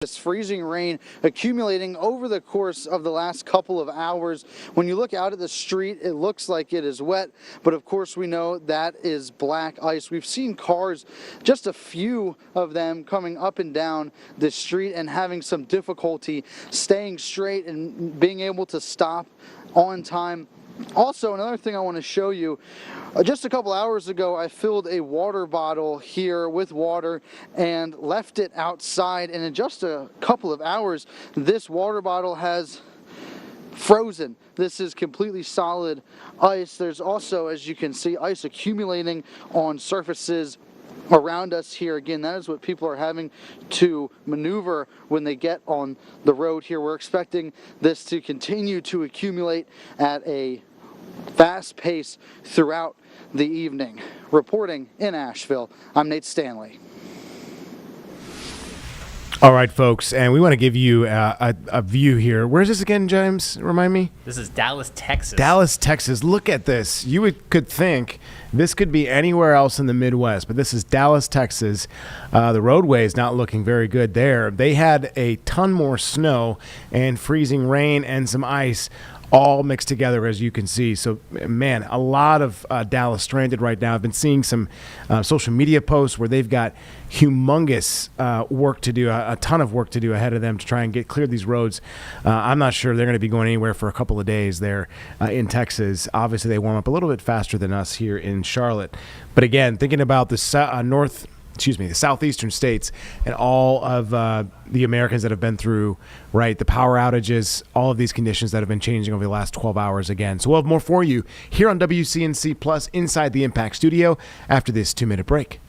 This freezing rain accumulating over the course of the last couple of hours. When you look out at the street, it looks like it is wet, but of course we know that is black ice. We've seen cars, just a few of them, coming up and down the street and having some difficulty staying straight and being able to stop on time. Also, another thing I want to show you, just a couple hours ago I filled a water bottle here with water and left it outside, and in just a couple of hours this water bottle has frozen. This is completely solid ice. There's also, as you can see, ice accumulating on surfaces around us here. Again, that is what people are having to maneuver when they get on the road here. We're expecting this to continue to accumulate at a fast pace throughout the evening. Reporting in Asheville, I'm Nate Stanley. All right, folks, and we want to give you a view here. Where's this again, James? Remind me. This is Dallas, Texas. Dallas, Texas. Look at this. You could think this could be anywhere else in the Midwest, but this is Dallas, Texas. The roadway is not looking very good there. They had a ton more snow and freezing rain and some ice all mixed together, as you can see. So, man, a lot of Dallas stranded right now. I've been seeing some social media posts where they've got humongous work to do, a ton of work to do ahead of them to try and clear these roads. I'm not sure they're going to be going anywhere for a couple of days there in Texas. Obviously, they warm up a little bit faster than us here in Charlotte. But again, thinking about the the southeastern states and all of the Americans that have been through, right, the power outages, all of these conditions that have been changing over the last 12 hours again. So we'll have more for you here on WCNC Plus inside the Impact Studio after this 2-minute break.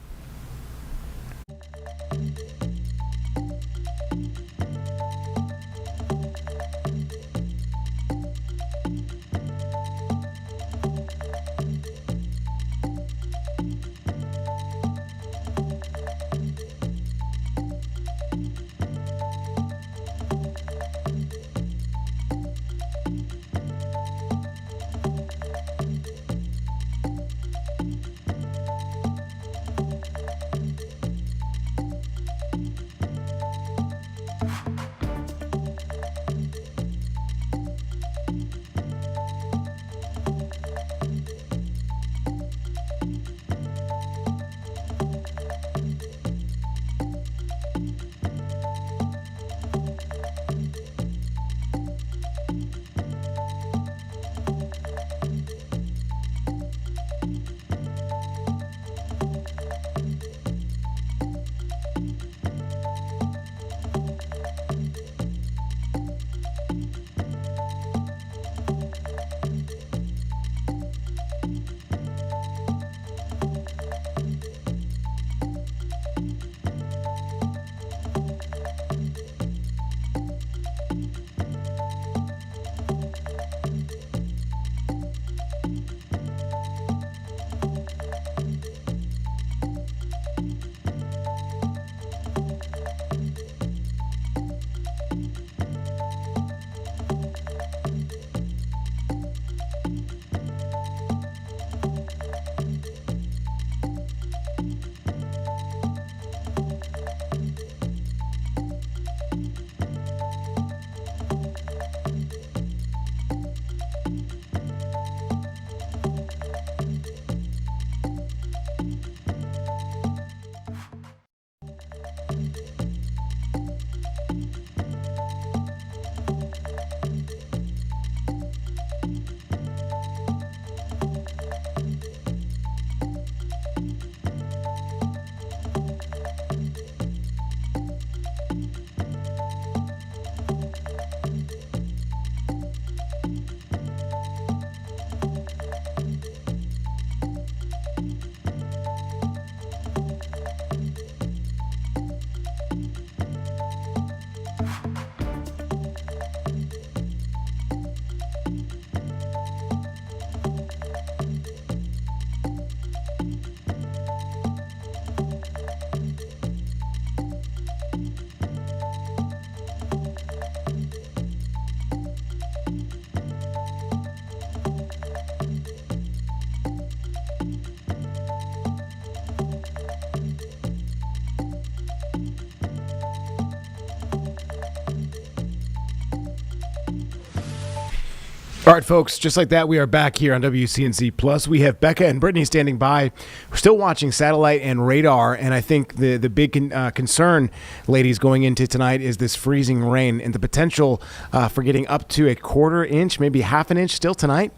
All right, folks, just like that, we are back here on WCNC Plus. We have Becca and Brittany standing by. We're still watching satellite and radar, and I think the big concern, ladies, going into tonight is this freezing rain and the potential for getting up to a quarter inch, maybe half an inch still tonight.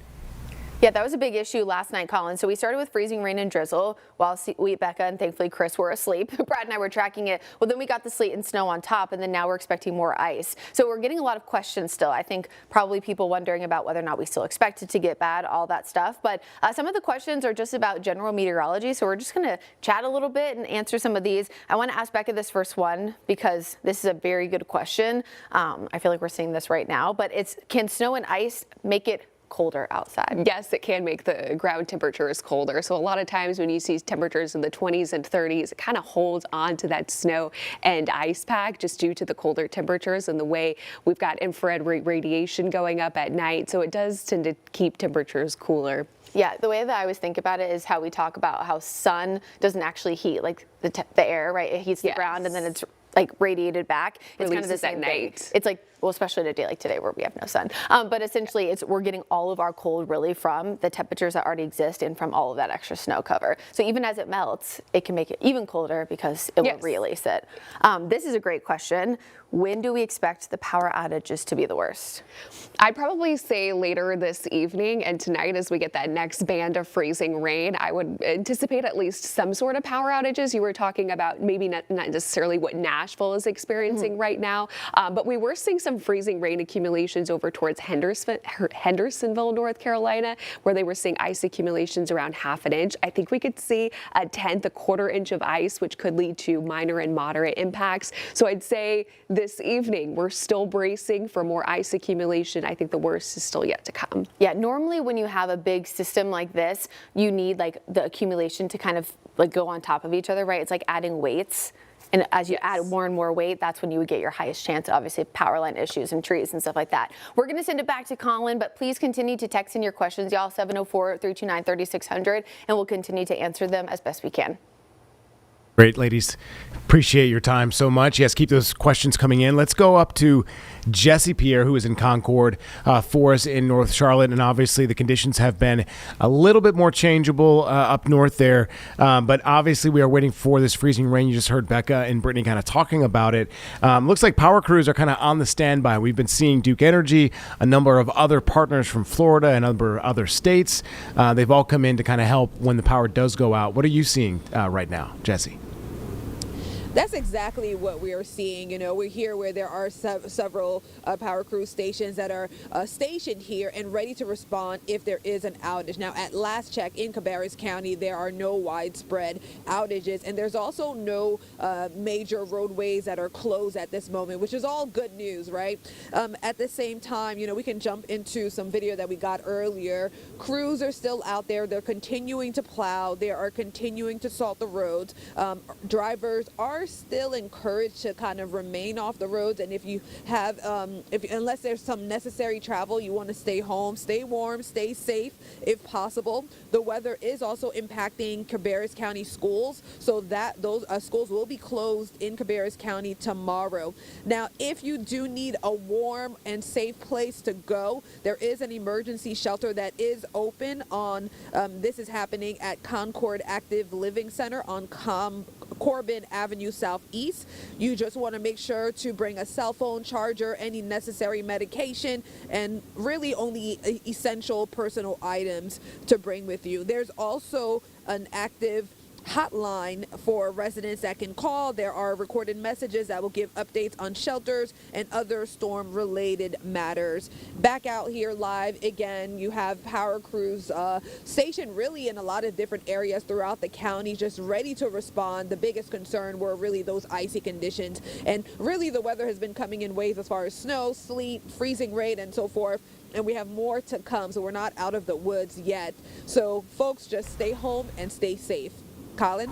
Yeah, that was a big issue last night, Colin. So we started with freezing rain and drizzle while Becca and thankfully Chris were asleep. Brad and I were tracking it. Well, then we got the sleet and snow on top, and then now we're expecting more ice. So we're getting a lot of questions still. I think probably people wondering about whether or not we still expect it to get bad, all that stuff. But some of the questions are just about general meteorology. So we're just going to chat a little bit and answer some of these. I want to ask Becca this first one because this is a very good question. I feel like we're seeing this right now, but can snow and ice make it colder outside? Yes, it can make the ground temperatures colder. So a lot of times when you see temperatures in the 20s and 30s, it kind of holds on to that snow and ice pack just due to the colder temperatures and the way we've got infrared radiation going up at night. So it does tend to keep temperatures cooler. Yeah, the way that I always think about it is how we talk about how sun doesn't actually heat like the air, right? It heats the ground and then it's like radiated back. It's kind of the same thing. It's like, well, especially in a day like today where we have no sun. But essentially, we're getting all of our cold really from the temperatures that already exist and from all of that extra snow cover. So even as it melts, it can make it even colder because it will release it. This is a great question. When do we expect the power outages to be the worst? I'd probably say later this evening and tonight as we get that next band of freezing rain. I would anticipate at least some sort of power outages. You were talking about maybe not necessarily what Nashville is experiencing right now, but we were seeing some freezing rain accumulations over towards Hendersonville, North Carolina, where they were seeing ice accumulations around half an inch. I think we could see a quarter inch of ice, which could lead to minor and moderate impacts. So I'd say this evening, we're still bracing for more ice accumulation. I think the worst is still yet to come. Yeah, normally when you have a big system like this, you need like the accumulation to kind of like go on top of each other, right? It's like adding weights. And as you add more and more weight, that's when you would get your highest chance, obviously, of power line issues and trees and stuff like that. We're going to send it back to Colin, but please continue to text in your questions, y'all, 704-329-3600, and we'll continue to answer them as best we can. Great, ladies. Appreciate your time so much. Yes, keep those questions coming in. Let's go up to Jesse Pierre, who is in Concord for us in North Charlotte. And obviously, the conditions have been a little bit more changeable up north there. But obviously, we are waiting for this freezing rain. You just heard Becca and Brittany kind of talking about it. Looks like power crews are kind of on the standby. We've been seeing Duke Energy, a number of other partners from Florida and other states. They've all come in to kind of help when the power does go out. What are you seeing right now, Jesse? That's exactly what we are seeing. You know, we're here where there are several power crew stations that are stationed here and ready to respond if there is an outage. Now, at last check in Cabarrus County, there are no widespread outages, and there's also no major roadways that are closed at this moment, which is all good news, right? At the same time, you know, we can jump into some video that we got earlier. Crews are still out there. They're continuing to plow. They are continuing to salt the roads. Drivers are still encouraged to kind of remain off the roads, and if you have unless there's some necessary travel, you want to stay home, stay warm, stay safe if possible. The weather is also impacting Cabarrus County schools, so that those schools will be closed in Cabarrus County tomorrow. Now, if you do need a warm and safe place to go, there is an emergency shelter that is open on this is happening at Concord Active Living Center on Corbin Avenue Southeast. You just want to make sure to bring a cell phone charger, any necessary medication, and really only essential personal items to bring with you. There's also an active hotline for residents that can call. There are recorded messages that will give updates on shelters and other storm related matters. Back out here live again, you have power crews stationed really in a lot of different areas throughout the county, just ready to respond. The biggest concern were really those icy conditions, and really the weather has been coming in waves as far as snow, sleet, freezing rain, and so forth. And we have more to come, so we're not out of the woods yet. So folks, just stay home and stay safe. Colin?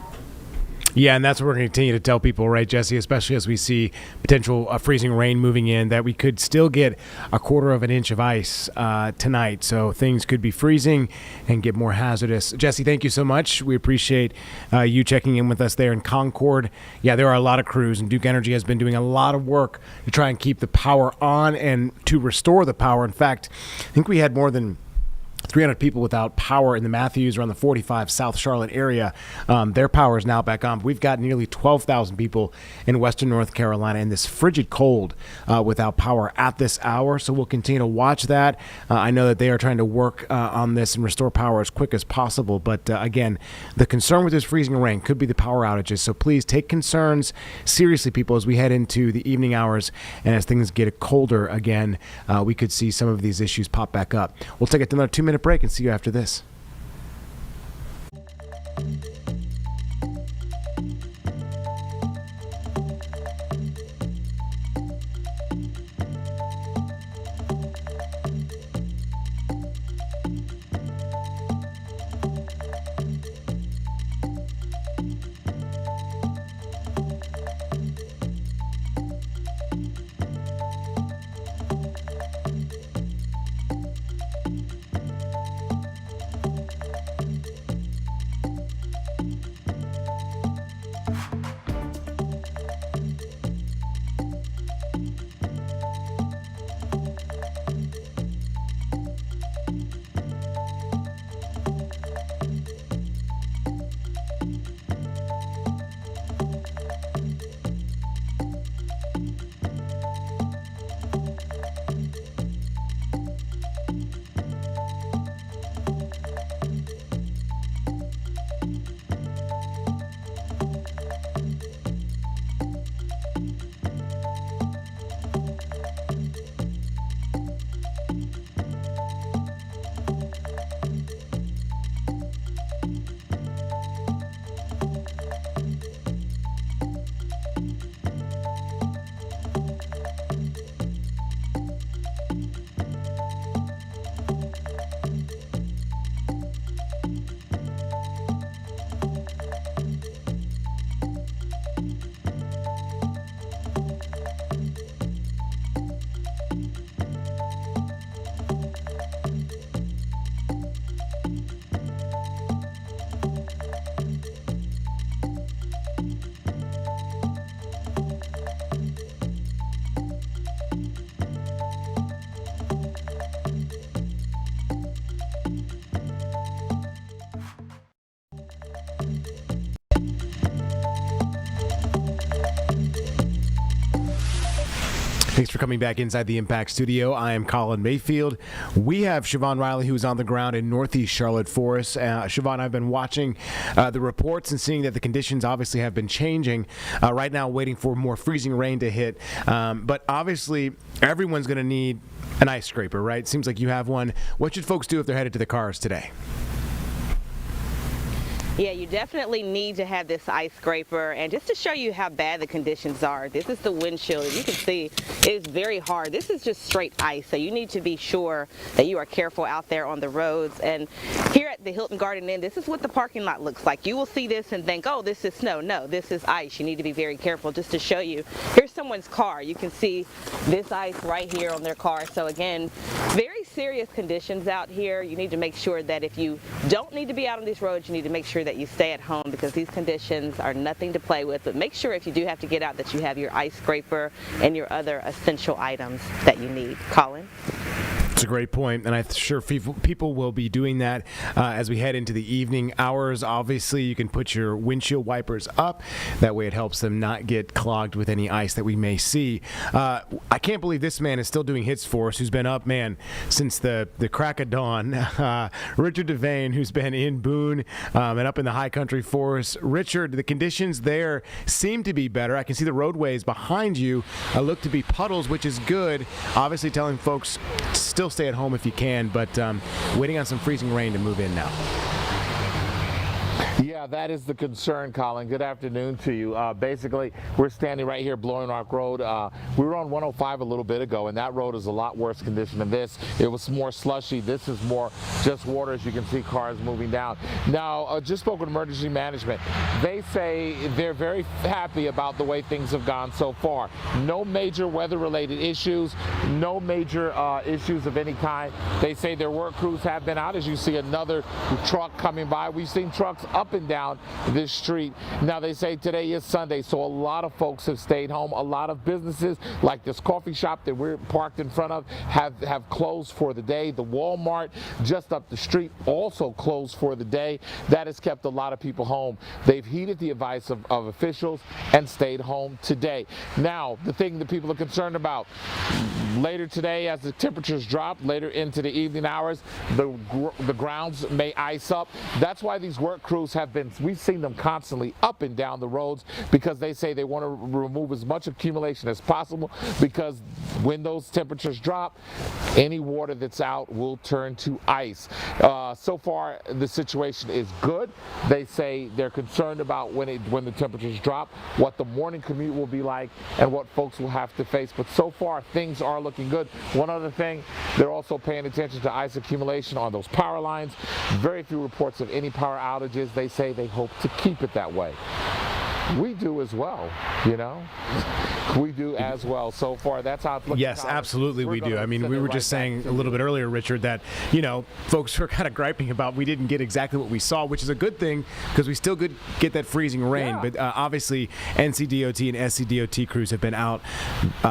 Yeah, and that's what we're going to continue to tell people, right, Jesse, especially as we see potential freezing rain moving in, that we could still get a quarter of an inch of ice tonight. So things could be freezing and get more hazardous. Jesse, thank you so much. We appreciate you checking in with us there in Concord. Yeah, there are a lot of crews, and Duke Energy has been doing a lot of work to try and keep the power on and to restore the power. In fact, I think we had more than 300 people without power in the Matthews around the 45 South Charlotte area. Their power is now back on. We've got nearly 12,000 people in western North Carolina in this frigid cold without power at this hour. So we'll continue to watch that. I know that they are trying to work on this and restore power as quick as possible. But again, the concern with this freezing rain could be the power outages. So please take concerns seriously, people, as we head into the evening hours and as things get colder again. We could see some of these issues pop back up. We'll take another 2-minute break and see you after this. Thanks for coming back inside the Impact Studio. I am Colin Mayfield. We have Siobhan Riley, who's on the ground in Northeast Charlotte for us. Siobhan, I've been watching the reports and seeing that the conditions obviously have been changing. Right now, waiting for more freezing rain to hit. But obviously, everyone's going to need an ice scraper, right? Seems like you have one. What should folks do if they're headed to the cars today? Yeah, you definitely need to have this ice scraper, and just to show you how bad the conditions are, this is the windshield. You can see it is very hard. This is just straight ice, so you need to be sure that you are careful out there on the roads. And here at the Hilton Garden Inn, this is what the parking lot looks like. You will see this and think, oh, this is snow. No, this is ice. You need to be very careful. Just to show you, here's someone's car. You can see this ice right here on their car. So again, very serious conditions out here. You need to make sure that if you don't need to be out on these roads, you need to make sure that you stay at home, because these conditions are nothing to play with. But make sure if you do have to get out that you have your ice scraper and your other essential items that you need. Colin? It's a great point, and I'm sure people will be doing that as we head into the evening hours. Obviously, you can put your windshield wipers up. That way it helps them not get clogged with any ice that we may see. I can't believe this man is still doing hits for us, who's been up, man, since the crack of dawn. Richard Devane, who's been in Boone and up in the high country for us. Richard, the conditions there seem to be better. I can see the roadways behind you look to be puddles, which is good. Obviously telling folks still stay at home if you can, but waiting on some freezing rain to move in now. Yeah, that is the concern, Colin. Good afternoon to you. Basically, we're standing right here, Blowing Rock Road. We were on 105 a little bit ago, and that road is a lot worse condition than this. It was more slushy. This is more just water, as you can see cars moving down. Now, just spoke with emergency management. They say they're very happy about the way things have gone so far. No major weather-related issues, no major issues of any kind. They say their work crews have been out. As you see another truck coming by. We've seen trucks up and down this street. Now they say today is Sunday, so a lot of folks have stayed home. A lot of businesses like this coffee shop that we're parked in front of have closed for the day. The Walmart just up the street also closed for the day. That has kept a lot of people home. They've heeded the advice of officials and stayed home today. Now, the thing that people are concerned about, later today as the temperatures drop, later into the evening hours, the grounds may ice up. That's why these work crews we've seen them constantly up and down the roads, because they say they want to remove as much accumulation as possible, because when those temperatures drop, any water that's out will turn to ice. So far, the situation is good. They say they're concerned about when the temperatures drop, what the morning commute will be like, and what folks will have to face. But so far, things are looking good. One other thing, they're also paying attention to ice accumulation on those power lines. Very few reports of any power outages. They say they hope to keep it that way. We do as well, you know. We do as well. So far, that's how it's looking. Yes, absolutely we do. I mean, we were just saying a little bit earlier, Richard, that, you know, folks were kind of griping about we didn't get exactly what we saw, which is a good thing because we still could get that freezing rain. Yeah. But obviously, NCDOT and SCDOT crews have been out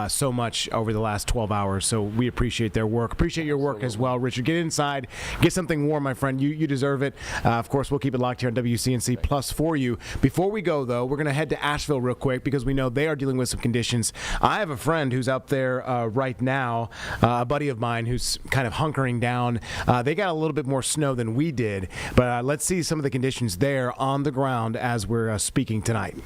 so much over the last 12 hours. So we appreciate their work. Appreciate your work as well, Richard. Get inside. Get something warm, my friend. You deserve it. Of course, we'll keep it locked here on WCNC Plus for you. Before we go, though, we're going to head to Asheville real quick because we know they are dealing with some conditions. I have a friend who's out there right now, a buddy of mine who's kind of hunkering down. They got a little bit more snow than we did, but let's see some of the conditions there on the ground as we're speaking tonight.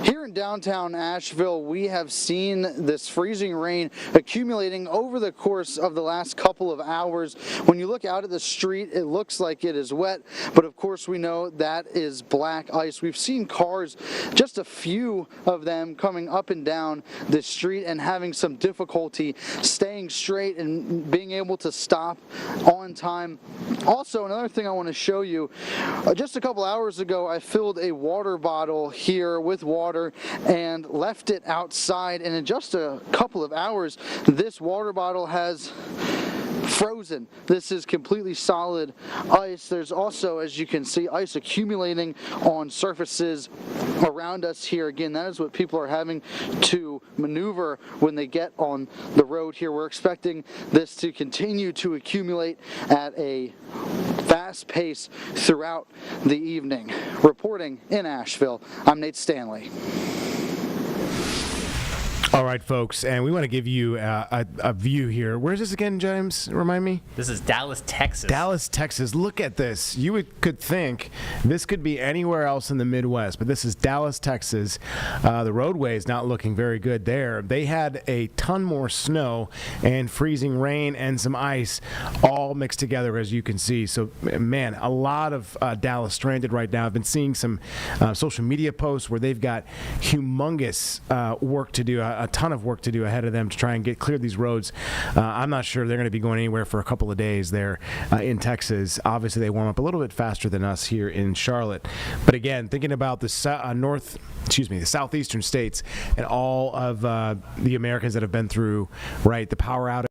Here in downtown Asheville, we have seen this freezing rain accumulating over the course of the last couple of hours. When you look out at the street, it looks like it is wet, but of course we know that is black ice. We've seen cars, just a few of them, coming up and down the street and having some difficulty staying straight and being able to stop on time. Also, another thing I want to show you, just a couple hours ago, I filled a water bottle here with water and left it outside, and in just a couple of hours this water bottle has frozen. This is completely solid ice. There's also, as you can see, ice accumulating on surfaces around us here. Again, that is what people are having to maneuver when they get on the road here. We're expecting this to continue to accumulate at a fast pace throughout the evening. Reporting in Asheville, I'm Nate Stanley. All right, folks, and we want to give you a view here. Where's this again, James? Remind me. This is Dallas, Texas. Dallas, Texas. Look at this. You could think this could be anywhere else in the Midwest, but this is Dallas, Texas. The roadway is not looking very good there. They had a ton more snow and freezing rain and some ice all mixed together, as you can see. So, man, a lot of Dallas stranded right now. I've been seeing some social media posts where they've got humongous work to do, a ton of work to do ahead of them to try and clear these roads. I'm not sure they're going to be going anywhere for a couple of days there in Texas. Obviously, they warm up a little bit faster than us here in Charlotte. But again, thinking about the southeastern states and all of the Americans that have been through, right, the power outage.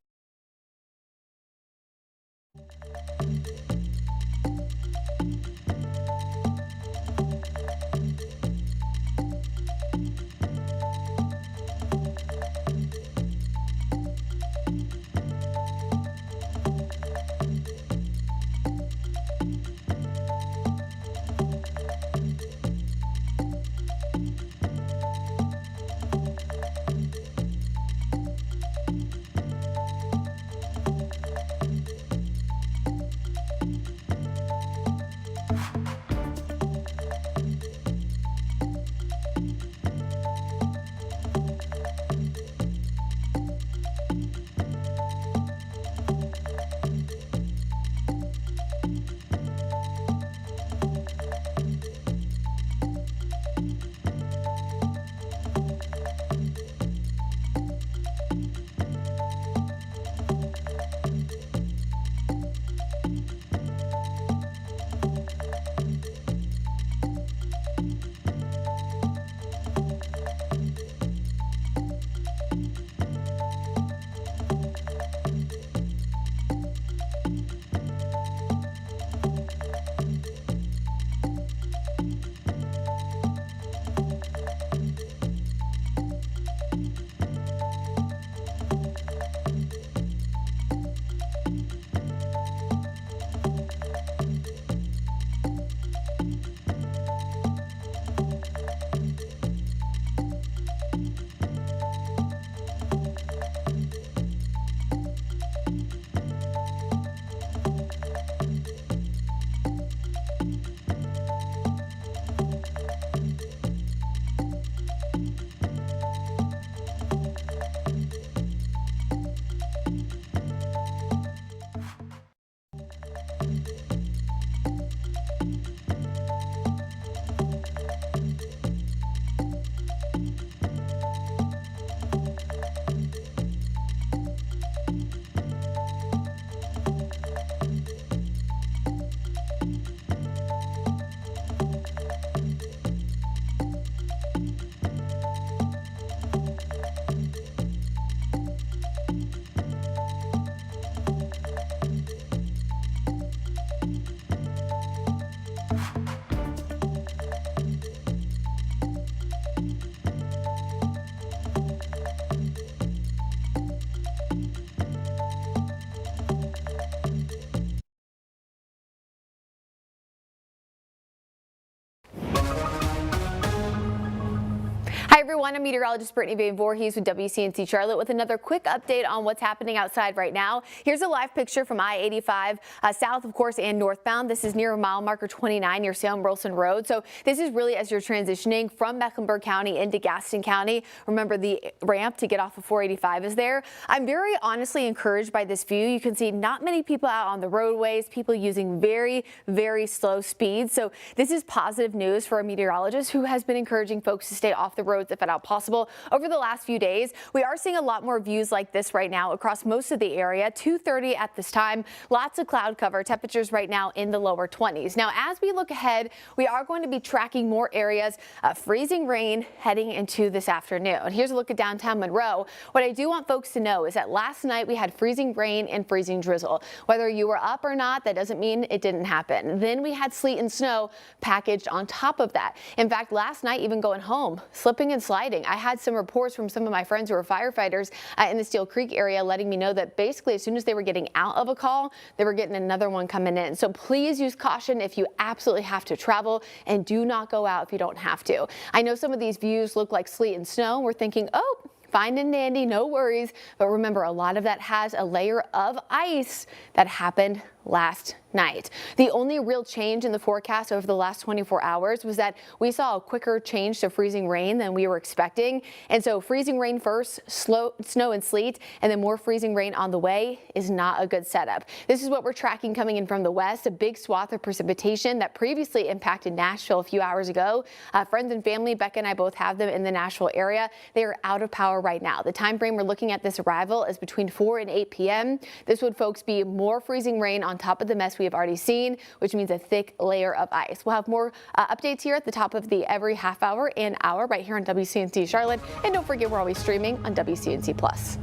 everyone, I'm meteorologist Brittany Van Voorhees with WCNC Charlotte with another quick update on what's happening outside right now. Here's a live picture from I-85 south, of course, and northbound. This is near mile marker 29 near Salem-Burleson Road. So this is really as you're transitioning from Mecklenburg County into Gaston County. Remember, the ramp to get off of 485 is there. I'm very honestly encouraged by this view. You can see not many people out on the roadways, people using very, very slow speeds. So this is positive news for a meteorologist who has been encouraging folks to stay off the roads if at all possible. Over the last few days, we are seeing a lot more views like this right now across most of the area. 2:30 at this time, lots of cloud cover, temperatures right now in the lower 20s. Now, as we look ahead, we are going to be tracking more areas of freezing rain heading into this afternoon. Here's a look at downtown Monroe. What I do want folks to know is that last night we had freezing rain and freezing drizzle. Whether you were up or not, that doesn't mean it didn't happen. Then we had sleet and snow packaged on top of that. In fact, last night, even going home, slipping and sliding. I had some reports from some of my friends who are firefighters in the Steel Creek area letting me know that basically as soon as they were getting out of a call, they were getting another one coming in. So please use caution if you absolutely have to travel, and do not go out if you don't have to. I know some of these views look like sleet and snow. We're thinking, oh, fine and dandy, no worries. But remember, a lot of that has a layer of ice that happened last night. The only real change in the forecast over the last 24 hours was that we saw a quicker change to freezing rain than we were expecting. And so freezing rain first, snow and sleet, and then more freezing rain on the way is not a good setup. This is what we're tracking coming in from the west, a big swath of precipitation that previously impacted Nashville a few hours ago. Friends and family, Becca and I both have them in the Nashville area. They are out of power right now. The time frame we're looking at this arrival is between 4 and 8 p.m. This would, folks, be more freezing rain on top of the mess we have already seen, which means a thick layer of ice. We'll have more updates here at the top of the every half hour and hour right here on WCNC Charlotte. And don't forget, we're always streaming on WCNC Plus.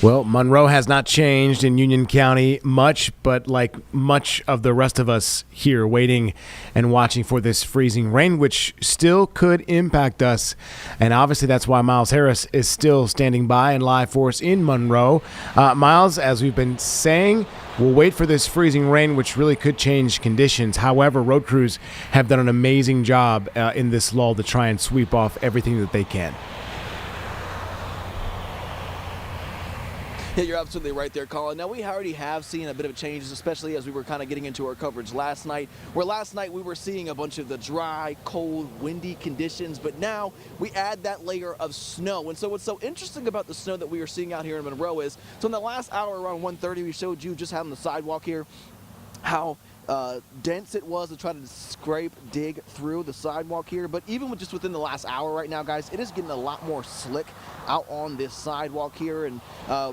Well, Monroe has not changed in Union County much, but like much of the rest of us here, waiting and watching for this freezing rain, which still could impact us. And obviously that's why Miles Harris is still standing by and live for us in Monroe. Miles, as we've been saying, we'll wait for this freezing rain, which really could change conditions. However, road crews have done an amazing job in this lull to try and sweep off everything that they can. Yeah, you're absolutely right there, Colin. Now, we already have seen a bit of changes, especially as we were kind of getting into our coverage last night, where last night we were seeing a bunch of the dry, cold, windy conditions, but now we add that layer of snow. And so what's so interesting about the snow that we are seeing out here in Monroe is, so in the last hour around 1:30, we showed you just having the sidewalk here, how dense it was to try to scrape, dig through the sidewalk here. But even with just within the last hour right now, guys, it is getting a lot more slick out on this sidewalk here. And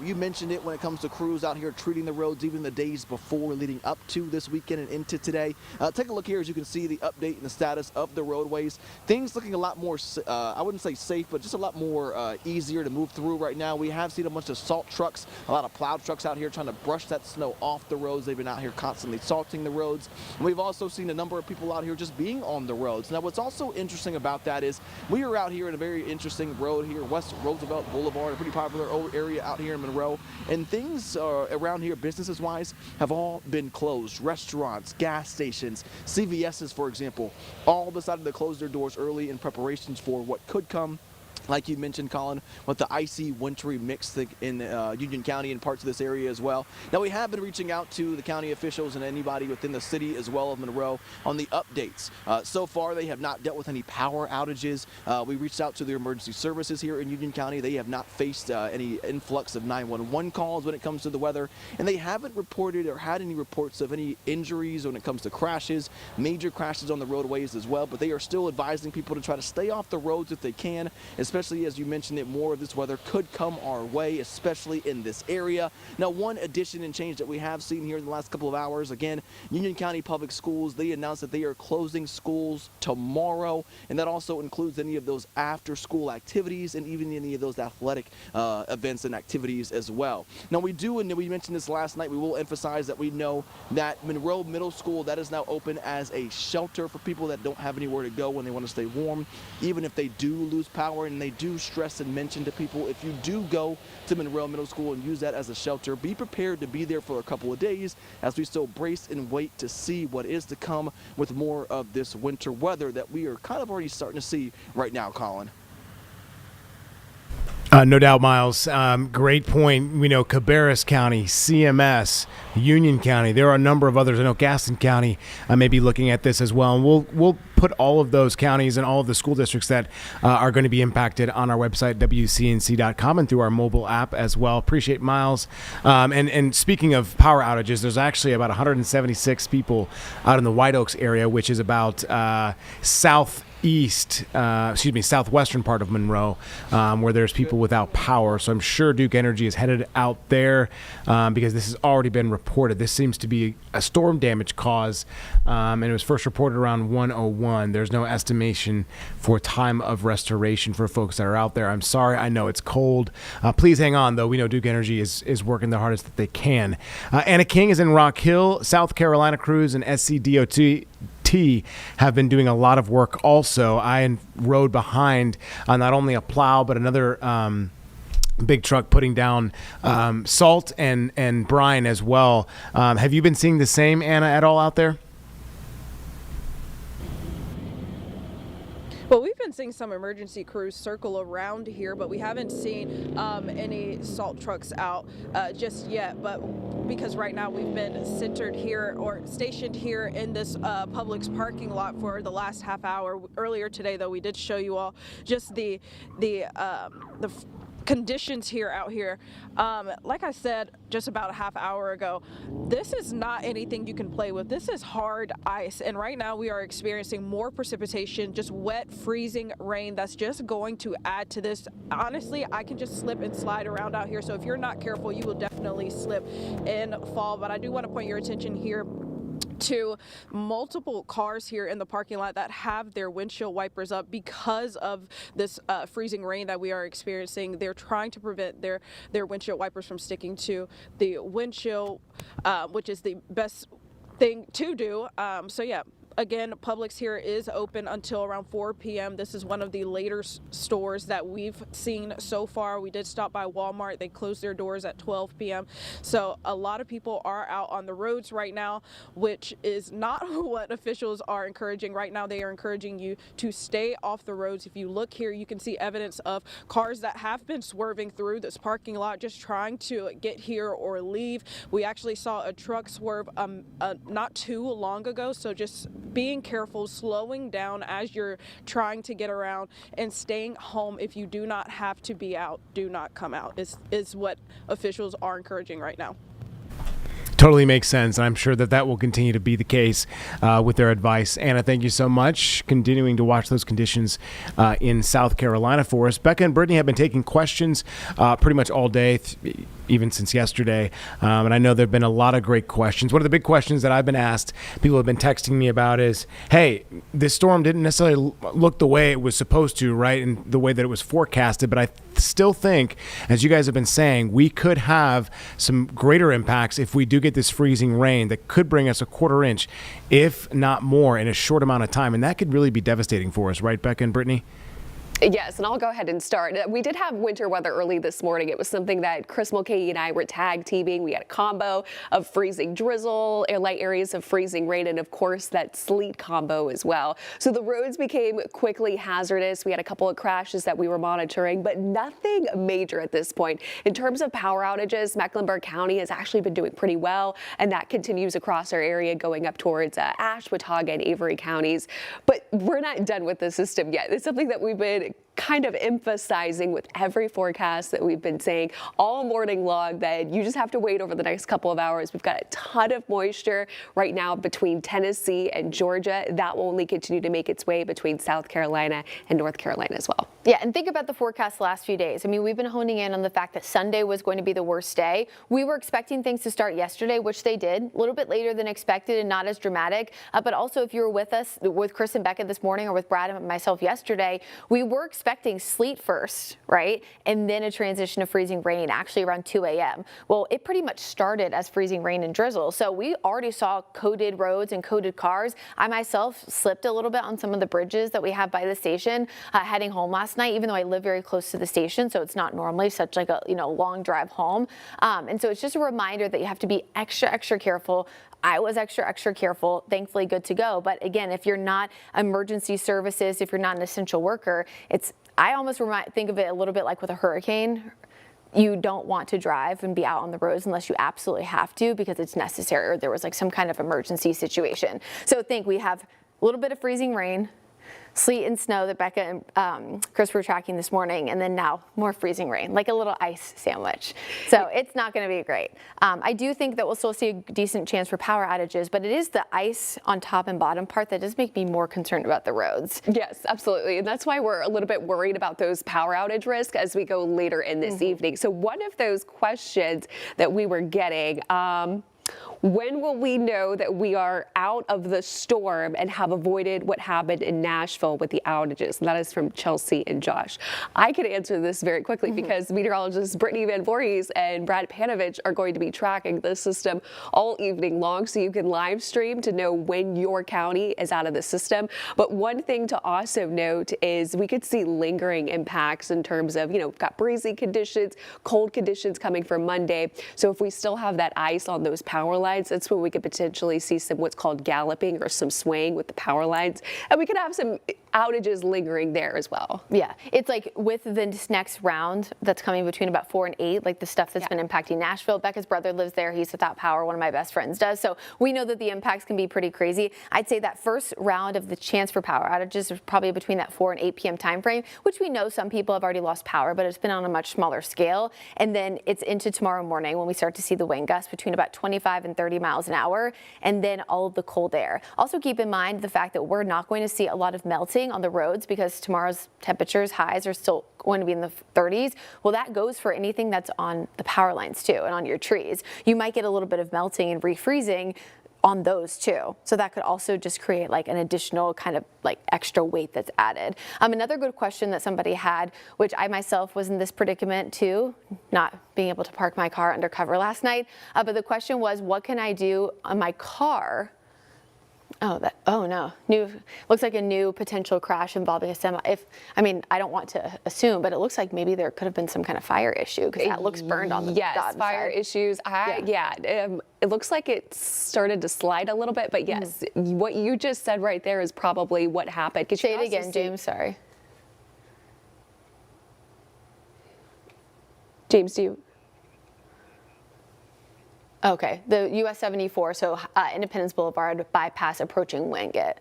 you mentioned it when it comes to crews out here treating the roads even the days before leading up to this weekend and into today. Take a look here as you can see the update and the status of the roadways. Things looking a lot more, I wouldn't say safe, but just a lot more easier to move through right now. We have seen a bunch of salt trucks, a lot of plow trucks out here trying to brush that snow off the roads. They've been out here constantly salting the roads. And we've also seen a number of people out here just being on the roads. Now, what's also interesting about that is we are out here in a very interesting road here, West Roosevelt Boulevard, a pretty popular old area out here in Monroe. And things around here, businesses-wise, have all been closed. Restaurants, gas stations, CVS's, for example, all decided to close their doors early in preparations for what could come. Like you mentioned, Colin, with the icy, wintry mix in Union County and parts of this area as well. Now, we have been reaching out to the county officials and anybody within the city as well of Monroe on the updates. So far, they have not dealt with any power outages. We reached out to the emergency services here in Union County. They have not faced any influx of 911 calls when it comes to the weather, and they haven't reported or had any reports of any injuries when it comes to crashes, major crashes on the roadways as well. But they are still advising people to try to stay off the roads if they can, especially as you mentioned that more of this weather could come our way, especially in this area. Now, one addition and change that we have seen here in the last couple of hours, again, Union County Public Schools, they announced that they are closing schools tomorrow, and that also includes any of those after-school activities and even any of those athletic events and activities as well. Now, we do, and we mentioned this last night, we will emphasize that we know that Monroe Middle School, that is now open as a shelter for people that don't have anywhere to go when they want to stay warm, even if they do lose power. And they do stress and mention to people, if you do go to Monroe Middle School and use that as a shelter, be prepared to be there for a couple of days as we still brace and wait to see what is to come with more of this winter weather that we are kind of already starting to see right now, Colin. No doubt, Miles. Great point. We know Cabarrus County, CMS, Union County. There are a number of others. I know Gaston County may be looking at this as well. And we'll put all of those counties and all of the school districts that are going to be impacted on our website, WCNC.com, and through our mobile app as well. Appreciate Miles. And speaking of power outages, there's actually about 176 people out in the White Oaks area, which is about southwestern part of Monroe, where there's people without power. So I'm sure Duke Energy is headed out there because this has already been reported. This seems to be a storm damage cause, and it was first reported around 1:01. There's no estimation for time of restoration for folks that are out there. I'm sorry. I know it's cold. Please hang on, though. We know Duke Energy is working the hardest that they can. Anna King is in Rock Hill. South Carolina crews and SCDOT have been doing a lot of work also. I rode behind not only a plow, but another big truck putting down salt and brine as well. Have you been seeing the same, Anna, at all out there? Well, we've been seeing some emergency crews circle around here, but we haven't seen any salt trucks out just yet. But because right now we've been centered here or stationed here in this Publix parking lot for the last half hour. Earlier today, though, we did show you all just the conditions here out here. Like I said just about a half hour ago, this is not anything you can play with. This is hard ice, and right now we are experiencing more precipitation, just wet, freezing rain that's just going to add to this. Honestly, I can just slip and slide around out here, so if you're not careful, you will definitely slip and fall. But I do want to point your attention here to multiple cars here in the parking lot that have their windshield wipers up because of this freezing rain that we are experiencing. They're trying to prevent their windshield wipers from sticking to the windshield, which is the best thing to do. So yeah, Again, Publix here is open until around 4 p.m. This is one of the later stores that we've seen so far. We did stop by Walmart. They closed their doors at 12 p.m. So a lot of people are out on the roads right now, which is not what officials are encouraging. Right now, they are encouraging you to stay off the roads. If you look here, you can see evidence of cars that have been swerving through this parking lot, just trying to get here or leave. We actually saw a truck swerve not too long ago. So just being careful, slowing down as you're trying to get around, and staying home. If you do not have to be out, do not come out is what officials are encouraging right now. Totally makes sense. And I'm sure that will continue to be the case with their advice. Anna, thank you so much. Continuing to watch those conditions in South Carolina for us. Becca and Brittany have been taking questions pretty much all day, even since yesterday. And I know there have been a lot of great questions. One of the big questions that I've been asked, people have been texting me about is, hey, this storm didn't necessarily look the way it was supposed to, right? And the way that it was forecasted. But I still think, as you guys have been saying, we could have some greater impacts if we do get this freezing rain that could bring us a quarter inch, if not more, in a short amount of time. And that could really be devastating for us, right, Becca and Brittany? Yes, and I'll go ahead and start. We did have winter weather early this morning. It was something that Chris Mulcahy and I were tag teaming. We had a combo of freezing drizzle, light areas of freezing rain, and of course that sleet combo as well. So the roads became quickly hazardous. We had a couple of crashes that we were monitoring, but nothing major at this point. In terms of power outages, Mecklenburg County has actually been doing pretty well, and that continues across our area going up towards Ashe, Watauga, and Avery counties. But we're not done with the system yet. It's something that we've been kind of emphasizing with every forecast that we've been saying all morning long, that you just have to wait over the next couple of hours. We've got a ton of moisture right now between Tennessee and Georgia. That will only continue to make its way between South Carolina and North Carolina as well. Yeah, and think about the forecast the last few days. I mean, we've been honing in on the fact that Sunday was going to be the worst day. We were expecting things to start yesterday, which they did, a little bit later than expected and not as dramatic. But also, if you were with us, with Chris and Becca this morning, or with Brad and myself yesterday, we were expecting sleet first, right? And then a transition to freezing rain actually around 2 a.m. Well, it pretty much started as freezing rain and drizzle. So we already saw coated roads and coated cars. I myself slipped a little bit on some of the bridges that we have by the station heading home last night, even though I live very close to the station. So it's not normally such like a long drive home. And so it's just a reminder that you have to be extra careful. I was extra careful, thankfully good to go. But again, if you're not emergency services, if you're not an essential worker, I almost think of it a little bit like with a hurricane. You don't want to drive and be out on the roads unless you absolutely have to, because it's necessary or there was like some kind of emergency situation. So we have a little bit of freezing rain, sleet and snow that Becca and Chris were tracking this morning, and then now more freezing rain, like a little ice sandwich. So it's not going to be great. I do think that we'll still see a decent chance for power outages, but it is the ice on top and bottom part that does make me more concerned about the roads. Yes, absolutely. And that's why we're a little bit worried about those power outage risks as we go later in this evening. So one of those questions that we were getting, when will we know that we are out of the storm and have avoided what happened in Nashville with the outages? And that is from Chelsea and Josh. I can answer this very quickly because meteorologists Brittany Van Voorhees and Brad Panovich are going to be tracking the system all evening long, so you can live stream to know when your county is out of the system. But one thing to also note is we could see lingering impacts in terms of, we've got breezy conditions, cold conditions coming for Monday. So if we still have that ice on those power lines, that's when we could potentially see some what's called galloping or some swaying with the power lines. And we could have some outages lingering there as well. Yeah, it's like with this next round that's coming between about 4 and 8, like the stuff that's been impacting Nashville. Becca's brother lives there. He's without power. One of my best friends does. So we know that the impacts can be pretty crazy. I'd say that first round of the chance for power outages is probably between that 4 and 8 p.m. time frame, which we know some people have already lost power, but it's been on a much smaller scale. And then it's into tomorrow morning when we start to see the wind gusts between about 25 and 30 miles an hour, and then all of the cold air. Also keep in mind the fact that we're not going to see a lot of melting on the roads because tomorrow's temperatures, highs are still going to be in the 30s. Well, that goes for anything that's on the power lines too and on your trees. You might get a little bit of melting and refreezing on those too. So that could also just create like an additional kind of like extra weight that's added. Another good question that somebody had, which I myself was in this predicament too, not being able to park my car undercover last night. But the question was, what can I do on my car Oh no, looks like a new potential crash involving a semi. I mean, I don't want to assume, but it looks like maybe there could have been some kind of fire issue because that looks burned on the yes, fire side. issues. It looks like it started to slide a little bit, but yes, what you just said right there is probably what happened. Say it again, James. Sorry. James, do you? Okay, the US 74, so Independence Boulevard bypass approaching Wingate.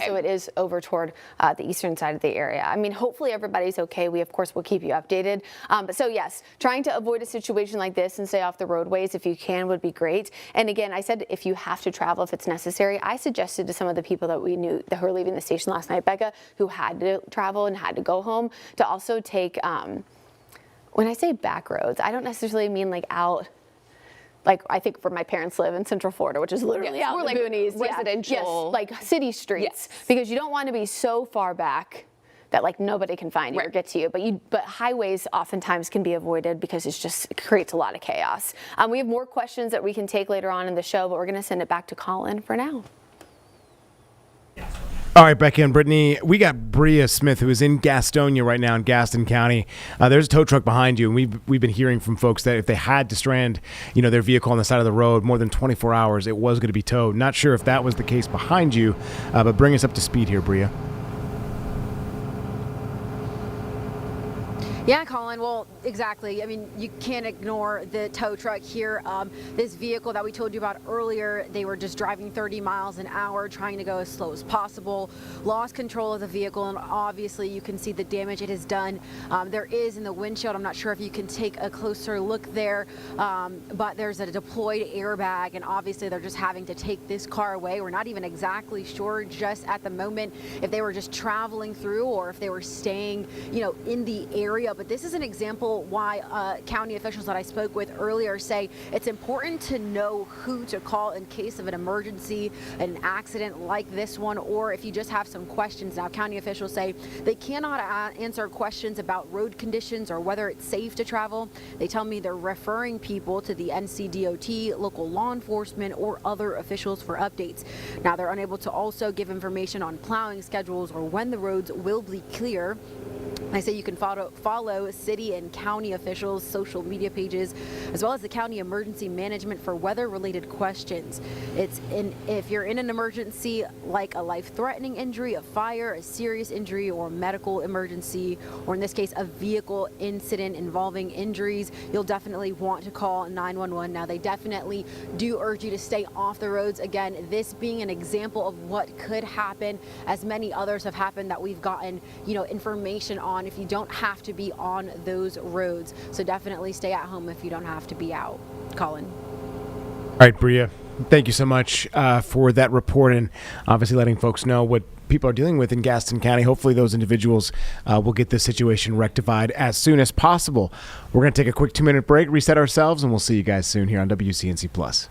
So it is over toward the eastern side of the area. I mean, hopefully everybody's okay. We, of course, will keep you updated. But so, yes, trying to avoid a situation like this and stay off the roadways if you can would be great. And again, I said if you have to travel, if it's necessary, I suggested to some of the people that we knew that were leaving the station last night, Becca, who had to travel and had to go home, to also take, when I say back roads, I don't necessarily mean like out. Like, I think where my parents live in Central Florida, which is literally out in the boonies. Residential. Yes, like city streets. Because you don't want to be so far back that like nobody can find you or get to you. But highways oftentimes can be avoided because it creates a lot of chaos. We have more questions that we can take later on in the show, but we're going to send it back to Colin for now. All right, Becca and Brittany, we got Bria Smith, who is in Gastonia right now in Gaston County. There's a tow truck behind you, and we've been hearing from folks that if they had to strand, their vehicle on the side of the road more than 24 hours, it was going to be towed. Not sure if that was the case behind you, but bring us up to speed here, Bria. Yeah, Colin, well, exactly. I mean, you can't ignore the tow truck here. This vehicle that we told you about earlier, they were just driving 30 miles an hour, trying to go as slow as possible, lost control of the vehicle, and obviously you can see the damage it has done. There is in the windshield, I'm not sure if you can take a closer look there, but there's a deployed airbag, and obviously they're just having to take this car away. We're not even exactly sure just at the moment if they were just traveling through or if they were staying, in the area. But this is an example why county officials that I spoke with earlier say it's important to know who to call in case of an emergency, an accident like this one, or if you just have some questions. Now, county officials say they cannot answer questions about road conditions or whether it's safe to travel. They tell me they're referring people to the NCDOT, local law enforcement, or other officials for updates. Now, they're unable to also give information on plowing schedules or when the roads will be clear. I say you can follow city and county officials' social media pages, as well as the county emergency management for weather-related questions. If you're in an emergency like a life-threatening injury, a fire, a serious injury, or medical emergency, or in this case, a vehicle incident involving injuries, you'll definitely want to call 911. Now, they definitely do urge you to stay off the roads. Again, this being an example of what could happen, as many others have happened that we've gotten, information on if you don't have to be on those roads. So definitely stay at home if you don't have to be out. Colin. All right, Bria, thank you so much for that report and obviously letting folks know what people are dealing with in Gaston County. Hopefully those individuals will get this situation rectified as soon as possible. We're going to take a quick 2-minute break, reset ourselves, and we'll see you guys soon here on WCNC Plus.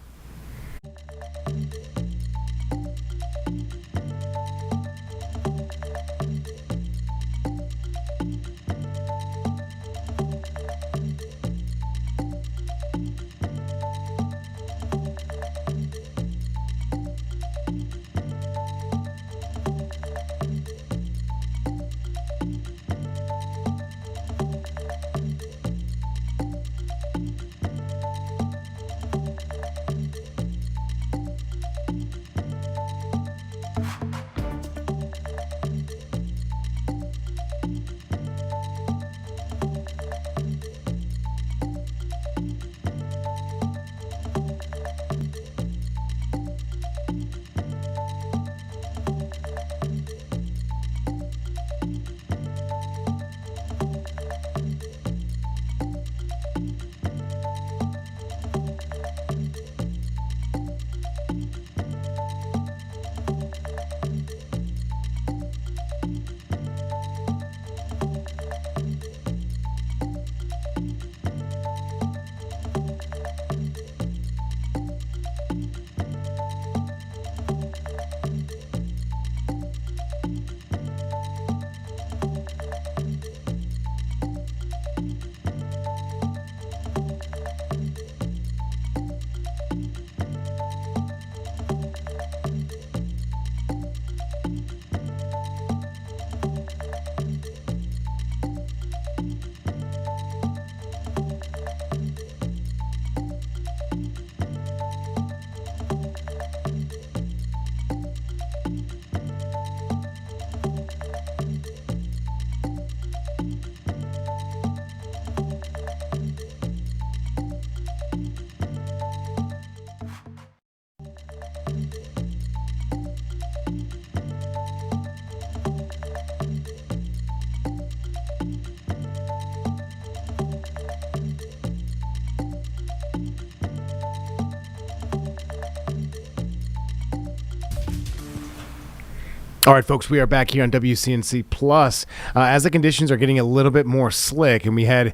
All right, folks, we are back here on WCNC Plus. As the conditions are getting a little bit more slick and we head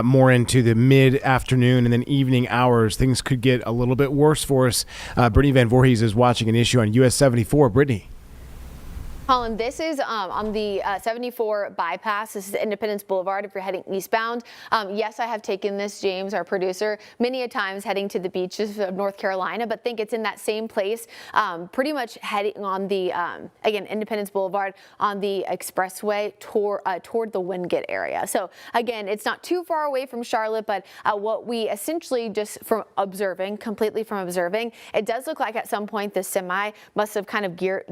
more into the mid-afternoon and then evening hours, things could get a little bit worse for us. Brittany Van Voorhees is watching an issue on US 74. Brittany. Colin, this is on the 74 bypass. This is Independence Boulevard if you're heading eastbound. Yes, I have taken this, James, our producer, many a times heading to the beaches of North Carolina, but think it's in that same place, pretty much heading on the, again, Independence Boulevard on the expressway toward the Wingate area. So again, it's not too far away from Charlotte, but what we essentially just completely from observing, it does look like at some point the semi must have kind of geared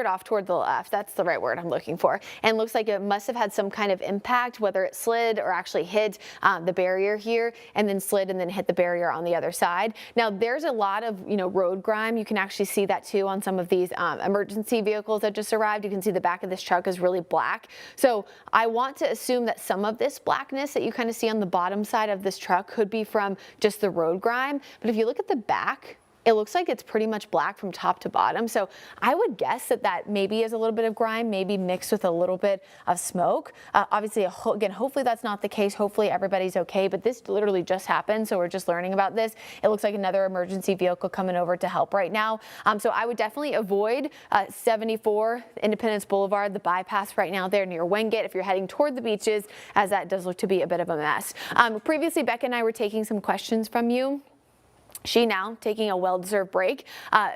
off toward the left. That's the right word I'm looking for. And looks like it must have had some kind of impact, whether it slid or actually hit the barrier here and then slid and then hit the barrier on the other side. Now there's a lot of, road grime. You can actually see that too on some of these emergency vehicles that just arrived. You can see the back of this truck is really black. So I want to assume that some of this blackness that you kind of see on the bottom side of this truck could be from just the road grime. But if you look at the back, it looks like it's pretty much black from top to bottom. So I would guess that maybe is a little bit of grime, maybe mixed with a little bit of smoke. Obviously, again, hopefully that's not the case. Hopefully everybody's okay, but this literally just happened. So we're just learning about this. It looks like another emergency vehicle coming over to help right now. So I would definitely avoid 74 Independence Boulevard, the bypass right now there near Wingate if you're heading toward the beaches, as that does look to be a bit of a mess. Previously, Becca and I were taking some questions from you. She now taking a well-deserved break,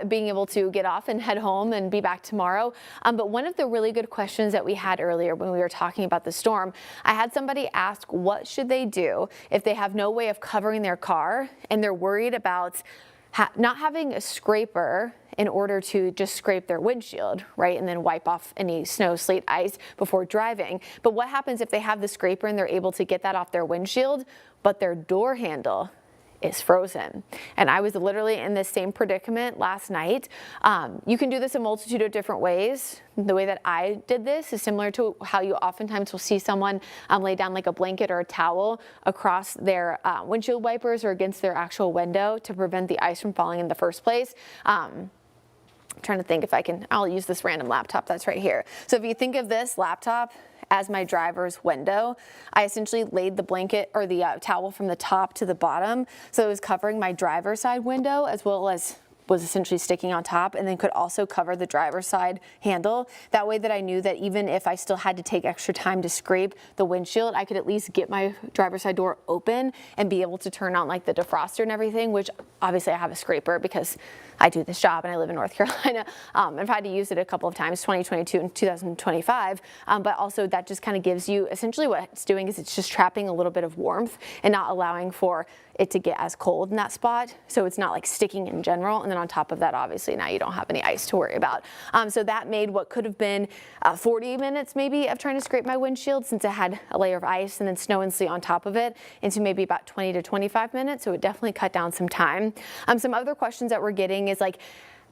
being able to get off and head home and be back tomorrow. But one of the really good questions that we had earlier when we were talking about the storm, I had somebody ask what should they do if they have no way of covering their car and they're worried about not having a scraper in order to just scrape their windshield, right, and then wipe off any snow, sleet, ice before driving. But what happens if they have the scraper and they're able to get that off their windshield, but their door handle is frozen? And I was literally in this same predicament last night. You can do this a multitude of different ways. The way that I did this is similar to how you oftentimes will see someone lay down like a blanket or a towel across their windshield wipers or against their actual window to prevent the ice from falling in the first place. I'm trying to think if I'll use this random laptop that's right here. So if you think of this laptop as my driver's window, I essentially laid the blanket or the towel from the top to the bottom. So it was covering my driver's side window as well as was essentially sticking on top, and then could also cover the driver's side handle. That way that I knew that even if I still had to take extra time to scrape the windshield, I could at least get my driver's side door open and be able to turn on like the defroster and everything, which obviously I have a scraper because I do this job and I live in North Carolina. I've had to use it a couple of times, 2022 and 2025, but also that just kind of gives you, essentially what it's doing is it's just trapping a little bit of warmth and not allowing for it to get as cold in that spot. So it's not like sticking in general. And then on top of that, obviously now you don't have any ice to worry about. So that made what could have been 40 minutes maybe of trying to scrape my windshield, since it had a layer of ice and then snow and sleet on top of it, into maybe about 20 to 25 minutes. So it definitely cut down some time. Some other questions that we're getting is like,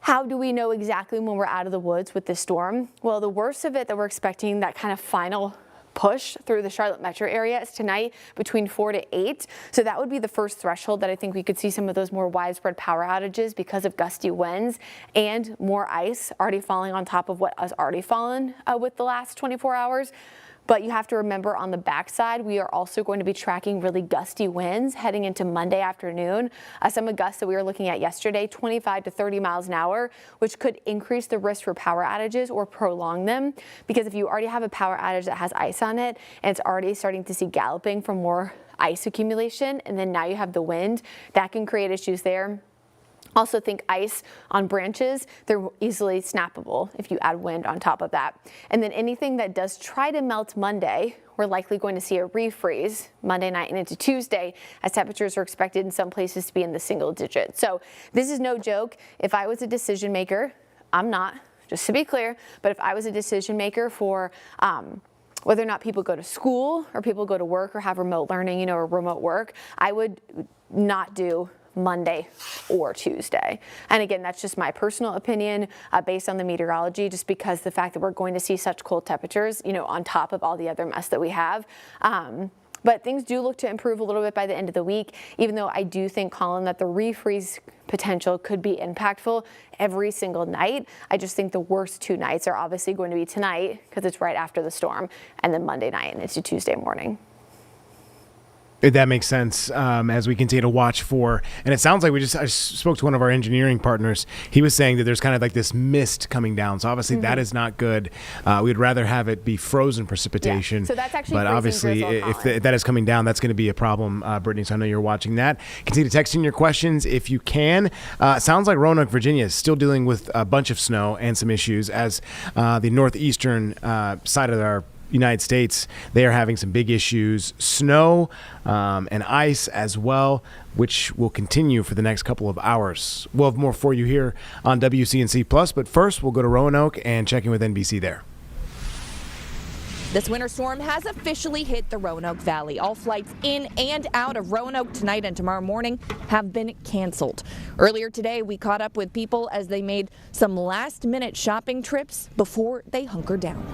how do we know exactly when we're out of the woods with this storm? Well, the worst of it that we're expecting, that kind of final push through the Charlotte metro area, is tonight between 4 to 8. So that would be the first threshold that I think we could see some of those more widespread power outages because of gusty winds and more ice already falling on top of what has already fallen with the last 24 hours. But you have to remember, on the backside, we are also going to be tracking really gusty winds heading into Monday afternoon. Some of the gusts that we were looking at yesterday, 25 to 30 miles an hour, which could increase the risk for power outages or prolong them. Because if you already have a power outage that has ice on it and it's already starting to see galloping from more ice accumulation, and then now you have the wind, that can create issues there. Also think ice on branches, they're easily snappable if you add wind on top of that. And then anything that does try to melt Monday, we're likely going to see a refreeze Monday night and into Tuesday, as temperatures are expected in some places to be in the single digits. So this is no joke. If I was a decision maker, I'm not, just to be clear, but if I was a decision maker for whether or not people go to school or people go to work or have remote learning, or remote work, I would not do Monday or Tuesday. And again, that's just my personal opinion based on the meteorology, just because the fact that we're going to see such cold temperatures, on top of all the other mess that we have. But things do look to improve a little bit by the end of the week, even though I do think, Colin, that the refreeze potential could be impactful every single night. I just think the worst 2 nights are obviously going to be tonight because it's right after the storm, and then Monday night and into Tuesday morning. That makes sense as we continue to watch for, and it sounds like I spoke to one of our engineering partners. He was saying that there's kind of like this mist coming down. So obviously that is not good. We'd rather have it be frozen precipitation. Yeah. So that's actually but obviously if that is coming down, that's going to be a problem, Brittany. So I know you're watching that. Continue to text in your questions if you can. Sounds like Roanoke, Virginia is still dealing with a bunch of snow and some issues as the northeastern side of our United States, they are having some big issues, snow and ice as well, which will continue for the next couple of hours. We'll have more for you here on WCNC Plus, but first we'll go to Roanoke and check in with NBC there. This winter storm has officially hit the Roanoke Valley. All flights in and out of Roanoke tonight and tomorrow morning have been canceled. Earlier today, we caught up with people as they made some last-minute shopping trips before they hunkered down.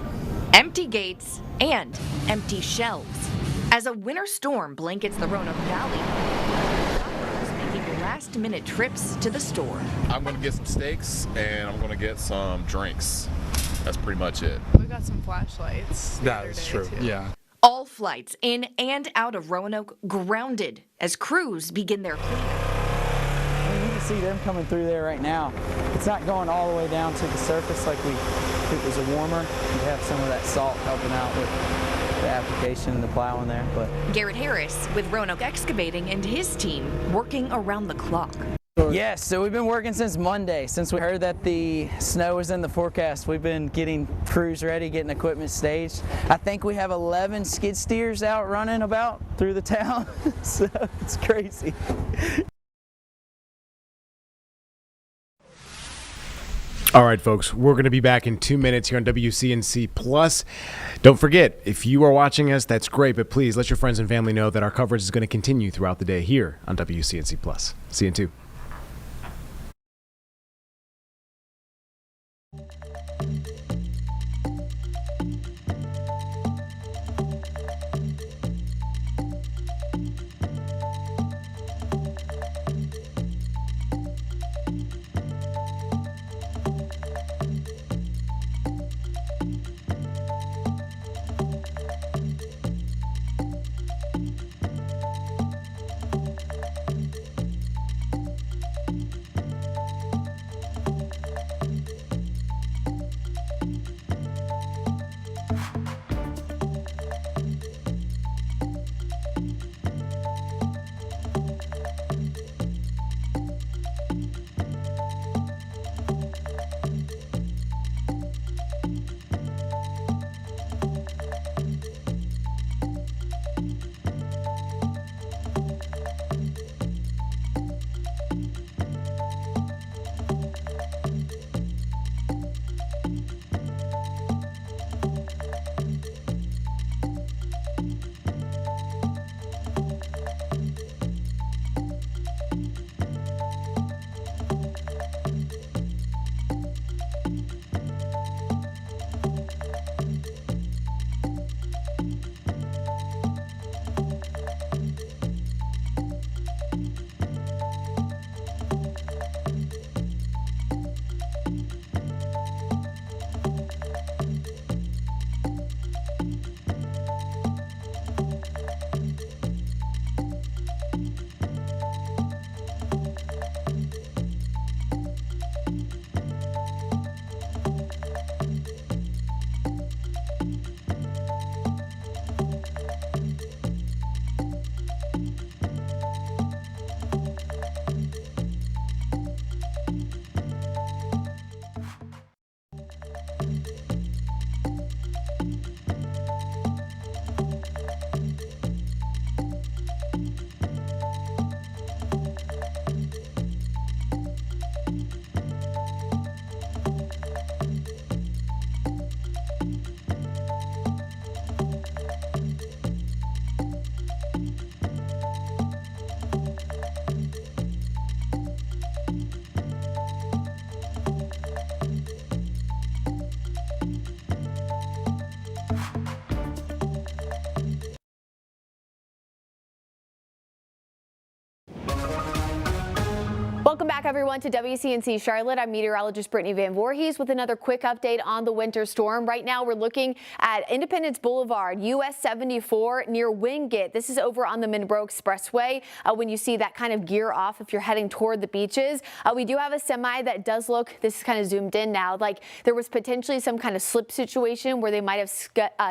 Empty gates and empty shelves. As a winter storm blankets the Roanoke Valley, shoppers making last-minute trips to the store. I'm going to get some steaks and I'm going to get some drinks. That's pretty much it. We got some flashlights. That is true, yeah. All flights in and out of Roanoke grounded as crews begin their cleanup. You can see them coming through there right now. It's not going all the way down to the surface like if it was a warmer. You'd have some of that salt helping out with the application and the plowing there. But Garrett Harris with Roanoke Excavating and his team working around the clock. Yes, so we've been working since Monday. Since we heard that the snow was in the forecast, we've been getting crews ready, getting equipment staged. I think we have 11 skid steers out running about through the town, so it's crazy. All right, folks, we're going to be back in 2 minutes here on WCNC Plus. Don't forget, if you are watching us, that's great, but please let your friends and family know that our coverage is going to continue throughout the day here on WCNC Plus. See you in 2. back, everyone, to WCNC Charlotte. I'm meteorologist Brittany Van Voorhees with another quick update on the winter storm. Right now, we're looking at Independence Boulevard, US 74 near Wingate. This is over on the Monroe Expressway. When you see that kind of gear off, if you're heading toward the beaches, we do have a semi that does look, this is kind of zoomed in now, like there was potentially some kind of slip situation where they might have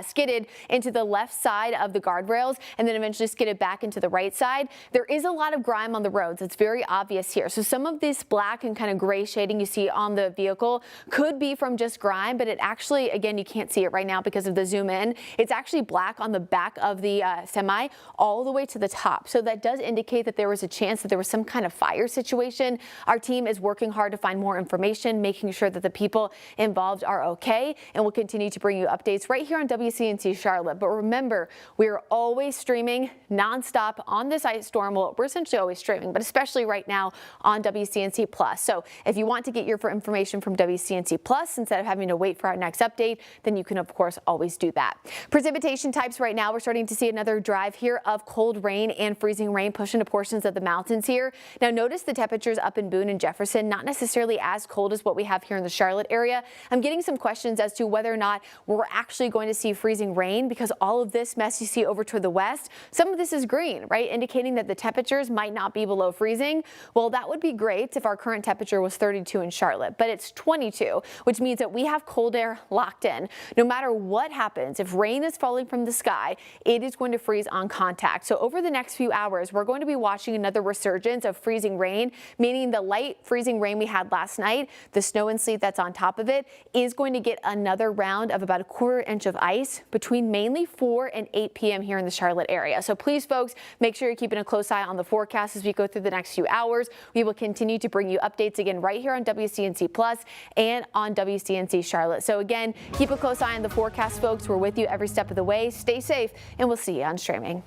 skidded into the left side of the guardrails and then eventually skidded back into the right side. There is a lot of grime on the roads. It's very obvious here. So some of this black and kind of gray shading you see on the vehicle could be from just grime, but it actually, again, you can't see it right now because of the zoom in. It's actually black on the back of the semi all the way to the top. So that does indicate that there was a chance that there was some kind of fire situation. Our team is working hard to find more information, making sure that the people involved are okay, and we'll continue to bring you updates right here on WCNC Charlotte. But remember, we're always streaming nonstop on this ice storm. Well, we're essentially always streaming, but especially right now on WCNC Plus. So if you want to get your information from WCNC Plus instead of having to wait for our next update, then you can of course always do that. Precipitation types right now, we're starting to see another drive here of cold rain and freezing rain push into portions of the mountains here. Now notice the temperatures up in Boone and Jefferson, not necessarily as cold as what we have here in the Charlotte area. I'm getting some questions as to whether or not we're actually going to see freezing rain because all of this mess you see over to the west, some of this is green, right? Indicating that the temperatures might not be below freezing. Well, that would be great if our current temperature was 32 in Charlotte, but it's 22, which means that we have cold air locked in. No matter what happens, if rain is falling from the sky, it is going to freeze on contact. So over the next few hours, we're going to be watching another resurgence of freezing rain, meaning the light freezing rain we had last night, the snow and sleet that's on top of it, is going to get another round of about a quarter inch of ice between mainly 4 and 8 p.m. here in the Charlotte area. So please, folks, make sure you're keeping a close eye on the forecast as we go through the next few hours. We will continue to bring you updates again right here on WCNC Plus and on WCNC Charlotte. So again, keep a close eye on the forecast, folks. We're with you every step of the way. Stay safe, and we'll see you on streaming.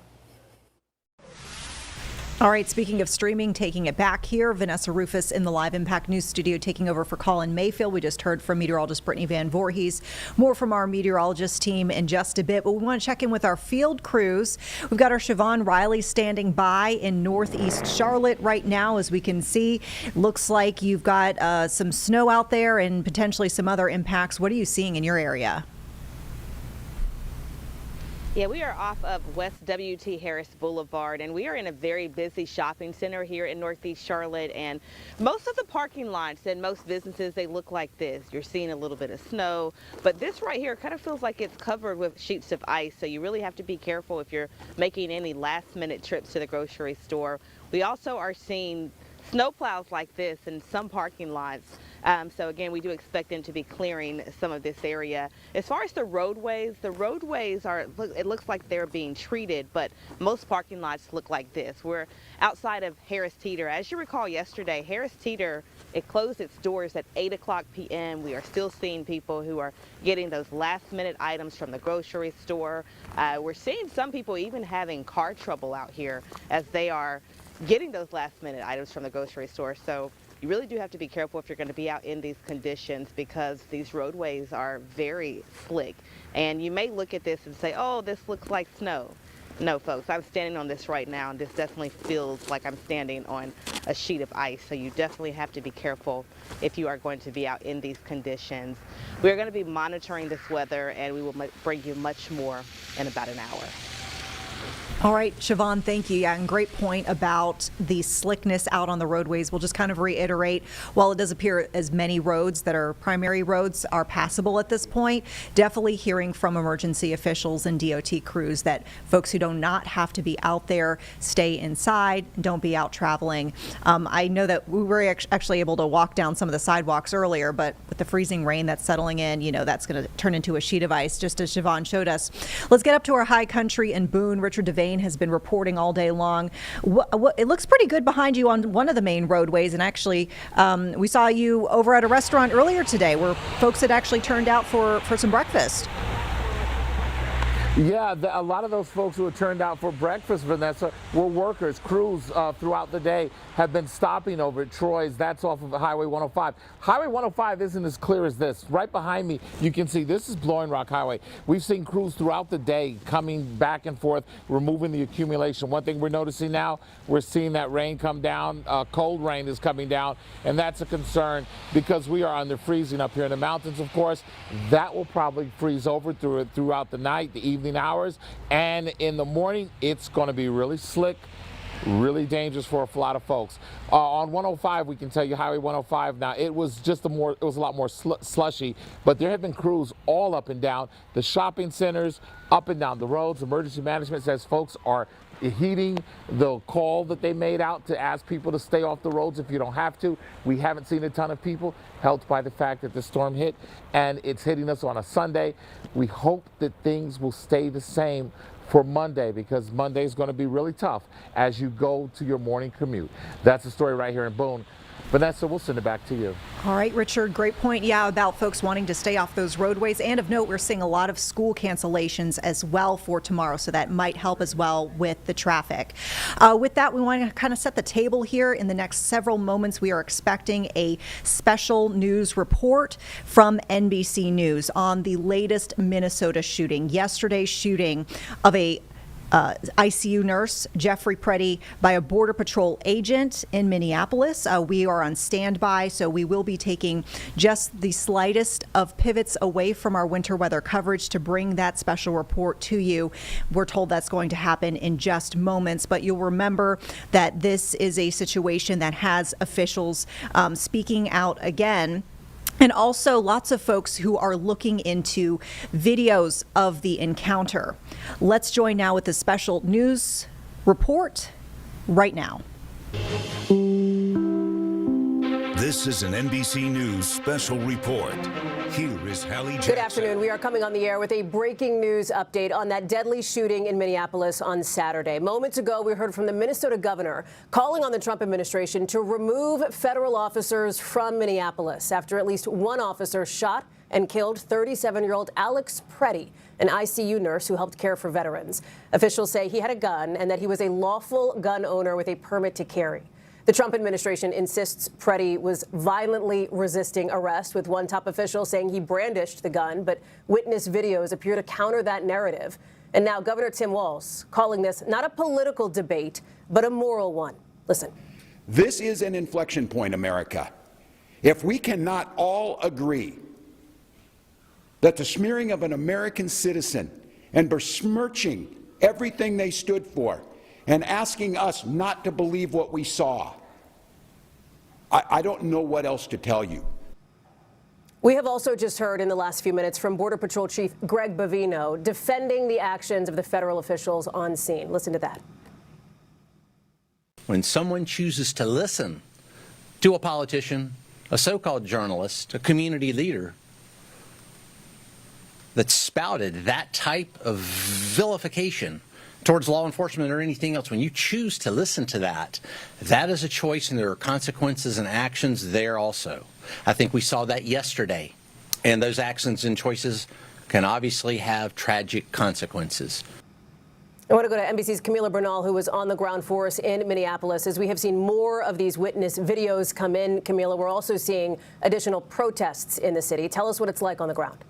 All right, speaking of streaming, taking it back here, Vanessa Rufus in the Live Impact News studio taking over for Colin Mayfield. We just heard from meteorologist Brittany Van Voorhees. More from our meteorologist team in just a bit, but we want to check in with our field crews. We've got our Siobhan Riley standing by in northeast Charlotte right now. As we can see, looks like you've got some snow out there and potentially some other impacts. What are you seeing in your area? Yeah, we are off of West W.T. Harris Boulevard, and we are in a very busy shopping center here in Northeast Charlotte. And most of the parking lots and most businesses, they look like this. You're seeing a little bit of snow, but this right here kind of feels like it's covered with sheets of ice. So you really have to be careful if you're making any last-minute trips to the grocery store. We also are seeing snowplows like this in some parking lots. So again, we do expect them to be clearing some of this area. As far as the roadways are, it looks like they're being treated, but most parking lots look like this. We're outside of Harris Teeter. As you recall yesterday, Harris Teeter, it closed its doors at 8 o'clock p.m. We are still seeing people who are getting those last minute items from the grocery store. We're seeing some people even having car trouble out here as they are getting those last minute items from the grocery store. So you really do have to be careful if you're going to be out in these conditions because these roadways are very slick. And you may look at this and say, oh, this looks like snow. No, folks, I'm standing on this right now, and this definitely feels like I'm standing on a sheet of ice. So you definitely have to be careful if you are going to be out in these conditions. We're going to be monitoring this weather, and we will bring you much more in about an hour. All right, Siobhan, thank you. Yeah, and great point about the slickness out on the roadways. We'll just kind of reiterate, while it does appear as many roads that are primary roads are passable at this point, definitely hearing from emergency officials and DOT crews that folks who do not have to be out there, stay inside, don't be out traveling. I know that we were actually able to walk down some of the sidewalks earlier, but with the freezing rain that's settling in, you know, that's going to turn into a sheet of ice, just as Siobhan showed us. Let's get up to our high country in Boone. Richard Devane has been reporting all day long. It looks pretty good behind you on one of the main roadways, and actually we saw you over at a restaurant earlier today where folks had actually turned out for some breakfast. Yeah, a lot of those folks who were turned out for breakfast, Vanessa, were workers. Crews throughout the day have been stopping over at Troy's. That's off of Highway 105. Highway 105 isn't as clear as this. Right behind me, you can see this is Blowing Rock Highway. We've seen crews throughout the day coming back and forth, removing the accumulation. One thing we're noticing now, we're seeing that rain come down. Cold rain is coming down, and that's a concern because we are under freezing up here in the mountains, of course. That will probably freeze over throughout the night, the evening hours, and in the morning it's going to be really slick, really dangerous for a lot of folks. On 105, we can tell you Highway 105 now, it was a lot more slushy, but there have been crews all up and down the shopping centers, up and down the roads. Emergency management says folks are heeding the call that they made out to ask people to stay off the roads if you don't have to. We haven't seen a ton of people, helped by the fact that the storm hit and it's hitting us on a Sunday. We hope that things will stay the same for Monday, because Monday is going to be really tough as you go to your morning commute. That's the story right here in Boone. Vanessa, we'll send it back to you. All right, Richard, great point. Yeah, about folks wanting to stay off those roadways. And of note, we're seeing a lot of school cancellations as well for tomorrow, so that might help as well with the traffic. With that, we want to kind of set the table here. In the next several moments, we are expecting a special news report from NBC News on the latest Minnesota shooting. Yesterday's shooting of a ICU nurse, Jeffrey Preddy, by a Border Patrol agent in Minneapolis. We are on standby, so we will be taking just the slightest of pivots away from our winter weather coverage to bring that special report to you. We're told that's going to happen in just moments, but you'll remember that this is a situation that has officials speaking out again. And also lots of folks who are looking into videos of the encounter. Let's join now with the special news report right now. This is an NBC News special report. Here is Hallie Jackson. Good afternoon. We are coming on the air with a breaking news update on that deadly shooting in Minneapolis on Saturday. Moments ago, we heard from the Minnesota governor calling on the Trump administration to remove federal officers from Minneapolis after at least one officer shot and killed 37-year-old Alex Preddy, an ICU nurse who helped care for veterans. Officials say he had a gun and that he was a lawful gun owner with a permit to carry. The Trump administration insists Preddy was violently resisting arrest, with one top official saying he brandished the gun, but witness videos appear to counter that narrative. And now Governor Tim Walz calling this not a political debate, but a moral one. Listen. This is an inflection point, America. If we cannot all agree that the smearing of an American citizen and besmirching everything they stood for and asking us not to believe what we saw, I don't know what else to tell you. We have also just heard in the last few minutes from Border Patrol Chief Greg Bavino defending the actions of the federal officials on scene. Listen to that. When someone chooses to listen to a politician, a so-called journalist, a community leader that spouted that type of vilification towards law enforcement or anything else, when you choose to listen to that, that is a choice, and there are consequences and actions there also. I think we saw that yesterday, and those actions and choices can obviously have tragic consequences. I want to go to NBC's Camila Bernal, who was on the ground for us in Minneapolis. As we have seen more of these witness videos come in, Camila, we're also seeing additional protests in the city. Tell us what it's like on the ground.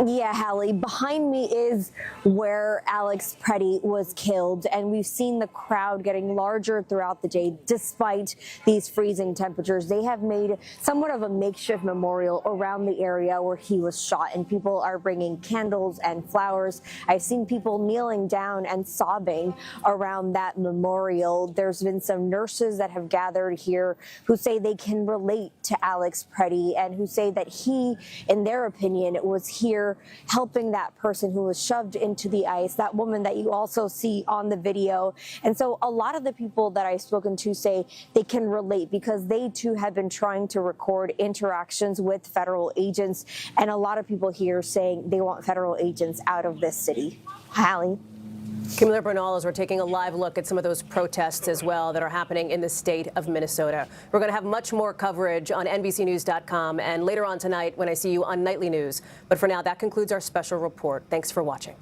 Yeah, Hallie, behind me is where Alex Preddy was killed, and we've seen the crowd getting larger throughout the day despite these freezing temperatures. They have made somewhat of a makeshift memorial around the area where he was shot, and people are bringing candles and flowers. I've seen people kneeling down and sobbing around that memorial. There's been some nurses that have gathered here who say they can relate to Alex Preddy and who say that he, in their opinion, was here helping that person who was shoved into the ice, that woman that you also see on the video. And so a lot of the people that I've spoken to say they can relate because they too have been trying to record interactions with federal agents. And a lot of people here saying they want federal agents out of this city. Hallie. Kimberly Bernal, as we're taking a live look at some of those protests as well that are happening in the state of Minnesota. We're going to have much more coverage on NBCNews.com and later on tonight when I see you on Nightly News. But for now, that concludes our special report. Thanks for watching.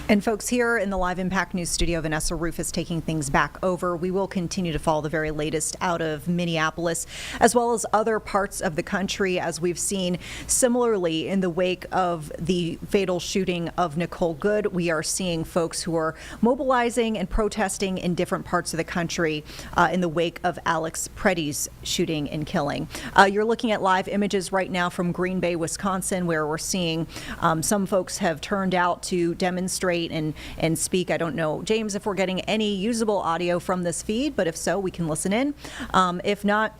And folks, here in the Live Impact News studio, Vanessa Roof is taking things back over. We will continue to follow the very latest out of Minneapolis, as well as other parts of the country, as we've seen similarly in the wake of the fatal shooting of Nicole Good. We are seeing folks who are mobilizing and protesting in different parts of the country in the wake of Alex Preddy's shooting and killing. You're looking at live images right now from Green Bay, Wisconsin, where we're seeing some folks have turned out to demonstrate and speak. I don't know, James, if we're getting any usable audio from this feed, but if so, we can listen in. If not,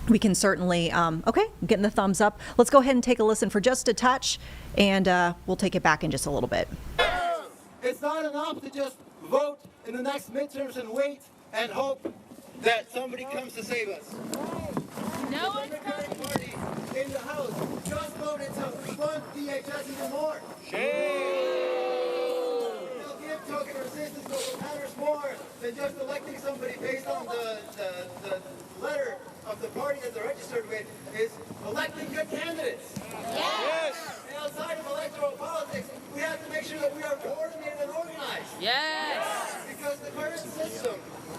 we can certainly, okay, getting the thumbs up. Let's go ahead and take a listen for just a touch, and we'll take it back in just a little bit. It's not enough to just vote in the next midterms and wait and hope that somebody comes to save us. No one's coming. In the House, just voted to fund DHS even more. Token resistance, but what matters more than just electing somebody based on the letter of the party that they're registered with is electing good candidates. Yes. And outside of electoral politics, we have to make sure that we are coordinated and organized. Yes. Because the current system,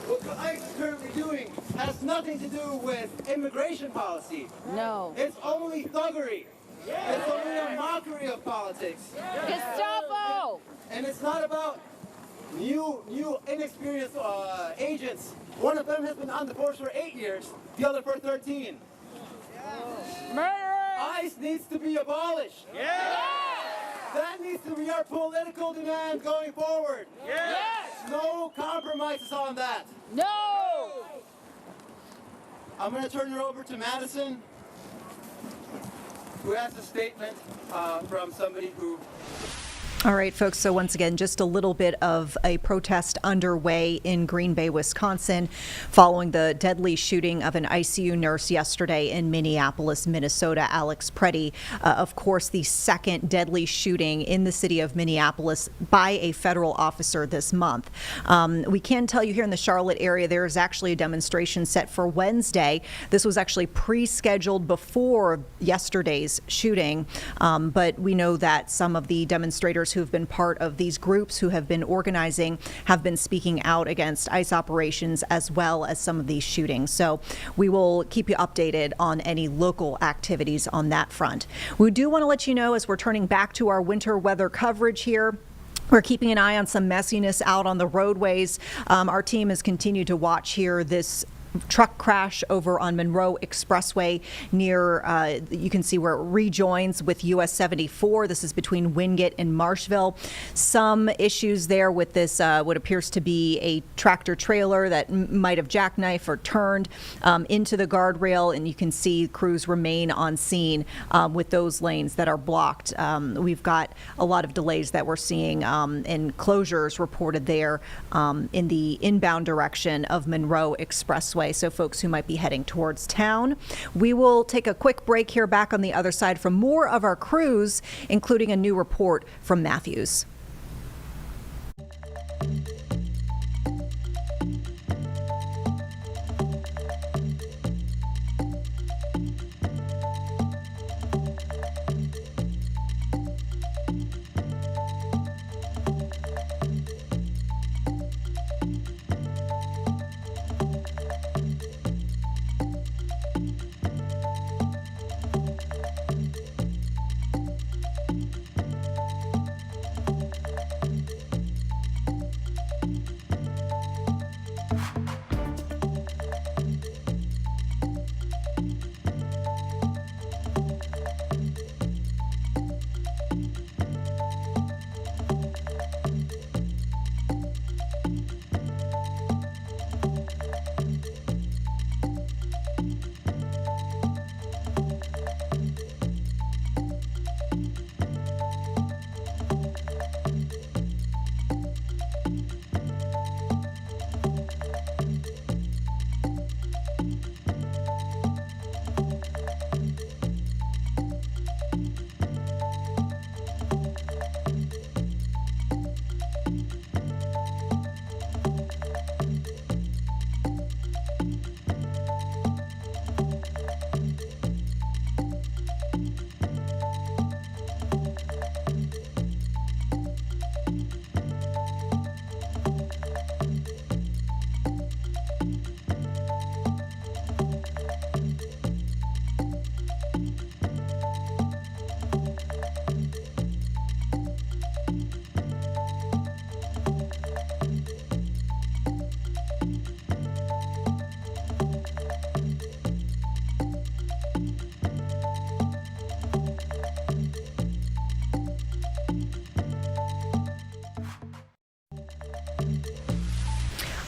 what ICE is currently doing, has nothing to do with immigration policy. No. It's only thuggery. It's only a mockery of politics. Gestapo! And it's not about new inexperienced agents. One of them has been on the force for 8 years, the other for 13. Murder! ICE needs to be abolished. Yes! That needs to be our political demand going forward. Yes! No compromises on that. No! I'm going to turn it over to Madison, who has a statement from somebody who... All right, folks, so once again, just a little bit of a protest underway in Green Bay, Wisconsin, following the deadly shooting of an ICU nurse yesterday in Minneapolis, Minnesota, Alex Preddy. Of course, the second deadly shooting in the city of Minneapolis by a federal officer this month. We can tell you here in the Charlotte area, there is actually a demonstration set for Wednesday. This was actually pre-scheduled before yesterday's shooting, but we know that some of the demonstrators who have been part of these groups who have been organizing have been speaking out against ICE operations as well as some of these shootings. So we will keep you updated on any local activities on that front. We do want to let you know, as we're turning back to our winter weather coverage here, we're keeping an eye on some messiness out on the roadways. Our team has continued to watch here this truck crash over on Monroe Expressway near, you can see where it rejoins with US 74. This is between Wingate and Marshville. Some issues there with this, what appears to be a tractor trailer that might have jackknifed or turned into the guardrail, and you can see crews remain on scene with those lanes that are blocked. We've got a lot of delays that we're seeing and closures reported there in the inbound direction of Monroe Expressway. So folks who might be heading towards town. We will take a quick break here, back on the other side from more of our crews, including a new report from Matthews.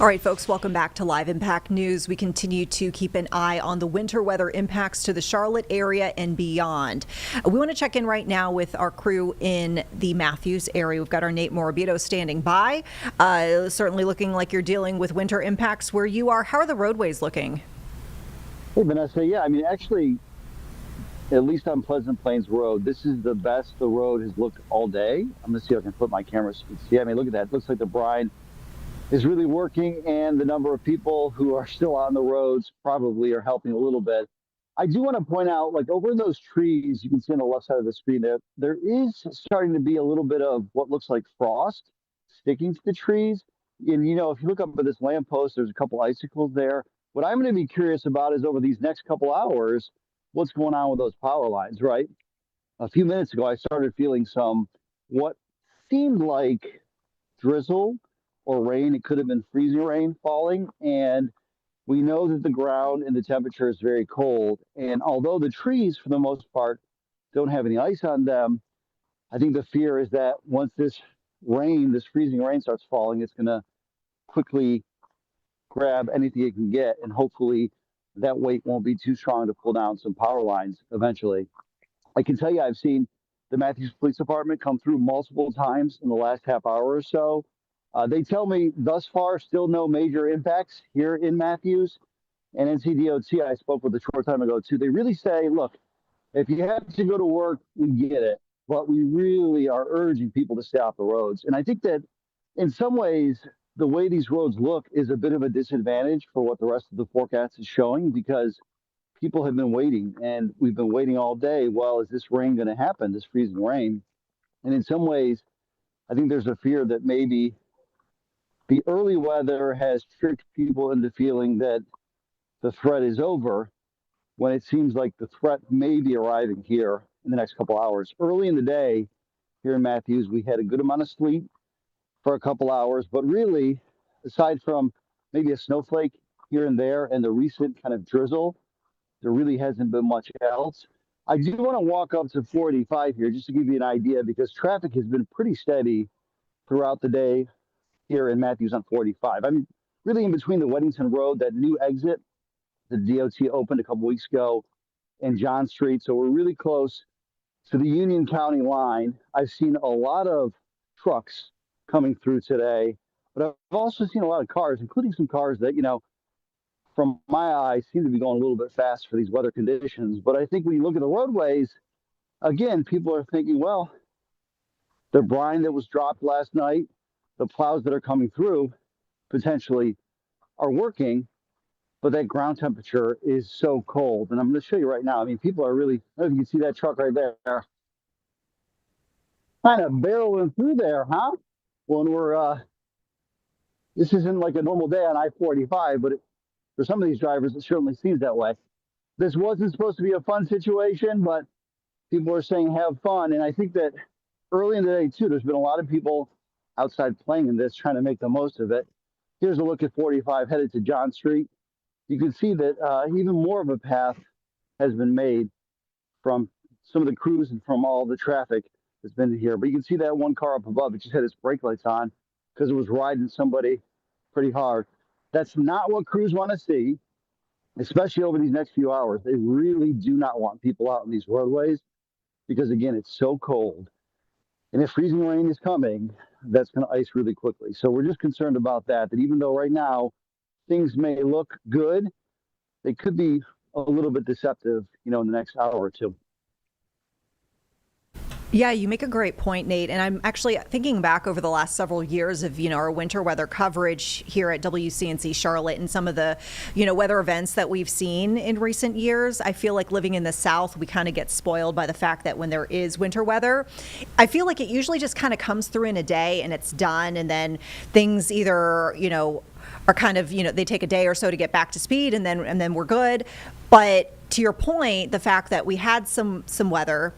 All right, folks, welcome back to Live Impact News. We continue to keep an eye on the winter weather impacts to the Charlotte area and beyond. We want to check in right now with our crew in the Matthews area. We've got our Nate Morabito standing by. Certainly looking like you're dealing with winter impacts where you are. How are the roadways looking? Hey, Vanessa. Yeah, I mean, actually, at least on Pleasant Plains Road, this is the best the road has looked all day. I'm going to see if I can flip my camera so you can see. I mean, look at that. It looks like the brine is really working, and the number of people who are still on the roads probably are helping a little bit. I do want to point out, like over in those trees, you can see on the left side of the screen there is starting to be a little bit of what looks like frost sticking to the trees. And, you know, if you look up at this lamppost, there's a couple icicles there. What I'm going to be curious about is over these next couple hours, what's going on with those power lines, right? A few minutes ago, I started feeling some what seemed like drizzle or rain. It could have been freezing rain falling, and we know that the ground and the temperature is very cold. And although the trees, for the most part, don't have any ice on them, I think the fear is that once this rain, this freezing rain starts falling, it's going to quickly grab anything it can get, and hopefully that weight won't be too strong to pull down some power lines eventually. I can tell you I've seen the Matthews Police Department come through multiple times in the last half hour or so. They tell me thus far still no major impacts here in Matthews. And NCDOT, I spoke with a short time ago too. They really say, look, if you have to go to work, we get it. But we really are urging people to stay off the roads. And I think that in some ways, the way these roads look is a bit of a disadvantage for what the rest of the forecast is showing, because people have been waiting, and we've been waiting all day. Well, is this rain going to happen, this freezing rain? And in some ways, I think there's a fear that maybe the early weather has tricked people into feeling that the threat is over, when it seems like the threat may be arriving here in the next couple hours. Early in the day here in Matthews, we had a good amount of sleet for a couple hours, but really, aside from maybe a snowflake here and there and the recent kind of drizzle, there really hasn't been much else. I do want to walk up to 485 here just to give you an idea, because traffic has been pretty steady throughout the day here in Matthews on 45. I'm really in between the Weddington Road, that new exit the DOT opened a couple weeks ago, and John Street. So we're really close to the Union County line. I've seen a lot of trucks coming through today, but I've also seen a lot of cars, including some cars that, you know, from my eyes seem to be going a little bit fast for these weather conditions. But I think when you look at the roadways, again, people are thinking, well, the brine that was dropped last night, the plows that are coming through potentially are working, but that ground temperature is so cold. And I'm going to show you right now. I mean, people are really, I don't know if you can see that truck right there, kind of barreling through there, huh? When we're, this isn't like a normal day on I-45, but for some of these drivers, it certainly seems that way. This wasn't supposed to be a fun situation, but people are saying have fun. And I think that early in the day, too, there's been a lot of people outside playing in this, trying to make the most of it. Here's a look at 45 headed to John Street. You can see that even more of a path has been made from some of the crews and from all the traffic that's been here. But you can see that one car up above, it just had its brake lights on because it was riding somebody pretty hard. That's not what crews want to see, especially over these next few hours. They really do not want people out in these roadways because, again, it's so cold. And if freezing rain is coming, that's going to ice really quickly. So we're just concerned about that even though right now things may look good, they could be a little bit deceptive, you know, in the next hour or two. Yeah, you make a great point, Nate. And I'm actually thinking back over the last several years of, you know, our winter weather coverage here at WCNC Charlotte and some of the, you know, weather events that we've seen in recent years. I feel like living in the South, we kind of get spoiled by the fact that when there is winter weather, I feel like it usually just kind of comes through in a day and it's done. And then things either, you know, are kind of, you know, they take a day or so to get back to speed and then we're good. But to your point, the fact that we had some weather,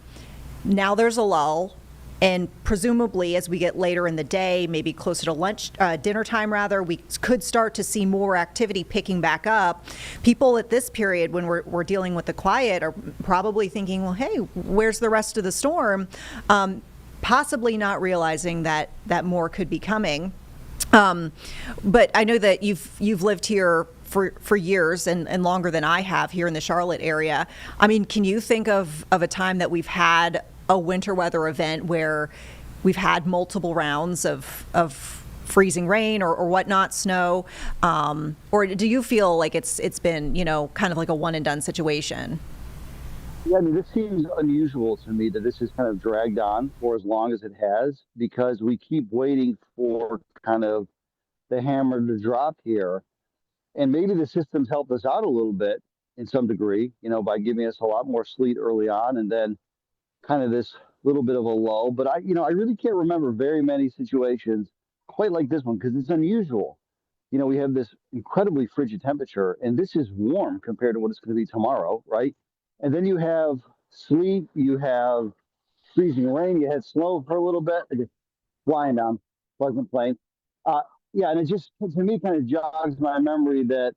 now there's a lull, and presumably as we get later in the day, maybe closer to dinner time rather, we could start to see more activity picking back up. People at this period, when we're dealing with the quiet, are probably thinking, well, hey, where's the rest of the storm? Possibly not realizing that more could be coming. But I know that you've lived here for years and longer than I have here in the Charlotte area. I mean, can you think of a time that we've had a winter weather event where we've had multiple rounds of freezing rain or whatnot, snow, or do you feel like it's been, kind of like a one and done situation? Yeah, I mean, this seems unusual to me that this has kind of dragged on for as long as it has, because we keep waiting for kind of the hammer to drop here. And maybe the system's helped us out a little bit in some degree, by giving us a lot more sleet early on and then kind of this little bit of a lull. But I really can't remember very many situations quite like this one, because it's unusual. We have this incredibly frigid temperature, and this is warm compared to what it's going to be tomorrow, right? And then you have sleet, you have freezing rain, you had snow for a little bit, just flying down Pleasant Plain. Yeah, and it just, to me, kind of jogs my memory that,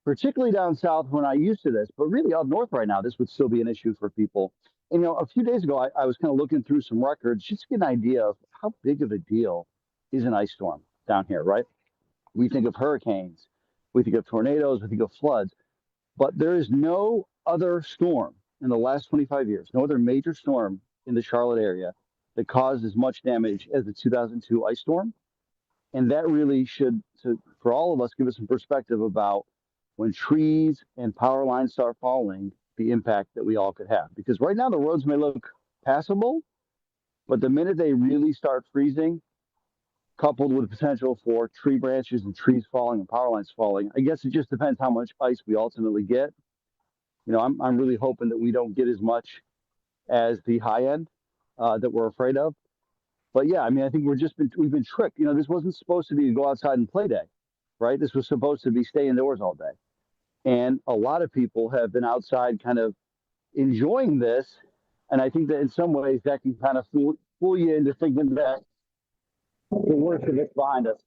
particularly down south, when I used to this, but really up north right now, this would still be an issue for people. And, a few days ago, I was kind of looking through some records just to get an idea of how big of a deal is an ice storm down here, right? We think of hurricanes, we think of tornadoes, we think of floods, but there is no other storm in the last 25 years, no other major storm in the Charlotte area that caused as much damage as the 2002 ice storm. And that really should, for all of us, give us some perspective about when trees and power lines start falling, the impact that we all could have. Because right now the roads may look passable, but the minute they really start freezing, coupled with potential for tree branches and trees falling and power lines falling, I guess it just depends how much ice we ultimately get. I'm really hoping that we don't get as much as the high end that we're afraid of. But yeah, I mean, I think we've been tricked. This wasn't supposed to be a go outside and play day, right? This was supposed to be stay indoors all day. And a lot of people have been outside kind of enjoying this. And I think that in some ways that can kind of fool you into thinking that the worst of it's behind us.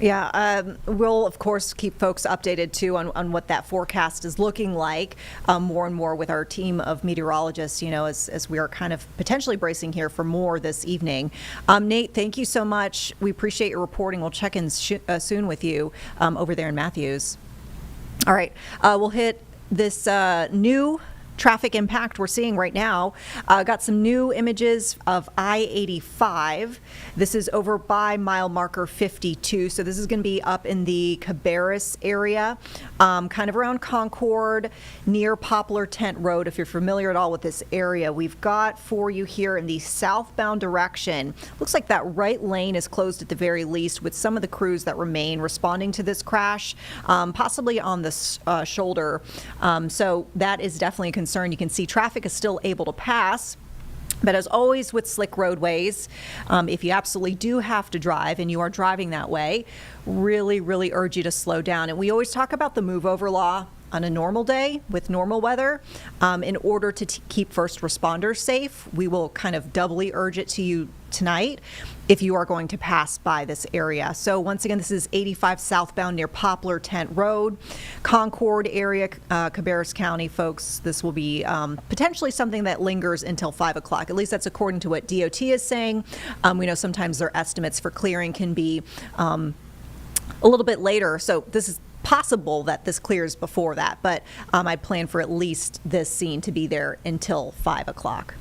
Yeah, we'll, of course, keep folks updated, too, on what that forecast is looking like more and more with our team of meteorologists, as we are kind of potentially bracing here for more this evening. Nate, thank you so much. We appreciate your reporting. We'll check in soon with you over there in Matthews. All right, we'll hit this new traffic impact we're seeing right now. Got some new images of I-85. This is over by mile marker 52. So this is going to be up in the Cabarrus area, kind of around Concord, near Poplar Tent Road. If you're familiar at all with this area, we've got for you here in the southbound direction. Looks like that right lane is closed at the very least, with some of the crews that remain responding to this crash, possibly on the shoulder. So that is definitely a concern. You can see traffic is still able to pass. But as always with slick roadways, if you absolutely do have to drive and you are driving that way, really, really urge you to slow down. And we always talk about the move over law on a normal day with normal weather. In order to keep first responders safe, we will kind of doubly urge it to you tonight if you are going to pass by this area. So once again, this is 85 southbound near Poplar Tent Road, Concord area, Cabarrus County, folks. This will be potentially something that lingers until 5 o'clock. At least that's according to what DOT is saying. We know sometimes their estimates for clearing can be a little bit later. So this is possible that this clears before that, but I plan for at least this scene to be there until 5 o'clock.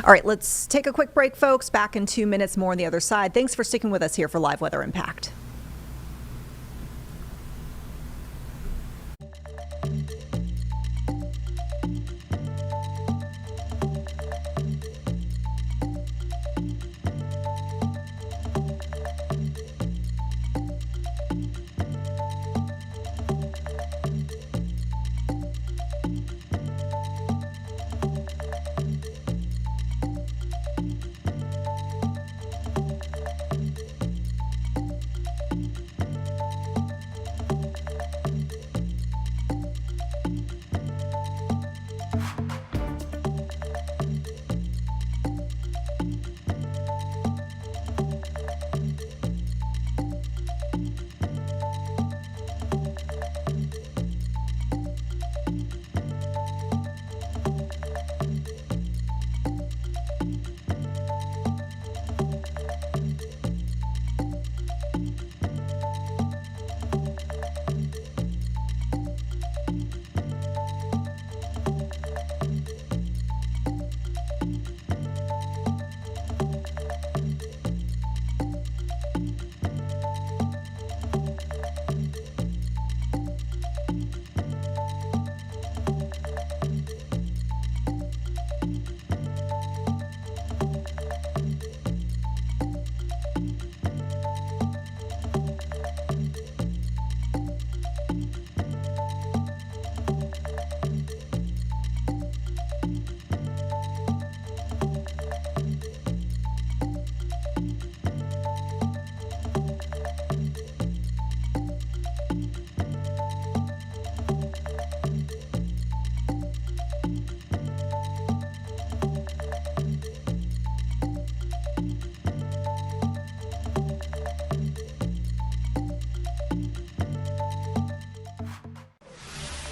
All right, let's take a quick break, folks. Back in 2 minutes more on the other side. Thanks for sticking with us here for Live Weather Impact.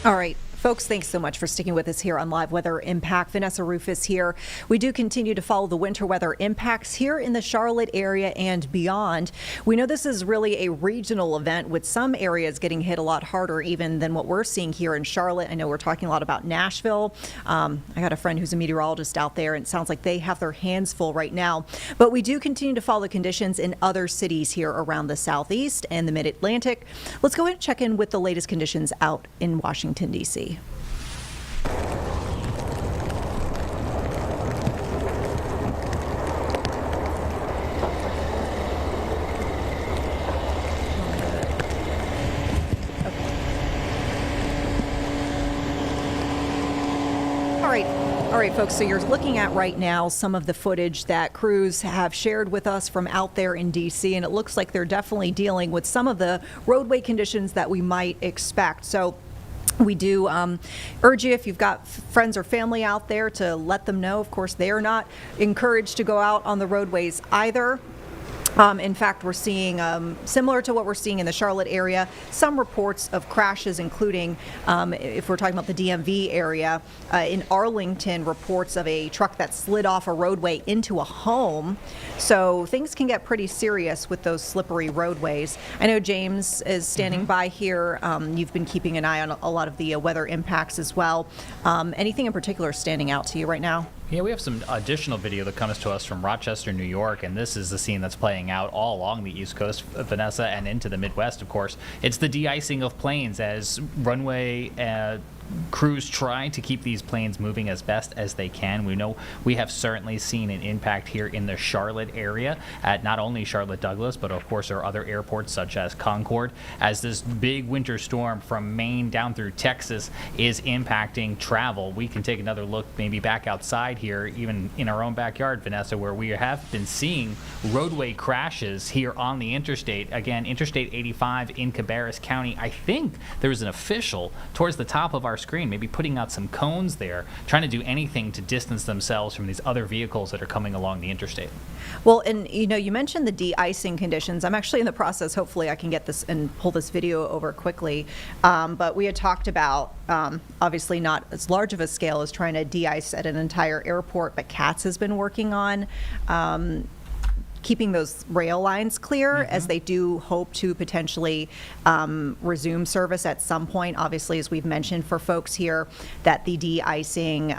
All right. Folks, thanks so much for sticking with us here on Live Weather Impact. Vanessa Rufus here. We do continue to follow the winter weather impacts here in the Charlotte area and beyond. We know this is really a regional event, with some areas getting hit a lot harder even than what we're seeing here in Charlotte. I know we're talking a lot about Nashville. I got a friend who's a meteorologist out there, and it sounds like they have their hands full right now. But we do continue to follow conditions in other cities here around the Southeast and the Mid-Atlantic. Let's go ahead and check in with the latest conditions out in Washington, D.C. All right, folks, so you're looking at right now some of the footage that crews have shared with us from out there in D.C., and it looks like they're definitely dealing with some of the roadway conditions that we might expect. So we do urge you, if you've got friends or family out there, to let them know. Of course, they are not encouraged to go out on the roadways either. In fact, we're seeing, similar to what we're seeing in the Charlotte area, some reports of crashes, including, if we're talking about the DMV area, in Arlington, reports of a truck that slid off a roadway into a home. So things can get pretty serious with those slippery roadways. I know James is standing by here. You've been keeping an eye on a lot of the weather impacts as well. Anything in particular standing out to you right now? Yeah, we have some additional video that comes to us from Rochester, New York, and this is the scene that's playing out all along the East Coast, Vanessa, and into the Midwest, of course. It's the de-icing of planes as runway crews try to keep these planes moving as best as they can. We know we have certainly seen an impact here in the Charlotte area at not only Charlotte Douglas, but of course our other airports such as Concord, as this big winter storm from Maine down through Texas is impacting travel. We can take another look maybe back outside here, even in our own backyard, Vanessa, where we have been seeing roadway crashes here on the interstate. Again, Interstate 85 in Cabarrus County. I think there's an official towards the top of our screen, maybe putting out some cones there, trying to do anything to distance themselves from these other vehicles that are coming along the interstate. Well, and you know, you mentioned the de-icing conditions. I'm actually in the process, hopefully I can get this and pull this video over quickly, but we had talked about, obviously not as large of a scale as trying to de-ice at an entire airport, but CATS has been working on keeping those rail lines clear as they do hope to potentially resume service at some point. Obviously, as we've mentioned for folks here, that the de-icing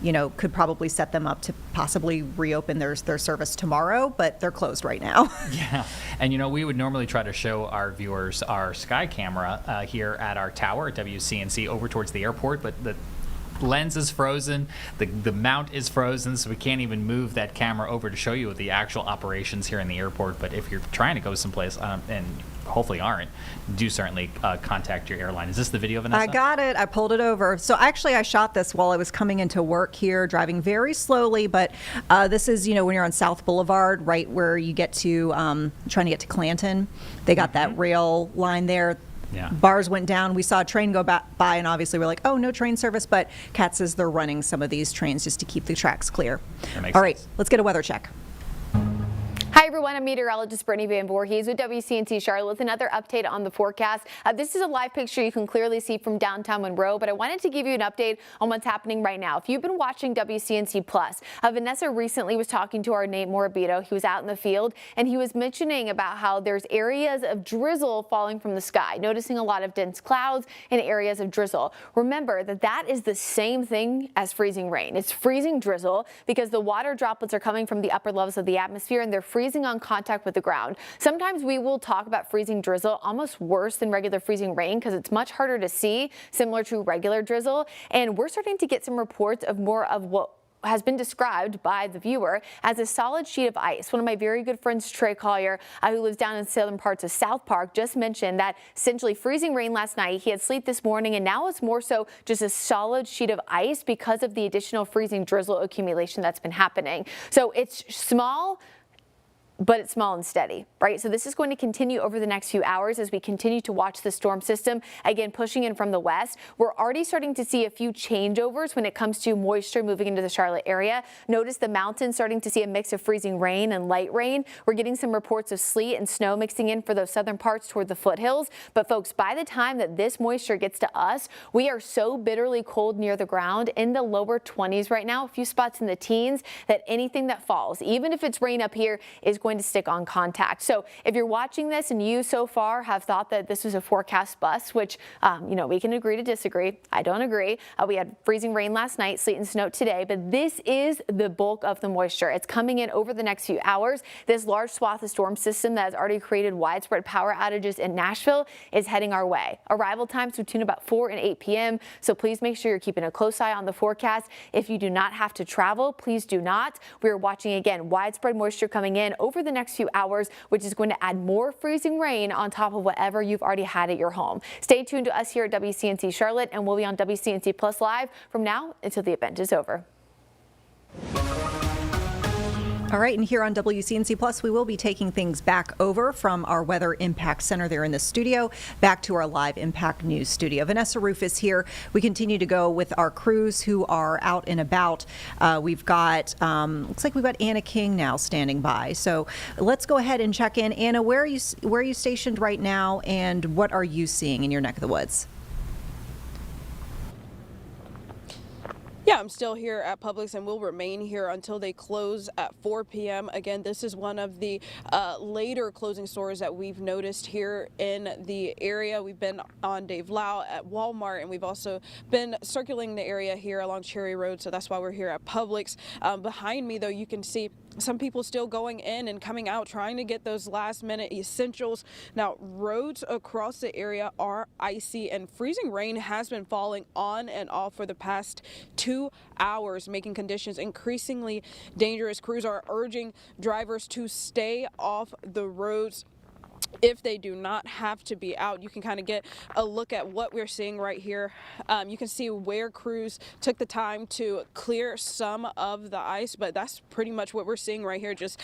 you know, could probably set them up to possibly reopen their service tomorrow, but they're closed right now. Yeah, and you know, we would normally try to show our viewers our sky camera here at our tower at WCNC over towards the airport, but the lens is frozen, the mount is frozen, so we can't even move that camera over to show you the actual operations here in the airport. But if you're trying to go someplace and hopefully aren't, do certainly contact your airline. Is this the video, Vanessa? I got it. I pulled it over. So actually I shot this while I was coming into work here, driving very slowly, but this is, you know, when you're on South Boulevard, right where you get to, trying to get to Clanton. They got that rail line there. Yeah. Bars went down. We saw a train go by, and obviously we're like, oh, no train service, but CAT says they're running some of these trains just to keep the tracks clear. All right, let's get a weather check. Hi everyone, I'm meteorologist Brittany Van Voorhees with WCNC Charlotte with another update on the forecast. This is a live picture you can clearly see from downtown Monroe, but I wanted to give you an update on what's happening right now. If you've been watching WCNC Plus, Vanessa recently was talking to our Nate Morabito. He was out in the field and he was mentioning about how there's areas of drizzle falling from the sky, noticing a lot of dense clouds and areas of drizzle. Remember that that is the same thing as freezing rain. It's freezing drizzle because the water droplets are coming from the upper levels of the atmosphere and they're freezing on contact with the ground. Sometimes we will talk about freezing drizzle almost worse than regular freezing rain because it's much harder to see, similar to regular drizzle. And we're starting to get some reports of more of what has been described by the viewer as a solid sheet of ice. One of my very good friends, Trey Collier, who lives down in southern parts of South Park, just mentioned that essentially freezing rain last night. He had sleet this morning, and now it's more so just a solid sheet of ice because of the additional freezing drizzle accumulation that's been happening. So it's small, but it's small and steady, right? So this is going to continue over the next few hours as we continue to watch the storm system, again, pushing in from the west. We're already starting to see a few changeovers when it comes to moisture moving into the Charlotte area. Notice the mountains starting to see a mix of freezing rain and light rain. We're getting some reports of sleet and snow mixing in for those southern parts toward the foothills. But folks, by the time that this moisture gets to us, we are so bitterly cold near the ground in the lower 20s right now, a few spots in the teens, that anything that falls, even if it's rain up here, is going to stick on contact. So if you're watching this and you so far have thought that this was a forecast bust, which, we can agree to disagree. I don't agree. We had freezing rain last night, sleet and snow today, but this is the bulk of the moisture. It's coming in over the next few hours. This large swath of storm system that has already created widespread power outages in Nashville is heading our way. Arrival times between about 4 and 8 p.m. So please make sure you're keeping a close eye on the forecast. If you do not have to travel, please do not. We are watching again widespread moisture coming in over the next few hours, which is going to add more freezing rain on top of whatever you've already had at your home. Stay tuned to us here at WCNC Charlotte, and we'll be on WCNC Plus Live from now until the event is over. All right, and here on WCNC Plus, we will be taking things back over from our Weather Impact Center there in the studio, back to our live Impact News studio. Vanessa Rufus here. We continue to go with our crews who are out and about. We've got, looks like we've got Anna King now standing by. So let's go ahead and check in. Anna, where are you stationed right now, and what are you seeing in your neck of the woods? Yeah, I'm still here at Publix and will remain here until they close at 4 p.m. Again, this is one of the later closing stores that we've noticed here in the area. We've been on Dave Lau at Walmart, and we've also been circling the area here along Cherry Road, so that's why we're here at Publix. Behind me, though, you can see some people still going in and coming out trying to get those last minute essentials. Now, roads across the area are icy, and freezing rain has been falling on and off for the past 2 hours, making conditions increasingly dangerous. Crews are urging drivers to stay off the roads if they do not have to be out. You can kind of get a look at what we're seeing right here. You can see where crews took the time to clear some of the ice, but that's pretty much what we're seeing right here. Just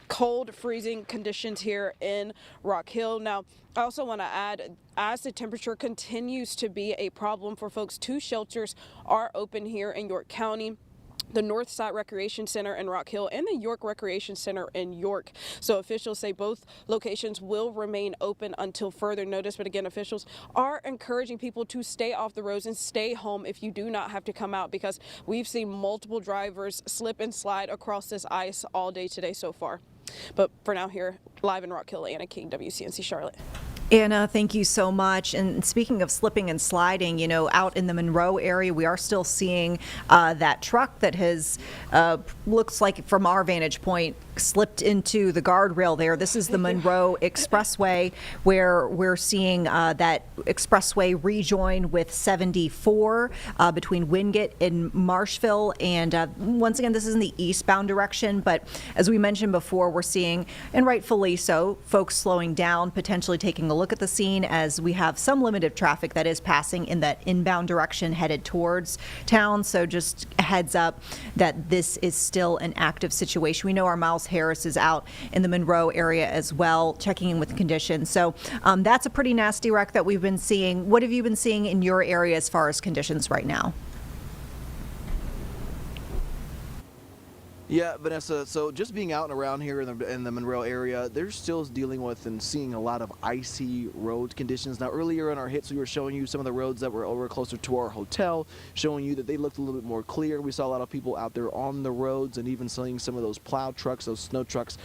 cold, freezing conditions here in Rock Hill. Now, I also want to add, as the temperature continues to be a problem for folks, 2 shelters are open here in York County: the Northside Recreation Center in Rock Hill and the York Recreation Center in York. So officials say both locations will remain open until further notice. But again, officials are encouraging people to stay off the roads and stay home if you do not have to come out, because we've seen multiple drivers slip and slide across this ice all day today so far. But for now, here live in Rock Hill, Anna King, WCNC Charlotte. Anna, thank you so much. And speaking of slipping and sliding, out in the Monroe area, we are still seeing that truck that has, looks like from our vantage point, slipped into the guardrail there. This is the Monroe Expressway, where we're seeing that expressway rejoin with 74 between Wingate and Marshville. And once again, this is in the eastbound direction. But as we mentioned before, we're seeing, and rightfully so, folks slowing down, potentially taking a look at the scene, as we have some limited traffic that is passing in that inbound direction headed towards town. So just a heads up that this is still an active situation. We know our Miles Harris is out in the Monroe area as well, checking in with conditions. So that's a pretty nasty wreck that we've been seeing. What have you been seeing in your area as far as conditions right now? Yeah, Vanessa, so just being out and around here in the Monroe area, they're still dealing with and seeing a lot of icy road conditions. Now, earlier in our hits, we were showing you some of the roads that were over closer to our hotel, showing you that they looked a little bit more clear. We saw a lot of people out there on the roads, and even seeing some of those plow trucks, those snow trucks,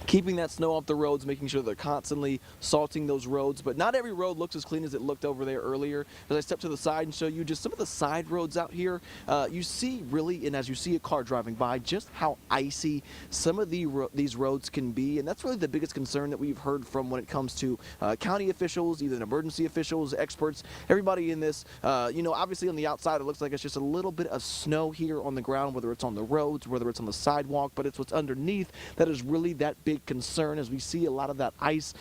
keeping that snow off the roads, making sure they're constantly salting those roads. But not every road looks as clean as it looked over there earlier. As I step to the side and show you just some of the side roads out here, you see really, and as you see a car driving by, just how icy some of these roads can be. And that's really the biggest concern that we've heard from when it comes to county officials, even emergency officials, experts, everybody in this. Obviously on the outside, it looks like it's just a little bit of snow here on the ground, whether it's on the roads, whether it's on the sidewalk, but it's what's underneath that is really that big concern, as we see a lot of that ice,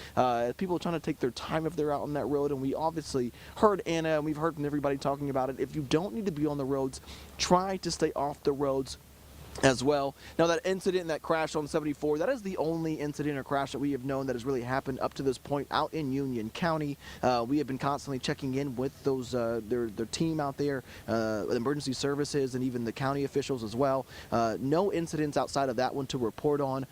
people trying to take their time if they're out on that road. And we obviously heard Anna, and we've heard from everybody talking about it. If you don't need to be on the roads, try to stay off the roads as well. Now, that incident, that crash on 74, that is the only incident or crash that we have known that has really happened up to this point out in Union County. We have been constantly checking in with those their team out there, emergency services, and even the county officials as well. No incidents outside of that one to report on.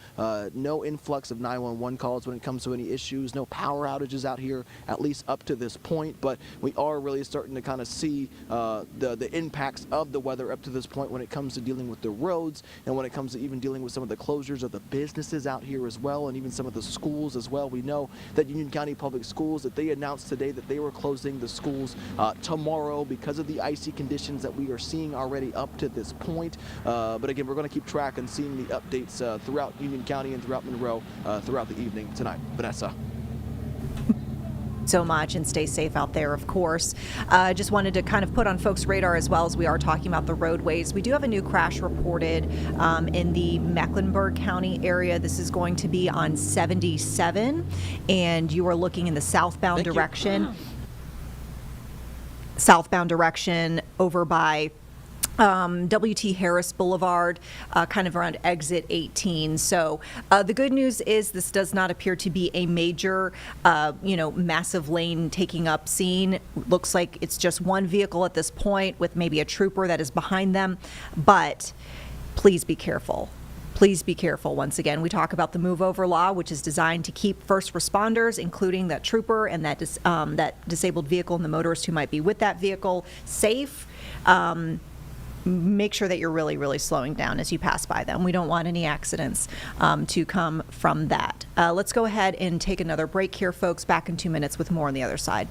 No influx of 911 calls when it comes to any issues. No power outages out here, at least up to this point. But we are really starting to kind of see the impacts of the weather up to this point when it comes to dealing with the roads, and when it comes to even dealing with some of the closures of the businesses out here as well, and even some of the schools as well. We know that Union County Public Schools, that they announced today that they were closing the schools tomorrow because of the icy conditions that we are seeing already up to this point. But again, we're going to keep track and seeing the updates throughout Union County and throughout Monroe throughout the evening tonight. Vanessa. So much, and stay safe out there, of course. Just wanted to kind of put on folks' radar as well as we are talking about the roadways. We do have a new crash reported in the Mecklenburg County area. This is going to be on 77, and you are looking in the southbound direction. Southbound direction over by W.T. Harris Boulevard, kind of around exit 18. So the good news is this does not appear to be a major, massive lane taking up scene. Looks like it's just one vehicle at this point with maybe a trooper that is behind them. But please be careful. Please be careful. Once again, we talk about the move over law, which is designed to keep first responders, including that trooper and that disabled vehicle and the motorist who might be with that vehicle, safe. Make sure that you're really, really slowing down as you pass by them. We don't want any accidents to come from that. Let's go ahead and take another break here, folks. Back in 2 minutes with more on the other side.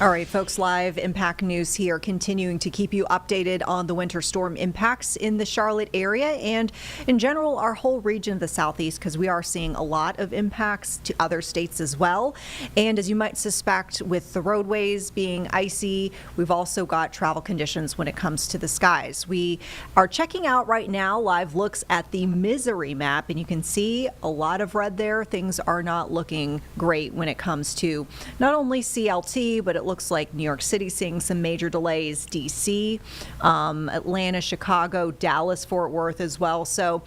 All right, folks, live impact news here, continuing to keep you updated on the winter storm impacts in the Charlotte area and in general our whole region of the Southeast, because we are seeing a lot of impacts to other states as well. And as you might suspect, with the roadways being icy, we've also got travel conditions when it comes to the skies. We are checking out right now live looks at the misery map, and you can see a lot of red there. Things are not looking great when it comes to not only CLT, but it looks like New York City seeing some major delays, DC, Atlanta, Chicago, Dallas, Fort Worth as well. So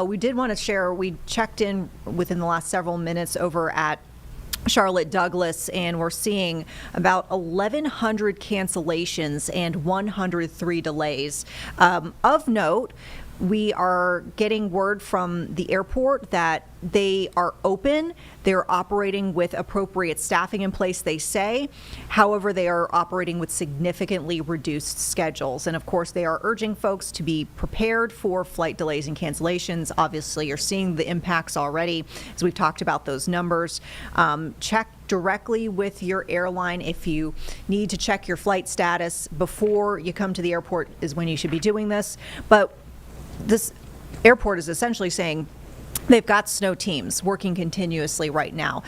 we did want to share, we checked in within the last several minutes over at Charlotte Douglas, and we're seeing about 1,100 cancellations and 103 delays. Of note, We are getting word from the airport that they are open. They're operating with appropriate staffing in place, they say. However, they are operating with significantly reduced schedules. And of course, they are urging folks to be prepared for flight delays and cancellations. Obviously, you're seeing the impacts already as we've talked about those numbers. Check directly with your airline. If you need to check your flight status before you come to the airport is when you should be doing this. But this airport is essentially saying they've got snow teams working continuously right now.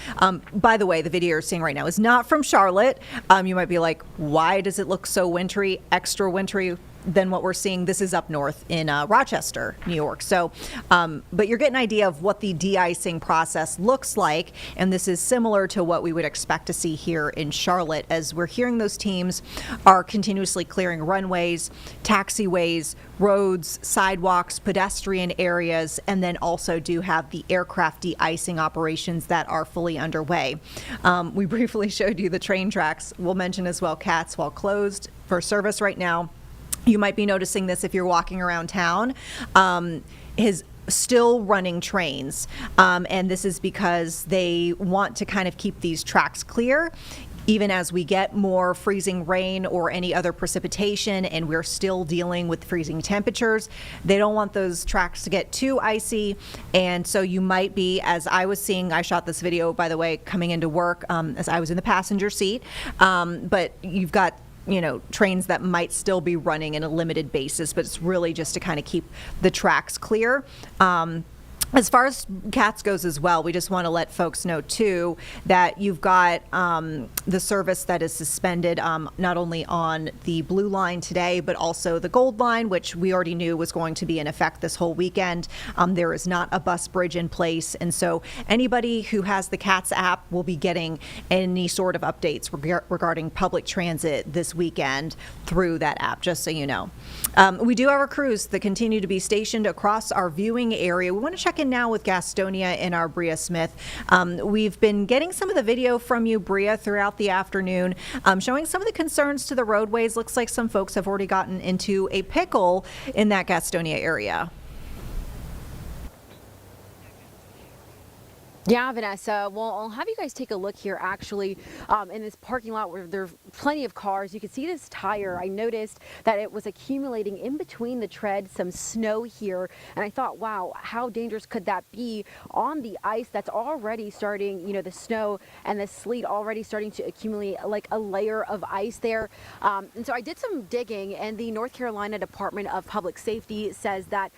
By the way, the video you're seeing right now is not from Charlotte. You might be like, why does it look so wintry, extra wintry than what we're seeing? This is up north in Rochester, New York. So, but you're getting an idea of what the de-icing process looks like. And this is similar to what we would expect to see here in Charlotte, as we're hearing those teams are continuously clearing runways, taxiways, roads, sidewalks, pedestrian areas, and then also do have the aircraft de-icing operations that are fully underway. We briefly showed you the train tracks. We'll mention as well CATS, while closed for service right now. You might be noticing this if you're walking around town. Is still running trains, and this is because they want to kind of keep these tracks clear even as we get more freezing rain or any other precipitation, and we're still dealing with freezing temperatures. They don't want those tracks to get too icy, and so you might be, as I was seeing, I shot this video, by the way, coming into work as I was in the passenger seat, but you've got trains that might still be running in a limited basis, but it's really just to kind of keep the tracks clear. As far as CATS goes as well, we just want to let folks know too that you've got the service that is suspended not only on the Blue Line today, but also the Gold Line, which we already knew was going to be in effect this whole weekend. There is not a bus bridge in place, and so anybody who has the CATS app will be getting any sort of updates regarding public transit this weekend through that app, just so you know. We do have our crews that continue to be stationed across our viewing area. We want to check in now with Gastonia and our Bria Smith. We've been getting some of the video from you, Bria, throughout the afternoon, showing some of the concerns to the roadways. Looks like some folks have already gotten into a pickle in that Gastonia area. Yeah, Vanessa. Well, I'll have you guys take a look here actually in this parking lot where there's plenty of cars. You can see this tire. I noticed that it was accumulating in between the treads, some snow here. And I thought, wow, how dangerous could that be on the ice that's already starting, the snow and the sleet already starting to accumulate like a layer of ice there. And so I did some digging, and the North Carolina Department of Public Safety says that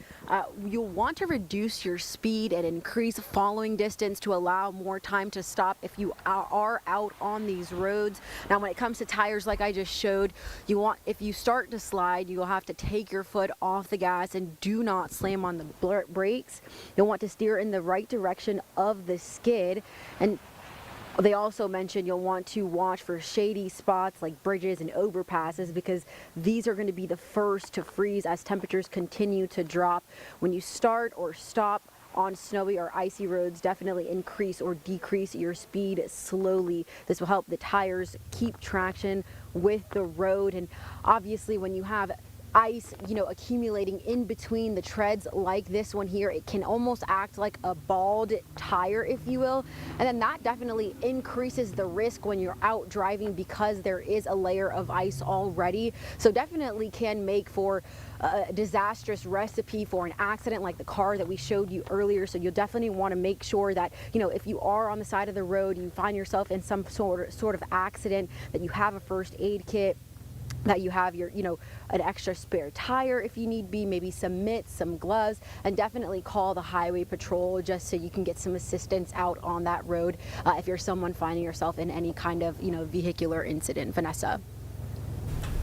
you'll want to reduce your speed and increase following distance to allow more time to stop if you are out on these roads. Now, when it comes to tires, like I just showed, if you start to slide, you'll have to take your foot off the gas and do not slam on the brakes. You'll want to steer in the right direction of the skid. And they also mentioned you'll want to watch for shady spots like bridges and overpasses, because these are going to be the first to freeze as temperatures continue to drop. When you start or stop on snowy or icy roads, definitely increase or decrease your speed slowly. This will help the tires keep traction with the road. And obviously when you have ice, accumulating in between the treads like this one here, it can almost act like a bald tire, if you will. And then that definitely increases the risk when you're out driving, because there is a layer of ice already. So definitely can make for a disastrous recipe for an accident like the car that we showed you earlier. So you'll definitely want to make sure that, if you are on the side of the road and you find yourself in some sort of accident, that you have a first aid kit, that you have your, an extra spare tire if you need be, maybe some mitts, some gloves, and definitely call the highway patrol just so you can get some assistance out on that road if you're someone finding yourself in any kind of, vehicular incident. Vanessa.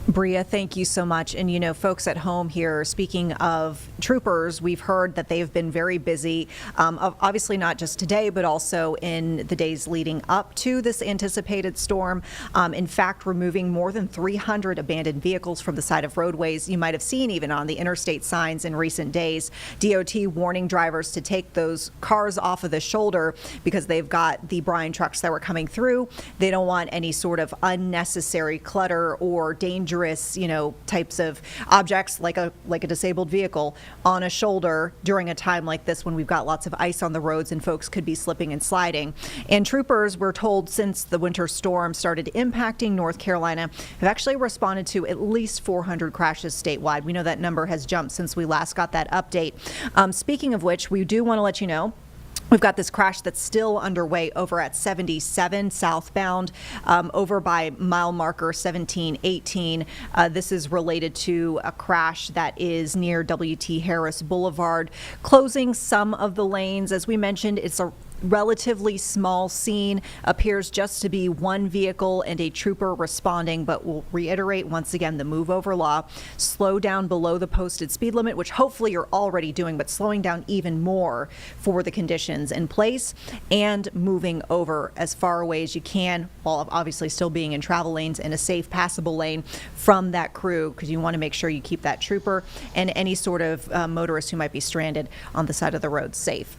Bria, thank you so much. And, folks at home here, speaking of troopers, we've heard that they've been very busy, obviously not just today, but also in the days leading up to this anticipated storm. In fact, removing more than 300 abandoned vehicles from the side of roadways. You might have seen even on the interstate signs in recent days, DOT warning drivers to take those cars off of the shoulder because they've got the brine trucks that were coming through. They don't want any sort of unnecessary clutter or dangerous dangerous, types of objects like a disabled vehicle on a shoulder during a time like this when we've got lots of ice on the roads and folks could be slipping and sliding. And troopers were told since the winter storm started impacting North Carolina have actually responded to at least 400 crashes statewide. We know that number has jumped since we last got that update. Speaking of which, we do want to let you know we've got this crash that's still underway over at 77 southbound over by mile marker 1718. This is related to a crash that is near W.T. Harris Boulevard, closing some of the lanes. As we mentioned, it's a relatively small scene, appears just to be one vehicle and a trooper responding, but we'll reiterate once again the move over law. Slow down below the posted speed limit, which hopefully you're already doing, but slowing down even more for the conditions in place, and moving over as far away as you can while obviously still being in travel lanes in a safe passable lane from that crew, because you want to make sure you keep that trooper and any sort of motorist who might be stranded on the side of the road safe.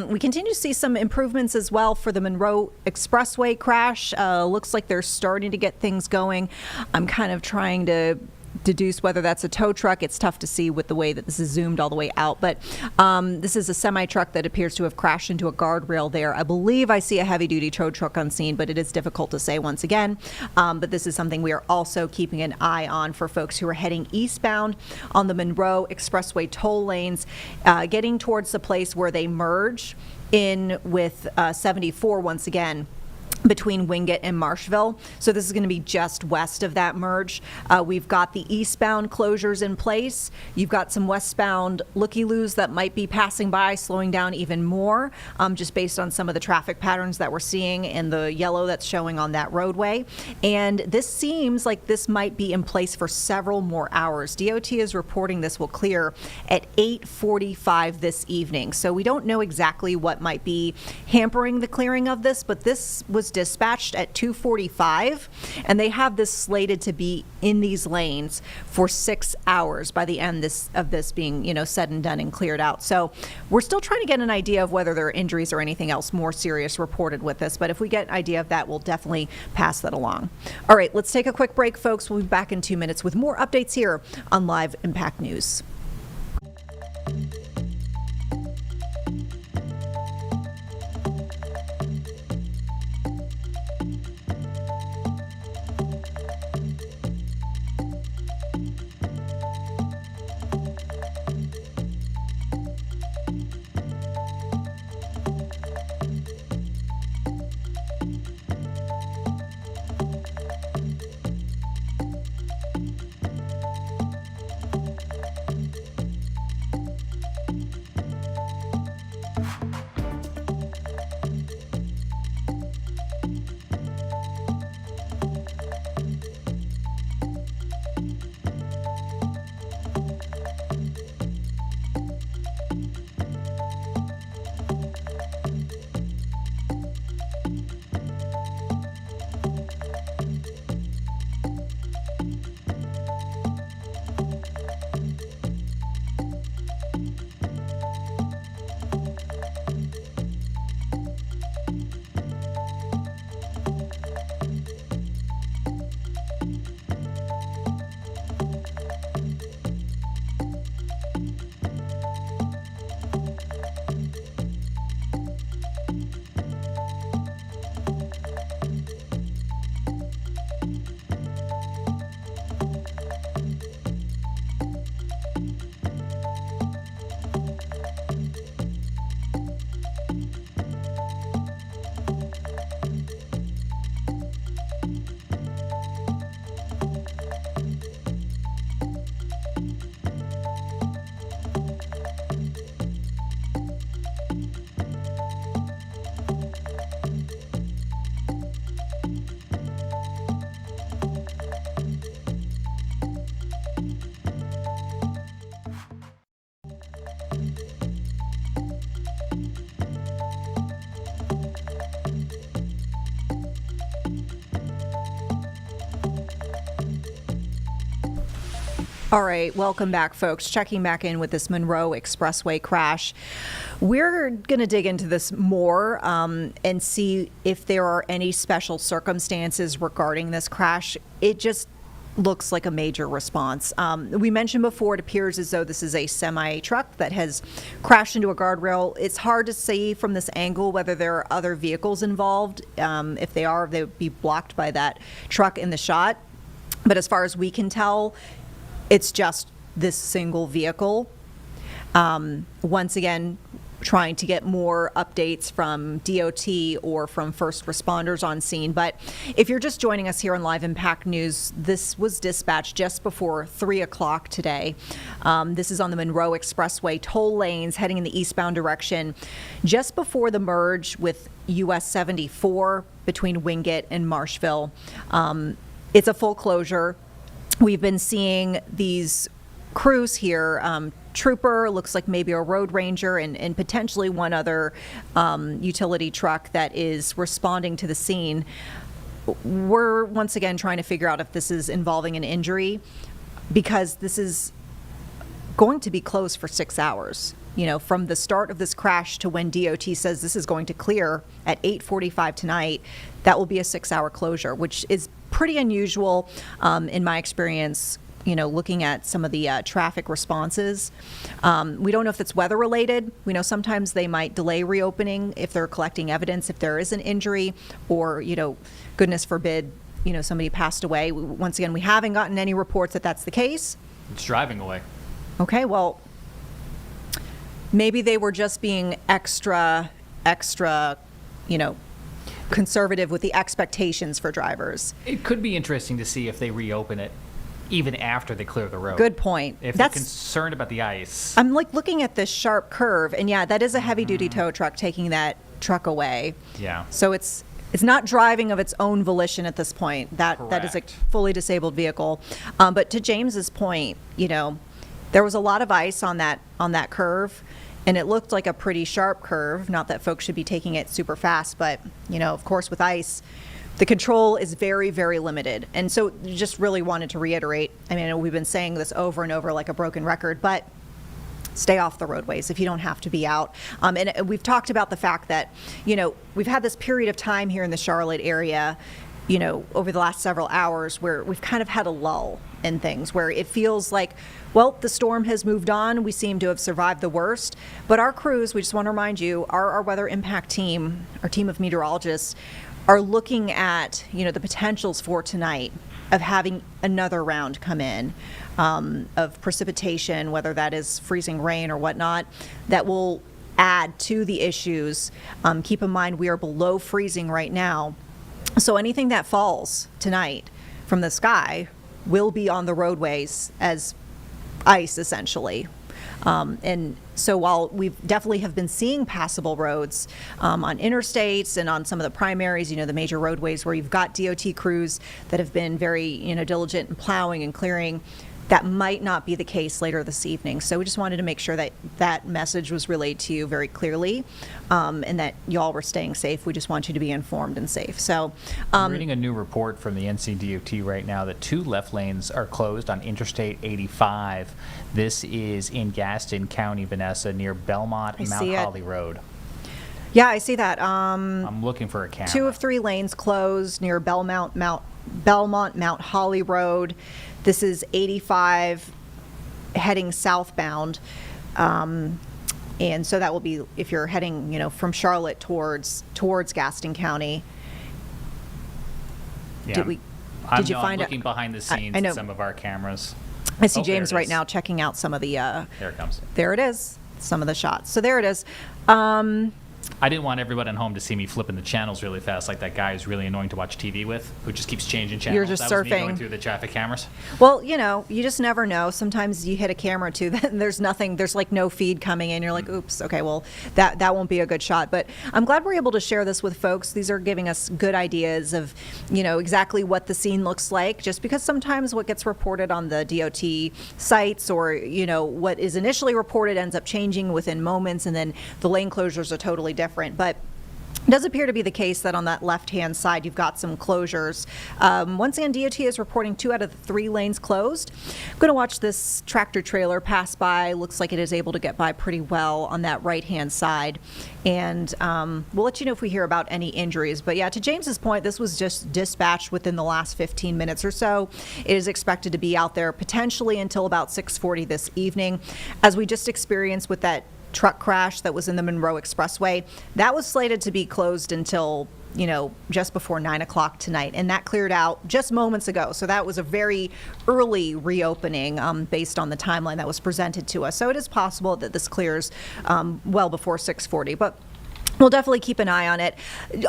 We continue to see some improvements as well for the Monroe expressway crash. Looks like they're starting to get things going. I'm kind of trying to deduce whether that's a tow truck. It's tough to see with the way that this is zoomed all the way out, but this is a semi-truck that appears to have crashed into a guardrail there. I believe I see a heavy-duty tow truck on scene, but it is difficult to say once again. But this is something we are also keeping an eye on for folks who are heading eastbound on the Monroe expressway toll lanes, getting towards the place where they merge in with 74 once again, between Wingate and Marshville. So this is going to be just west of that merge. We've got the eastbound closures in place. You've got some westbound looky-loos that might be passing by, slowing down even more, just based on some of the traffic patterns that we're seeing and the yellow that's showing on that roadway. And this seems like this might be in place for several more hours. DOT is reporting this will clear at 8:45 this evening. So we don't know exactly what might be hampering the clearing of this, but this was dispatched at 2:45, and they have this slated to be in these lanes for 6 hours by the end of this being, said and done and cleared out. So we're still trying to get an idea of whether there are injuries or anything else more serious reported with this, but if we get an idea of that, we'll definitely pass that along. All right, let's take a quick break, folks. We'll be back in 2 minutes with more updates here on Live Impact News. All right, welcome back, folks. Checking back in with this Monroe Expressway crash. We're going to dig into this more and see if there are any special circumstances regarding this crash. It just looks like a major response. We mentioned before, it appears as though this is a semi-truck that has crashed into a guardrail. It's hard to see from this angle whether there are other vehicles involved. If they are, they would be blocked by that truck in the shot. But as far as we can tell, it's just this single vehicle. Once again, trying to get more updates from DOT or from first responders on scene. But if you're just joining us here on Live Impact News, this was dispatched just before 3 o'clock today. This is on the Monroe Expressway toll lanes heading in the eastbound direction, just before the merge with US 74 between Wingate and Marshville. It's a full closure. We've been seeing these crews here, trooper, looks like maybe a road ranger, and potentially one other utility truck that is responding to the scene. We're once again trying to figure out if this is involving an injury, because this is going to be closed for 6 hours. You know, from the start of this crash to when DOT says this is going to clear at 8:45 tonight, that will be a 6-hour closure, which is pretty unusual in my experience. You know, looking at some of the traffic responses. We don't know if it's weather related. We know sometimes they might delay reopening if they're collecting evidence, if there is an injury, or, you know, goodness forbid, you know, somebody passed away. Once again, we haven't gotten any reports that that's the case. It's driving away. Okay, well, maybe they were just being extra, you know, conservative with the expectations for drivers. It could be interesting to see if they reopen it even after they clear the road. Good point. If they're concerned about the ice. I'm like looking at this sharp curve, and yeah, that is a heavy-duty tow truck taking that truck away. Yeah. So it's not driving of its own volition at this point. That is a fully disabled vehicle. But to James's point, you know, there was a lot of ice on that curve, and it looked like a pretty sharp curve. Not that folks should be taking it super fast, but you know, of course, with ice, the control is very, very limited. And so just really wanted to reiterate, I mean, we've been saying this over and over like a broken record, but stay off the roadways if you don't have to be out. And we've talked about the fact that, you know, we've had this period of time here in the Charlotte area, you know, over the last several hours where we've kind of had a lull in things, where it feels like, well, the storm has moved on. We seem to have survived the worst. But our crews, we just want to remind you, our weather impact team, our team of meteorologists, are looking at, you know, the potentials for tonight of having another round come in of precipitation, whether that is freezing rain or whatnot, that will add to the issues. Keep in mind, we are below freezing right now. So anything that falls tonight from the sky will be on the roadways as ice, essentially. And so while we definitely have been seeing passable roads on interstates and on some of the primaries, you know, the major roadways where you've got DOT crews that have been very, you know, diligent in plowing and clearing, that might not be the case later this evening. So we just wanted to make sure that that message was relayed to you very clearly, and that y'all were staying safe. We just want you to be informed and safe. So I'm reading a new report from the NCDOT right now that 2 left lanes are closed on Interstate 85. This is in Gaston County, Vanessa, near Belmont and Mount Holly Road. Yeah, I see that. I'm looking for a camera. 2 of 3 lanes closed near Belmont, Mount Holly Road. This is 85 heading southbound. And so that will be if you're heading, you know, from Charlotte towards Gaston County. Yeah. Did you find looking behind the scenes in some of our cameras. I see James right now checking out some of the there it comes. There it is. Some of the shots. So there it is. I didn't want everyone at home to see me flipping the channels really fast, like that guy who's really annoying to watch TV with, who just keeps changing channels. You're just that was me surfing going through the traffic cameras. Well, you know, you just never know. Sometimes you hit a camera too, then there's nothing, there's like no feed coming in. You're like, oops, okay, well, that won't be a good shot. But I'm glad we're able to share this with folks. These are giving us good ideas of, you know, exactly what the scene looks like, just because sometimes what gets reported on the DOT sites or, you know, what is initially reported ends up changing within moments, and then the lane closures are totally different. But It does appear to be the case that on that left-hand side, you've got some closures. Once again, DOT is reporting 2 out of the 3 lanes closed. I'm going to watch this tractor trailer pass by. Looks like it is able to get by pretty well on that right-hand side. And we'll let you know if we hear about any injuries. But yeah, to James's point, this was just dispatched within the last 15 minutes or so. It is expected to be out there potentially until about 6:40 this evening. As we just experienced with that truck crash that was in the Monroe Expressway, that was slated to be closed until, just before 9 o'clock tonight. And that cleared out just moments ago. So that was a very early reopening based on the timeline that was presented to us. So it is possible that this clears well before 6:40. But we'll definitely keep an eye on it.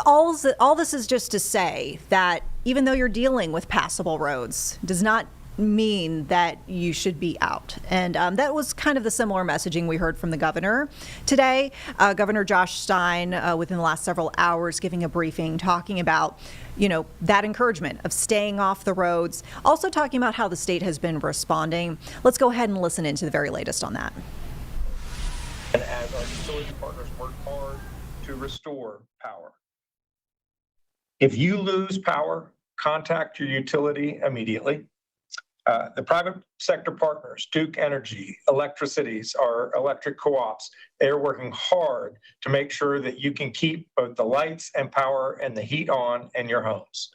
All this is just to say that even though you're dealing with passable roads, does not mean that you should be out. And that was kind of the similar messaging we heard from the governor today. Governor Josh Stein, within the last several hours, giving a briefing, talking about, that encouragement of staying off the roads, also talking about how the state has been responding. Let's go ahead and listen into the very latest on that. And as our utility partners work hard to restore power. If you lose power, contact your utility immediately. The private sector partners, Duke Energy, Electricities, our electric co-ops, they are working hard to make sure that you can keep both the lights and power and the heat on in your homes.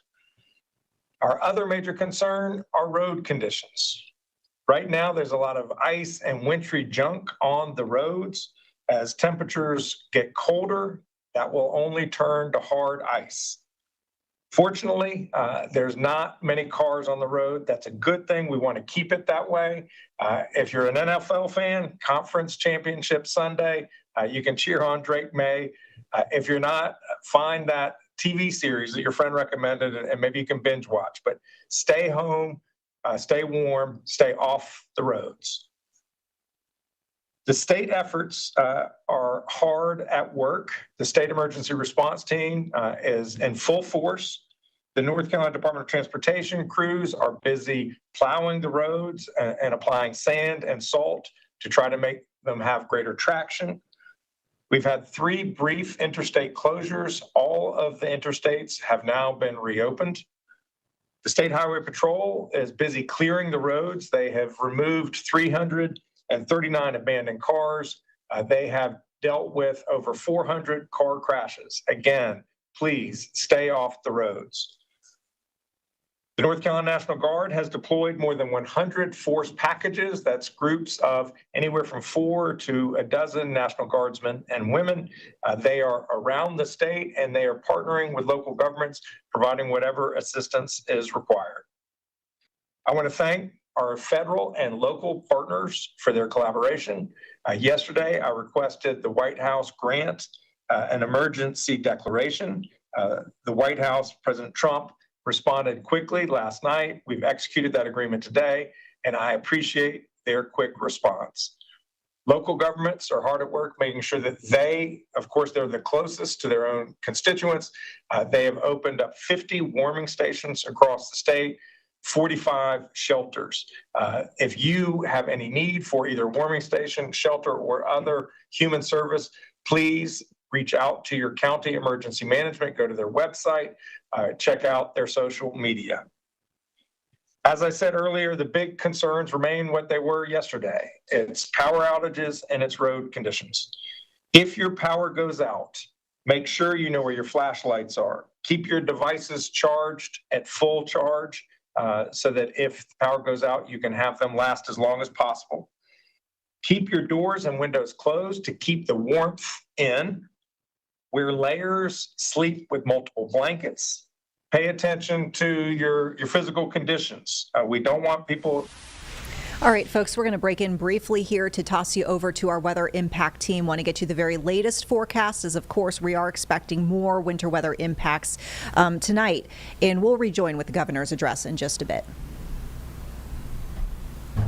Our other major concern are road conditions. Right now, there's a lot of ice and wintry junk on the roads. As temperatures get colder, that will only turn to hard ice. Fortunately, there's not many cars on the road. That's a good thing. We want to keep it that way. If you're an NFL fan, Conference Championship Sunday, you can cheer on Drake May. If you're not, find that TV series that your friend recommended and maybe you can binge watch. But stay home, stay warm, stay off the roads. The state efforts are hard at work. The state emergency response team is in full force. The North Carolina Department of Transportation crews are busy plowing the roads and applying sand and salt to try to make them have greater traction. We've had 3 brief interstate closures. All of the interstates have now been reopened. The State Highway Patrol is busy clearing the roads. They have removed 339 abandoned cars. They have dealt with over 400 car crashes. Again, please stay off the roads. The North Carolina National Guard has deployed more than 100 force packages. That's groups of anywhere from 4 to a dozen National Guardsmen and women. They are around the state and they are partnering with local governments, providing whatever assistance is required. I want to thank our federal and local partners for their collaboration. Yesterday, I requested the White House grant an emergency declaration. The White House, President Trump, responded quickly last night. We've executed that agreement today, and I appreciate their quick response. Local governments are hard at work making sure that they, of course, they're the closest to their own constituents. They have opened up 50 warming stations across the state, 45 shelters. If you have any need for either warming station, shelter, or other human service, please reach out to your county emergency management, go to their website, check out their social media. As I said earlier, the big concerns remain what they were yesterday. It's power outages and it's road conditions. If your power goes out, make sure you know where your flashlights are. Keep your devices charged at full charge so that if the power goes out, you can have them last as long as possible. Keep your doors and windows closed to keep the warmth in. Wear layers, sleep with multiple blankets. Pay attention to your physical conditions. We don't want people. All right, folks, we're going to break in briefly here to toss you over to our weather impact team. Want to get you the very latest forecast, as of course we are expecting more winter weather impacts tonight. And we'll rejoin with the governor's address in just a bit.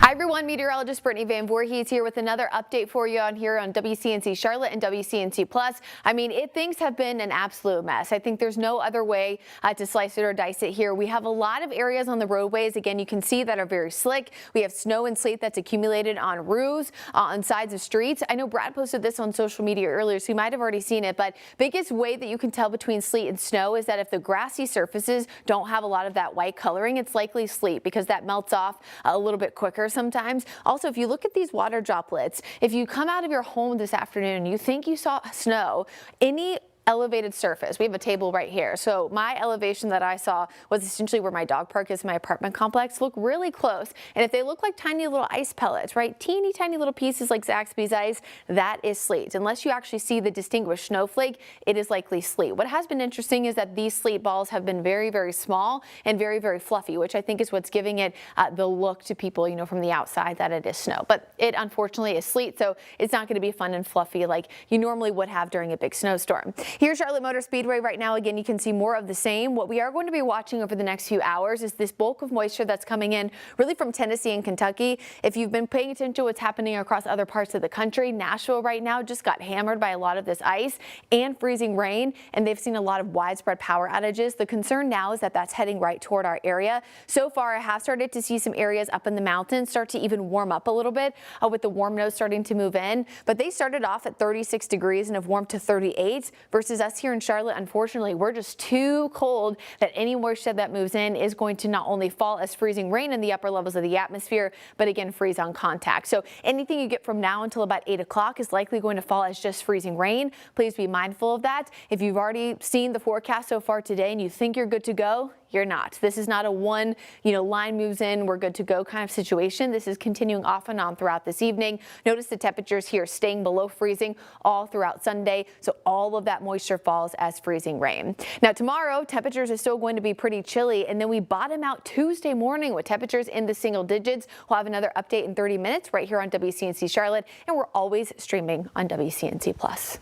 Hi everyone, meteorologist Brittany Van Voorhees here with another update for you here on WCNC Charlotte and WCNC Plus. I mean, things have been an absolute mess. I think there's no other way to slice it or dice it here. We have a lot of areas on the roadways, again, you can see that are very slick. We have snow and sleet that's accumulated on roofs, on sides of streets. I know Brad posted this on social media earlier, so you might have already seen it, but biggest way that you can tell between sleet and snow is that if the grassy surfaces don't have a lot of that white coloring, it's likely sleet because that melts off a little bit quicker sometimes. Also, if you look at these water droplets, if you come out of your home this afternoon and you think you saw snow, any elevated surface. We have a table right here. So my elevation that I saw was essentially where my dog park is in my apartment complex. Look really close. And if they look like tiny little ice pellets, right? Teeny tiny little pieces like Zaxby's ice, that is sleet. Unless you actually see the distinguished snowflake, it is likely sleet. What has been interesting is that these sleet balls have been very, very small and very, very fluffy, which I think is what's giving it the look to people, you know, from the outside that it is snow. But it unfortunately is sleet, so it's not going to be fun and fluffy like you normally would have during a big snowstorm. Here's Charlotte Motor Speedway right now. Again, you can see more of the same. What we are going to be watching over the next few hours is this bulk of moisture that's coming in really from Tennessee and Kentucky. If you've been paying attention to what's happening across other parts of the country, Nashville right now just got hammered by a lot of this ice and freezing rain, and they've seen a lot of widespread power outages. The concern now is that that's heading right toward our area. So far, I have started to see some areas up in the mountains start to even warm up a little bit with the warm nose starting to move in, but they started off at 36 degrees and have warmed to 38 versus us here in Charlotte. Unfortunately, we're just too cold that any moisture that moves in is going to not only fall as freezing rain in the upper levels of the atmosphere, but again, freeze on contact. So anything you get from now until about 8 o'clock is likely going to fall as just freezing rain. Please be mindful of that. If you've already seen the forecast so far today and you think you're good to go, you're not. This is not a one, line moves in, we're good to go kind of situation. This is continuing off and on throughout this evening. Notice the temperatures here staying below freezing all throughout Sunday. So all of that moisture falls as freezing rain. Now tomorrow, temperatures are still going to be pretty chilly, and then we bottom out Tuesday morning with temperatures in the single digits. We'll have another update in 30 minutes right here on WCNC Charlotte, and we're always streaming on WCNC Plus.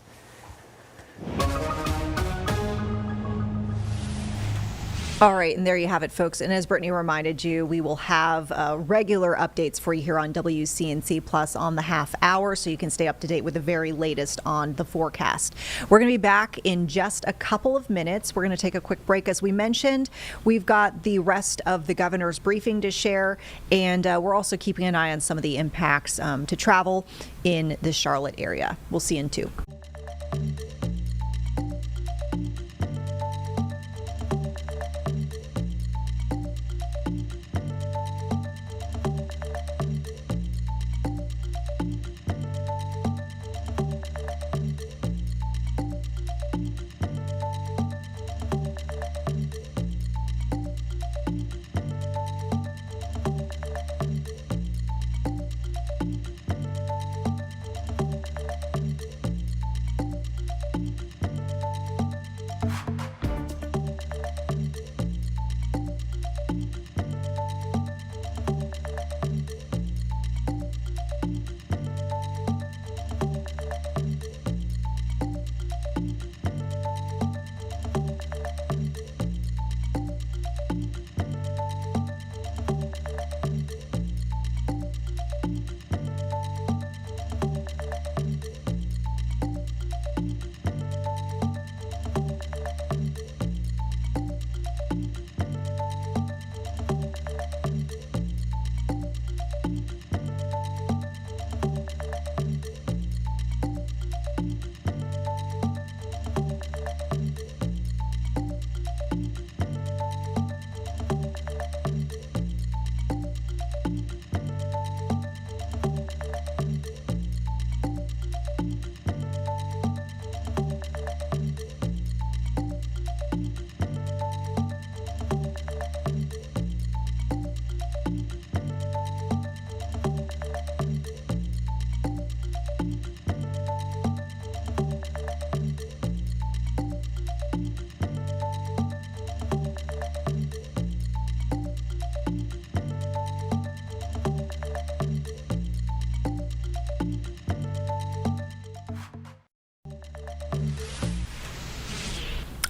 All right, and there you have it, folks. And as Brittany reminded you, we will have regular updates for you here on WCNC Plus on the half hour, so you can stay up to date with the very latest on the forecast. We're going to be back in just a couple of minutes. We're going to take a quick break. As we mentioned, we've got the rest of the governor's briefing to share, and we're also keeping an eye on some of the impacts to travel in the Charlotte area. We'll see you in 2.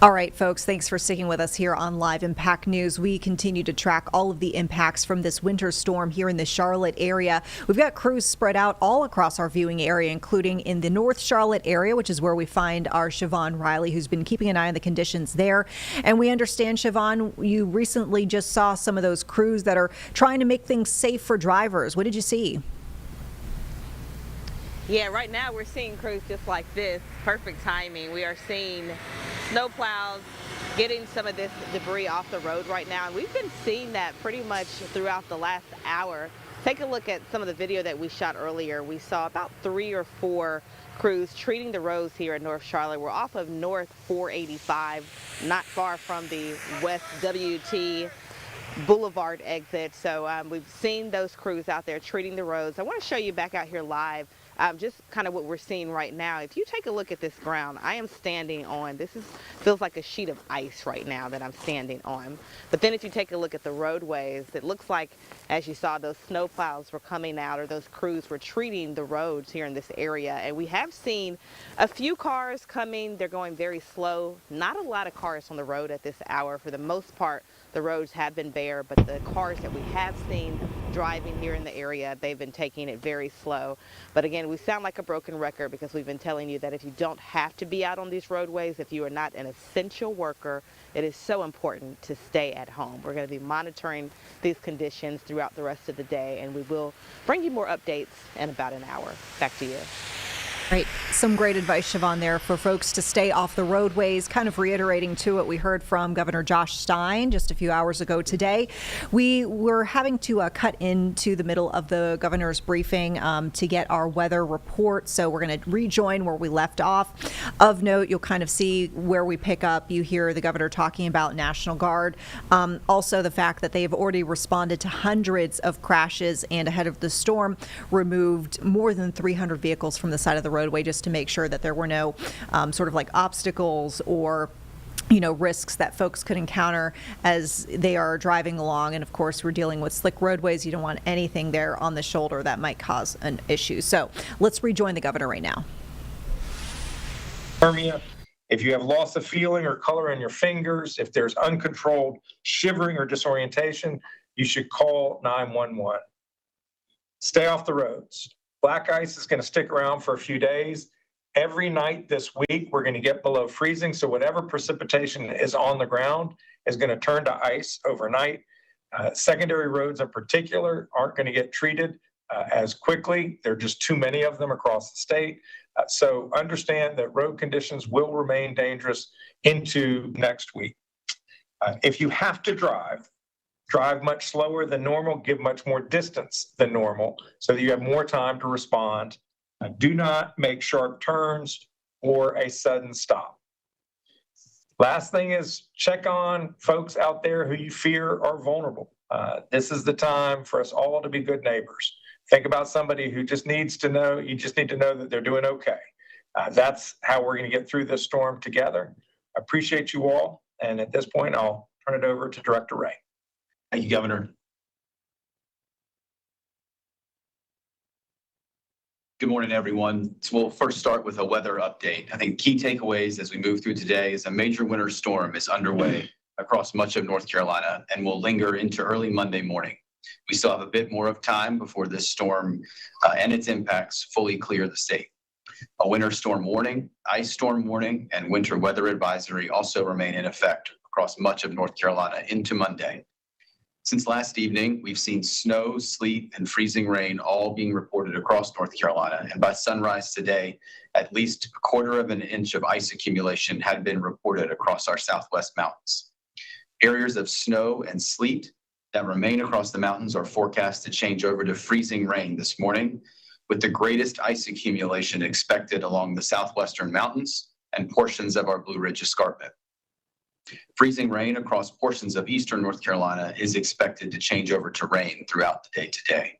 All right, folks, thanks for sticking with us here on Live Impact News. We continue to track all of the impacts from this winter storm here in the Charlotte area. We've got crews spread out all across our viewing area, including in the North Charlotte area, which is where we find our Siobhan Riley, who's been keeping an eye on the conditions there. And we understand, Siobhan, you recently just saw some of those crews that are trying to make things safe for drivers. What did you see? Yeah, right now we're seeing crews just like this. Perfect timing. We are seeing snow plows getting some of this debris off the road right now. And we've been seeing that pretty much throughout the last hour. Take a look at some of the video that we shot earlier. We saw about 3 or 4 crews treating the roads here in North Charlotte. We're off of North 485, not far from the West WT Boulevard exit. So we've seen those crews out there treating the roads. I want to show you back out here live. Just kind of what we're seeing right now. If you take a look at this ground, I am standing on, feels like a sheet of ice right now that I'm standing on. But then if you take a look at the roadways, it looks like, as you saw, those snow plows were coming out, or those crews were treating the roads here in this area. And we have seen a few cars coming. They're going very slow. Not a lot of cars on the road at this hour. For the most part, the roads have been bare, but the cars that we have seen driving here in the area, they've been taking it very slow. But again, we sound like a broken record because we've been telling you that if you don't have to be out on these roadways, if you are not an essential worker, it is so important to stay at home. We're going to be monitoring these conditions throughout the rest of the day, and we will bring you more updates in about an hour. Back to you. Right. Some great advice, Siobhan, there for folks to stay off the roadways, kind of reiterating to what we heard from Governor Josh Stein just a few hours ago today. We were having to cut into the middle of the governor's briefing to get our weather report. So we're going to rejoin where we left off. Of note, you'll kind of see where we pick up. You hear the governor talking about National Guard. Also, the fact that they've already responded to hundreds of crashes and ahead of the storm removed more than 300 vehicles from the side of the roadway just to make sure that there were no sort of like obstacles or risks that folks could encounter as they are driving along. And of course, we're dealing with slick roadways. You don't want anything there on the shoulder that might cause an issue. So let's rejoin the governor right now. If you have loss of feeling or color in your fingers, if there's uncontrolled shivering or disorientation, you should call 911. Stay off the roads. Black ice is going to stick around for a few days. Every night this week, we're going to get below freezing. So whatever precipitation is on the ground is going to turn to ice overnight. Secondary roads in particular aren't going to get treated as quickly. There are just too many of them across the state. So understand that road conditions will remain dangerous into next week. If you have to drive much slower than normal, give much more distance than normal so that you have more time to respond. Do not make sharp turns or a sudden stop. Last thing is check on folks out there who you fear are vulnerable. This is the time for us all to be good neighbors. Think about somebody who just needs to know, you just need to know that they're doing okay. That's how we're going to get through this storm together. I appreciate you all. And at this point, I'll turn it over to Director Ray. Thank you, Governor. Good morning, everyone. So we'll first start with a weather update. I think key takeaways as we move through today is a major winter storm is underway across much of North Carolina and will linger into early Monday morning. We still have a bit more of time before this storm and its impacts fully clear the state. A winter storm warning, ice storm warning, and winter weather advisory also remain in effect across much of North Carolina into Monday. Since last evening, we've seen snow, sleet, and freezing rain all being reported across North Carolina. And by sunrise today, at least 1/4 inch of ice accumulation had been reported across our southwest mountains. Areas of snow and sleet that remain across the mountains are forecast to change over to freezing rain this morning, with the greatest ice accumulation expected along the southwestern mountains and portions of our Blue Ridge Escarpment. Freezing rain across portions of eastern North Carolina is expected to change over to rain throughout the day today.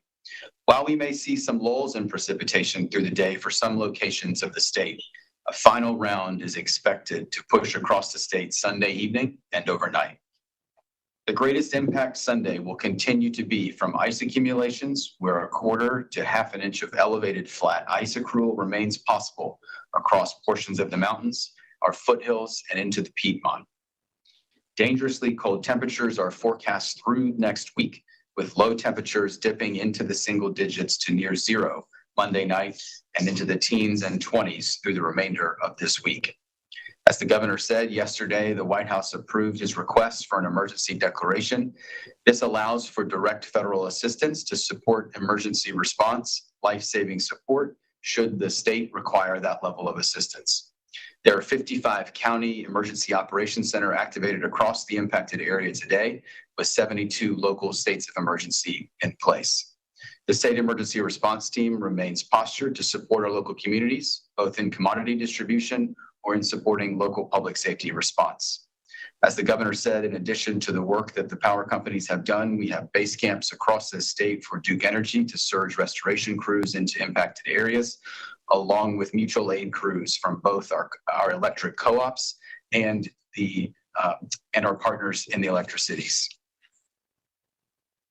While we may see some lulls in precipitation through the day for some locations of the state, a final round is expected to push across the state Sunday evening and overnight. The greatest impact Sunday will continue to be from ice accumulations, where 1/4 to 1/2 inch of elevated flat ice accrual remains possible across portions of the mountains, our foothills, and into the Piedmont. Dangerously cold temperatures are forecast through next week, with low temperatures dipping into the single digits to near zero Monday night and into the teens and 20s through the remainder of this week. As the governor said yesterday, the White House approved his request for an emergency declaration. This allows for direct federal assistance to support emergency response, life-saving support, should the state require that level of assistance. There are 55 county emergency operations center activated across the impacted area today, with 72 local states of emergency in place. The state emergency response team remains postured to support our local communities, both in commodity distribution or in supporting local public safety response. As the governor said, in addition to the work that the power companies have done, we have base camps across the state for Duke Energy to surge restoration crews into impacted areas, along with mutual aid crews from both our electric co-ops and our partners in the electricities.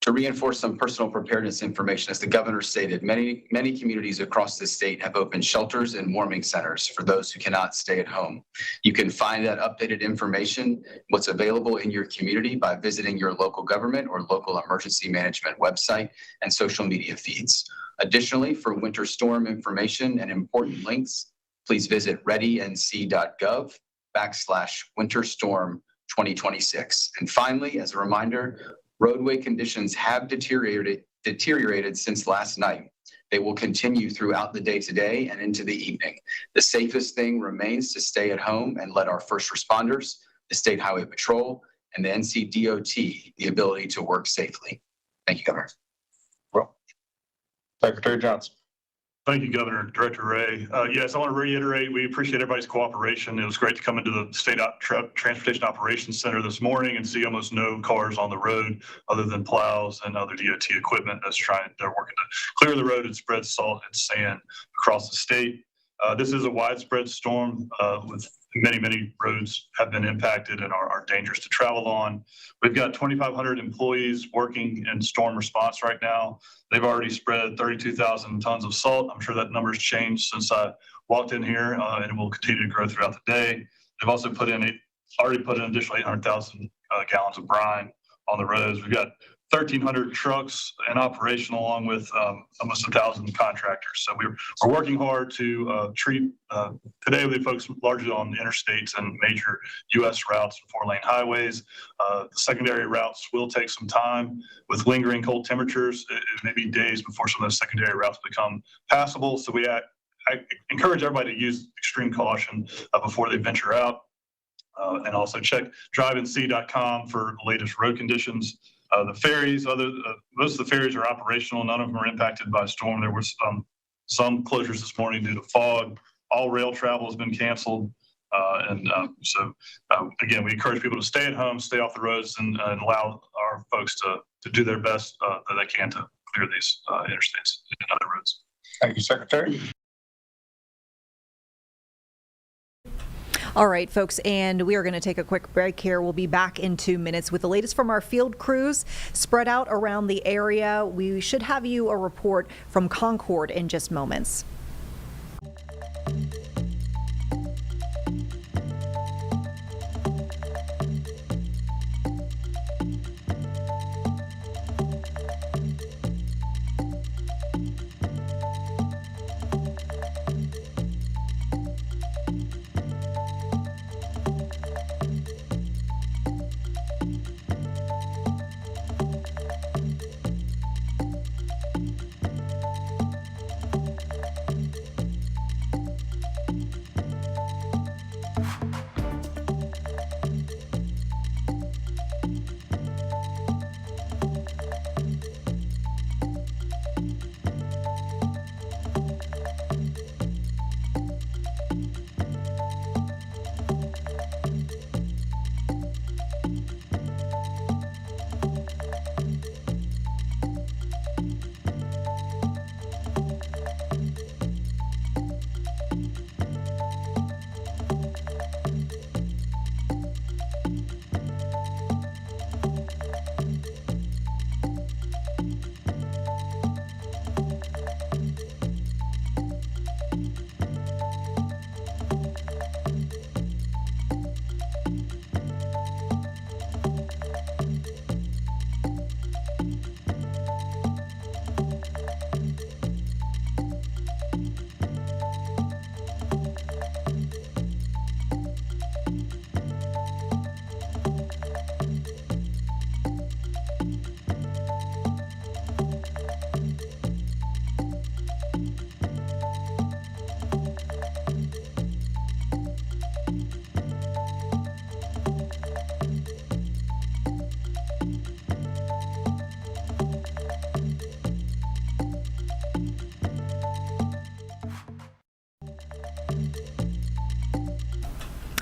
To reinforce some personal preparedness information, as the governor stated, many communities across the state have opened shelters and warming centers for those who cannot stay at home. You can find that updated information, what's available in your community, by visiting your local government or local emergency management website and social media feeds. Additionally, for winter storm information and important links, please visit readync.gov/winterstorm2026. And finally, as a reminder, roadway conditions have deteriorated since last night. They will continue throughout the day today and into the evening. The safest thing remains to stay at home and let our first responders, the State Highway Patrol, and the NCDOT the ability to work safely. Thank you, Governor. Well, Secretary Johnson. Thank you, Governor. Director Ray. Yes, I want to reiterate, we appreciate everybody's cooperation. It was great to come into the State Transportation Operations Center this morning and see almost no cars on the road other than plows and other DOT equipment they're working to clear the road and spread salt and sand across the state. This is a widespread storm with many roads have been impacted and are dangerous to travel on. We've got 2,500 employees working in storm response right now. They've already spread 32,000 tons of salt. I'm sure that number's changed since I walked in here and will continue to grow throughout the day. They've also already put in additional 800,000 gallons of brine on the roads. We've got 1,300 trucks in operation, along with almost 1,000 contractors. So we're working hard to treat. Today we focus largely on interstates and major U.S. routes and 4-lane highways. The secondary routes will take some time. With lingering cold temperatures, it may be days before some of those secondary routes become passable. So I encourage everybody to use extreme caution before they venture out. And also check driveandc.com for the latest road conditions. The ferries, most of the ferries are operational. None of them are impacted by storm. There were some closures this morning due to fog. All rail travel has been canceled. So again, we encourage people to stay at home, stay off the roads, and allow our folks to do their best that they can to clear these interstates and other roads. Thank you, Secretary. All right, folks, and we are going to take a quick break here. We'll be back in 2 minutes with the latest from our field crews spread out around the area. We should have you a report from Concord in just moments.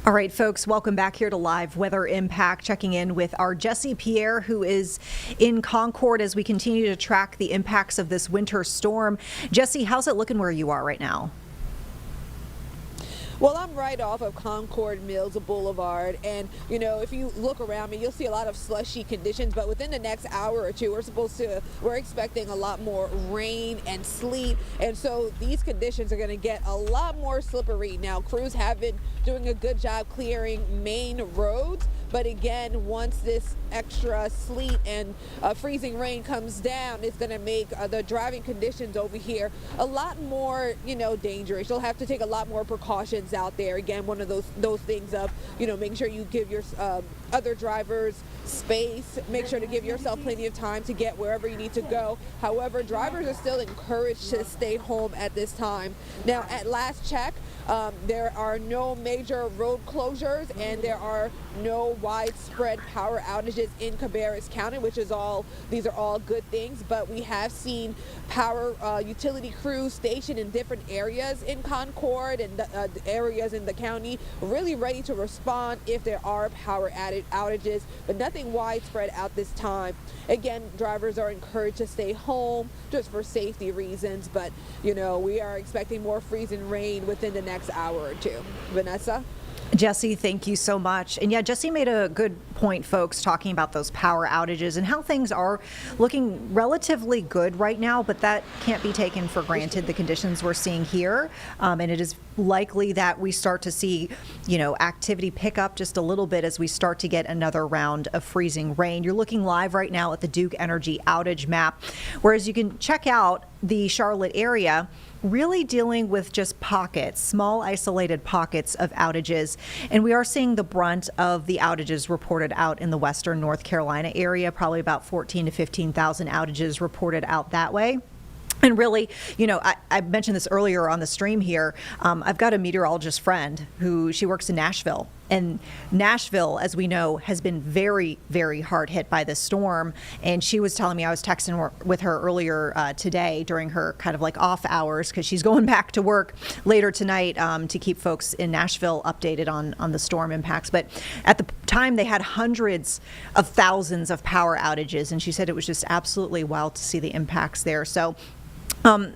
All right, folks, welcome back here to Live Weather Impact. Checking in with our Jesse Pierre, who is in Concord as we continue to track the impacts of this winter storm. Jesse, how's it looking where you are right now? Well, I'm right off of Concord Mills Boulevard, and you know, if you look around me, you'll see a lot of slushy conditions, but within the next hour or two, we're expecting a lot more rain and sleet, and so these conditions are going to get a lot more slippery. Now, crews have been doing a good job clearing main roads, but again, once this extra sleet and freezing rain comes down, it's going to make the driving conditions over here a lot more, dangerous. You'll have to take a lot more precautions out there. Again, one of those things of, making sure you give your other drivers space, make sure to give yourself plenty of time to get wherever you need to go. However, drivers are still encouraged to stay home at this time. Now, at last check, there are no major road closures and there are no widespread power outages in Cabarrus County, these are all good things, but we have seen power utility crews stationed in different areas in Concord and areas in the county really ready to respond if there are power outages, but nothing widespread at this time. Again, drivers are encouraged to stay home just for safety reasons, but we are expecting more freezing rain within the next hour or two. Vanessa? Jesse, thank you so much. And yeah, Jesse made a good point, folks, talking about those power outages and how things are looking relatively good right now, but that can't be taken for granted, the conditions we're seeing here. And it is likely that we start to see, activity pick up just a little bit as we start to get another round of freezing rain. You're looking live right now at the Duke Energy outage map, whereas you can check out the Charlotte area really dealing with just pockets, small isolated pockets of outages. And we are seeing the brunt of the outages reported out in the western North Carolina area, probably about 14 to 15,000 outages reported out that way. And really, I mentioned this earlier on the stream here. I've got a meteorologist friend she works in Nashville. And Nashville, as we know, has been very, very hard hit by this storm. And she was telling me, I was texting with her earlier today during her kind of like off hours, because she's going back to work later tonight to keep folks in Nashville updated on the storm impacts. But at the time, they had hundreds of thousands of power outages. And she said it was just absolutely wild to see the impacts there. So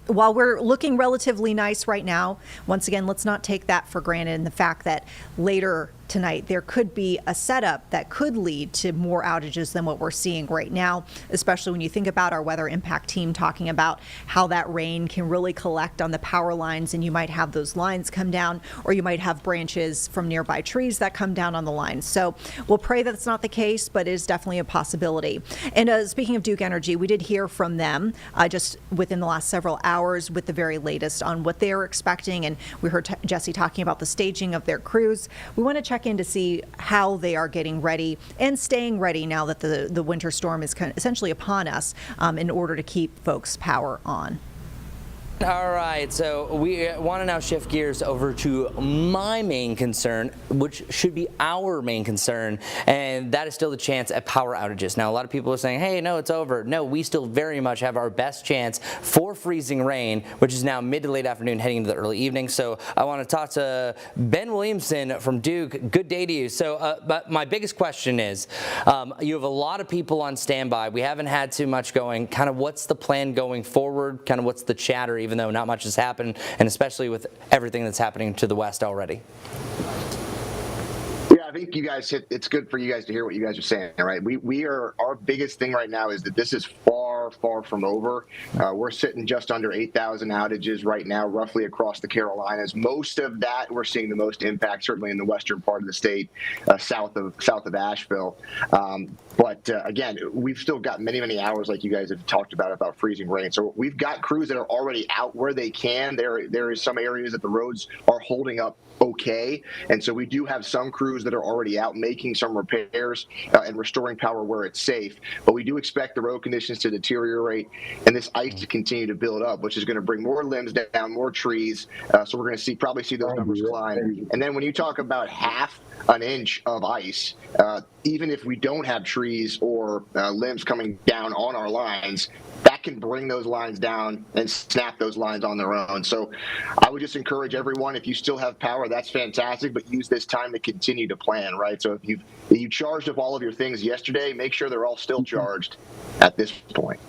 while we're looking relatively nice right now, once again, let's not take that for granted, and the fact that later tonight there could be a setup that could lead to more outages than what we're seeing right now, especially when you think about our weather impact team talking about how that rain can really collect on the power lines, and you might have those lines come down, or you might have branches from nearby trees that come down on the lines. So we'll pray that's not the case, but it is definitely a possibility. And speaking of Duke Energy, we did hear from them just within the last several hours with the very latest on what they're expecting, and we heard Jesse talking about the staging of their crews. We want to check in to see how they are getting ready and staying ready now that the winter storm is essentially upon us in order to keep folks' power on. All right, so we want to now shift gears over to my main concern, which should be our main concern, and that is still the chance at power outages. Now, a lot of people are saying, hey, no, it's over. No, we still very much have our best chance for freezing rain, which is now mid to late afternoon heading into the early evening. So I want to talk to Ben Williamson from Duke. Good day to you. So but my biggest question is, you have a lot of people on standby. We haven't had too much going. Kind of what's the plan going forward? Kind of what's the chatter, even though not much has happened, and especially with everything that's happening to the west already? Yeah, I think you guys it's good for you guys to hear what you guys are saying, right? Our biggest thing right now is that this is far from over. We're sitting just under 8,000 outages right now, roughly across the Carolinas. Most of that, we're seeing the most impact, certainly in the western part of the state, south of Asheville. But again, we've still got many hours, like you guys have talked about freezing rain. So we've got crews that are already out where they can. There is some areas that the roads are holding up okay, and so we do have some crews that are already out making some repairs and restoring power where it's safe. But we do expect the road conditions to deteriorate and this ice to continue to build up, which is going to bring more limbs down, more trees. So we're going to probably see those numbers climb. And then when you talk about half an inch of ice, even if we don't have trees or limbs coming down on our lines, that that can bring those lines down and snap those lines on their own. So I would just encourage everyone, if you still have power, that's fantastic, but use this time to continue to plan, right? So if you charged up all of your things yesterday, make sure they're all still charged at this point.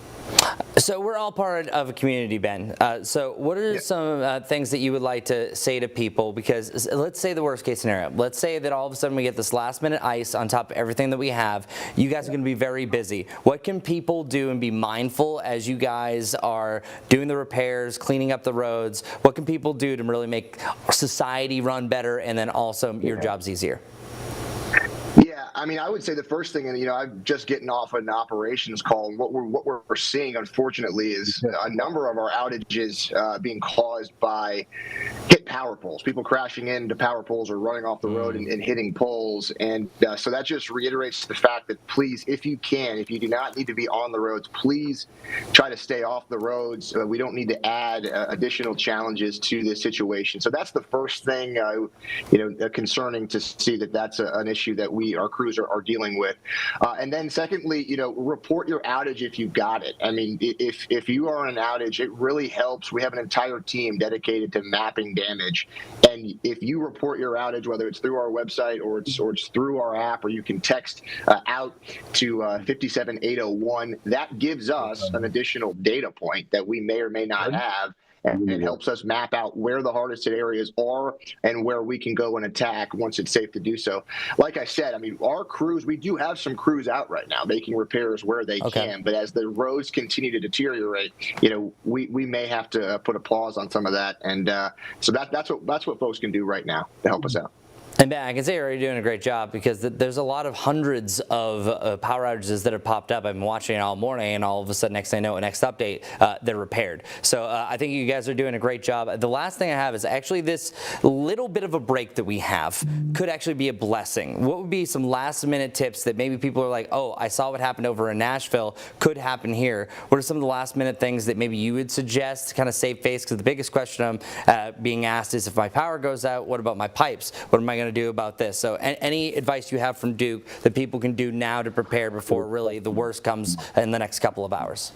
So we're all part of a community, Ben. So what are some things that you would like to say to people? Because let's say the worst case scenario. Let's say that all of a sudden we get this last minute ice on top of everything that we have. You guys are going to be very busy. What can people do and be mindful as you guys are doing the repairs, cleaning up the roads? What can people do to really make society run better and then also your jobs easier? Yeah, I mean, I would say the first thing, and I'm just getting off an operations call, and what we're seeing, unfortunately, is a number of our outages being caused by hit power poles, people crashing into power poles or running off the road and hitting poles, and so that just reiterates the fact that please, if you do not need to be on the roads, please try to stay off the roads. We don't need to add additional challenges to this situation. So that's the first thing, concerning to see that that's an issue that our crews are dealing with. And then secondly, report your outage if you've got it. I mean, if you are on an outage, it really helps. We have an entire team dedicated to mapping damage. And if you report your outage, whether it's through our website or it's through our app, or you can text out to 57801, that gives us an additional data point that we may or may not have. And it helps us map out where the hardest hit areas are and where we can go and attack once it's safe to do so. Like I said, I mean, our crews, we do have some crews out right now making repairs where they can, but as the roads continue to deteriorate, we may have to put a pause on some of that. And so that's what folks can do right now to help us out. And Ben, I can say you're already doing a great job, because there's a lot of hundreds of power outages that have popped up. I've been watching it all morning, and all of a sudden, next thing I know, next update, they're repaired. So I think you guys are doing a great job. The last thing I have is actually this little bit of a break that we have could actually be a blessing. What would be some last minute tips that maybe people are like, oh, I saw what happened over in Nashville, could happen here? What are some of the last minute things that maybe you would suggest to kind of save face? Because the biggest question I'm being asked is, if my power goes out, what about my pipes? What am I going to do about this? So any advice you have from Duke that people can do now to prepare before really the worst comes in the next couple of hours?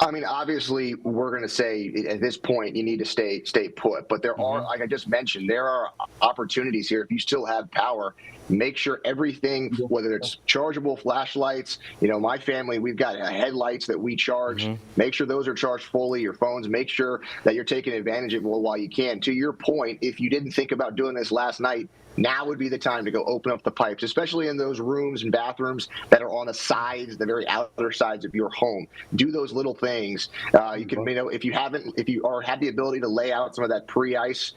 I mean, obviously, we're going to say at this point you need to stay put. But there are, like I just mentioned, there are opportunities here. If you still have power, make sure everything, whether it's chargeable flashlights, my family, we've got headlights that we charge. Make sure those are charged fully. Your phones, make sure that you're taking advantage of it while you can. To your point, if you didn't think about doing this last night, now would be the time to go open up the pipes, especially in those rooms and bathrooms that are on the sides, the very outer sides of your home. Do those little things. You can, if you have the ability to lay out some of that pre-ice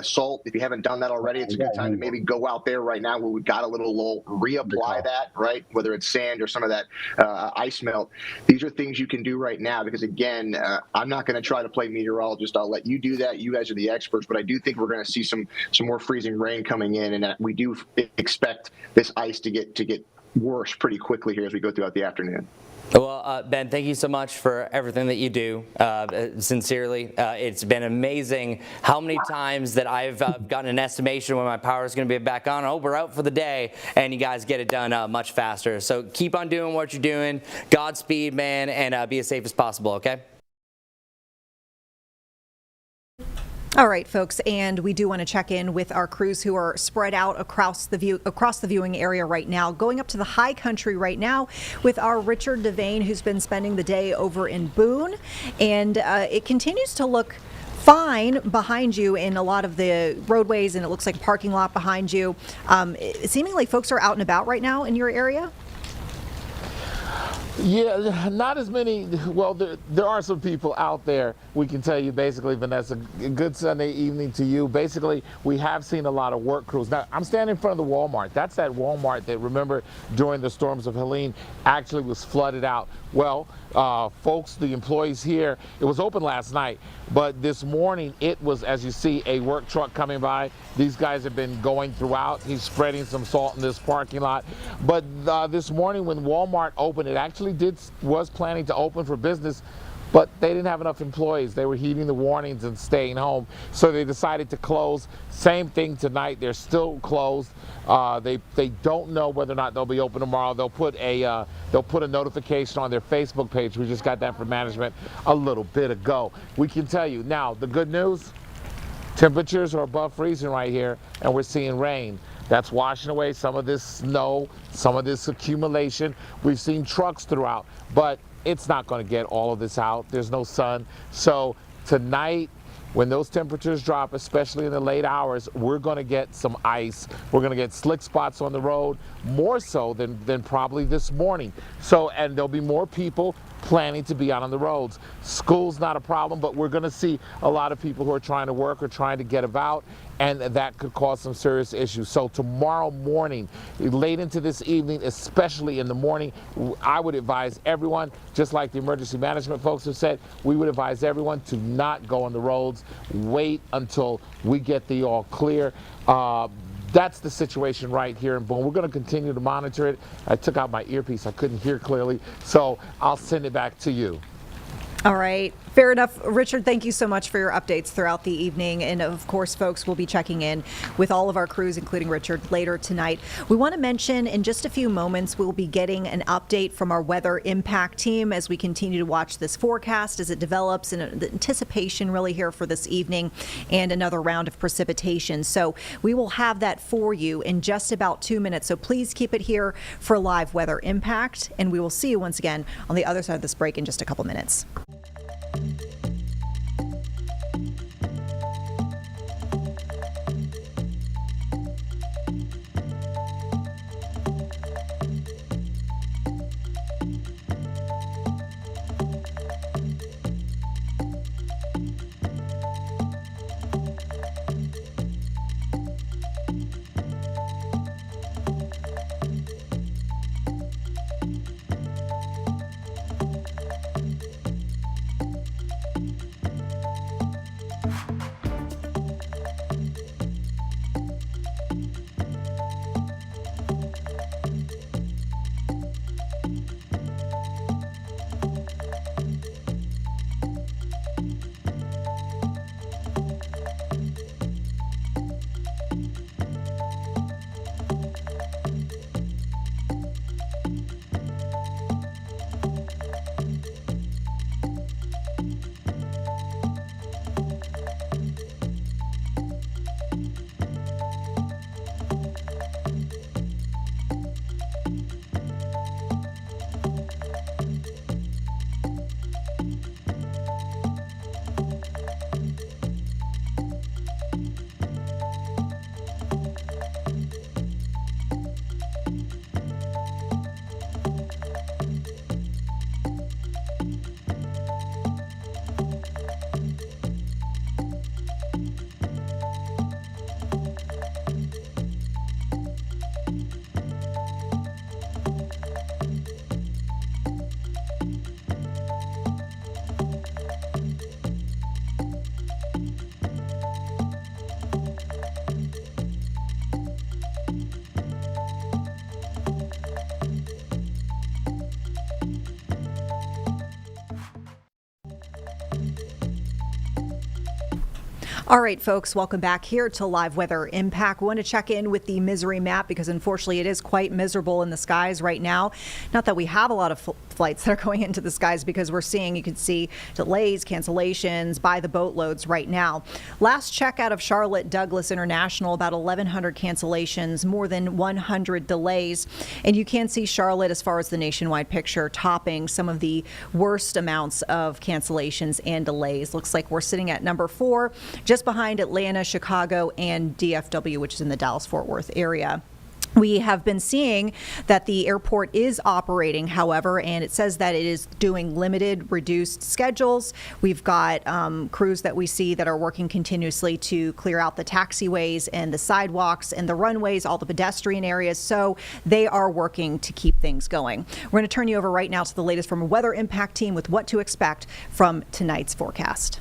salt, if you haven't done that already, it's a good time to maybe go out there right now where we've got a little lull, reapply that, right? Whether it's sand or some of that ice melt. These are things you can do right now, because again, I'm not going to try to play meteorologist. I'll let you do that. You guys are the experts, but I do think we're going to see some more freezing rain coming in, and we do expect this ice to get worse pretty quickly here as we go throughout the afternoon. Well, Ben, thank you so much for everything that you do. Sincerely, it's been amazing how many times that I've gotten an estimation when my power is going to be back on. Oh, we're out for the day, and you guys get it done much faster. So keep on doing what you're doing. Godspeed, man, and be as safe as possible, okay? All right, folks, and we do want to check in with our crews who are spread out across the viewing area right now, going up to the high country right now with our Richard Devane, who's been spending the day over in Boone, and it continues to look fine behind you in a lot of the roadways, and it looks like a parking lot behind you. Seemingly folks are out and about right now in your area. Yeah, not as many. Well, there are some people out there. We can tell you basically, Vanessa, good Sunday evening to you. Basically, we have seen a lot of work crews. Now, I'm standing in front of the Walmart. That's that Walmart that, remember, during the storms of Helene actually was flooded out. Well, folks, the employees here, it was open last night, but this morning it was, as you see, a work truck coming by. These guys have been going throughout. He's spreading some salt in this parking lot. But this morning when Walmart opened, it actually was planning to open for business but they didn't have enough employees. They were heeding the warnings and staying home, so they decided to close. Same thing tonight. They're still closed. They don't know whether or not they'll be open tomorrow. They'll put a notification on their Facebook page. We just got that from management a little bit ago. We can tell you now the good news. Temperatures are above freezing right here, and we're seeing rain. That's washing away some of this snow, some of this accumulation. We've seen trucks throughout, but it's not going to get all of this out. There's no sun. So tonight, when those temperatures drop, especially in the late hours, we're going to get some ice. We're going to get slick spots on the road, more so than probably this morning. So, and there'll be more people planning to be out on the roads. School's not a problem, but we're going to see a lot of people who are trying to work or trying to get about, and that could cause some serious issues. So tomorrow morning, late into this evening, especially in the morning, I would advise everyone, just like the emergency management folks have said, we would advise everyone to not go on the roads. Wait until we get the all clear. That's the situation right here in Boone. We're going to continue to monitor it. I took out my earpiece. I couldn't hear clearly, so I'll send it back to you. All right. Fair enough. Richard, thank you so much for your updates throughout the evening. And of course, folks, we'll be checking in with all of our crews, including Richard, later tonight. We want to mention in just a few moments, we'll be getting an update from our weather impact team as we continue to watch this forecast as it develops, and the anticipation really here for this evening and another round of precipitation. So we will have that for you in just about 2 minutes. So please keep it here for live weather impact. And we will see you once again on the other side of this break in just a couple minutes. All right, folks, welcome back here to Live Weather Impact. We want to check in with the misery map because unfortunately it is quite miserable in the skies right now. Not that we have a lot of flights that are going into the skies, because we're seeing, you can see delays, cancellations by the boatloads right now. Last check out of Charlotte Douglas International, about 1,100 cancellations, more than 100 delays. And you can see Charlotte, as far as the nationwide picture, topping some of the worst amounts of cancellations and delays. Looks like we're sitting at number 4, just behind Atlanta, Chicago, and DFW, which is in the Dallas-Fort Worth area. We have been seeing that the airport is operating, however, and it says that it is doing limited, reduced schedules. We've got crews that we see that are working continuously to clear out the taxiways and the sidewalks and the runways, all the pedestrian areas. So they are working to keep things going. We're going to turn you over right now to the latest from a weather impact team with what to expect from tonight's forecast.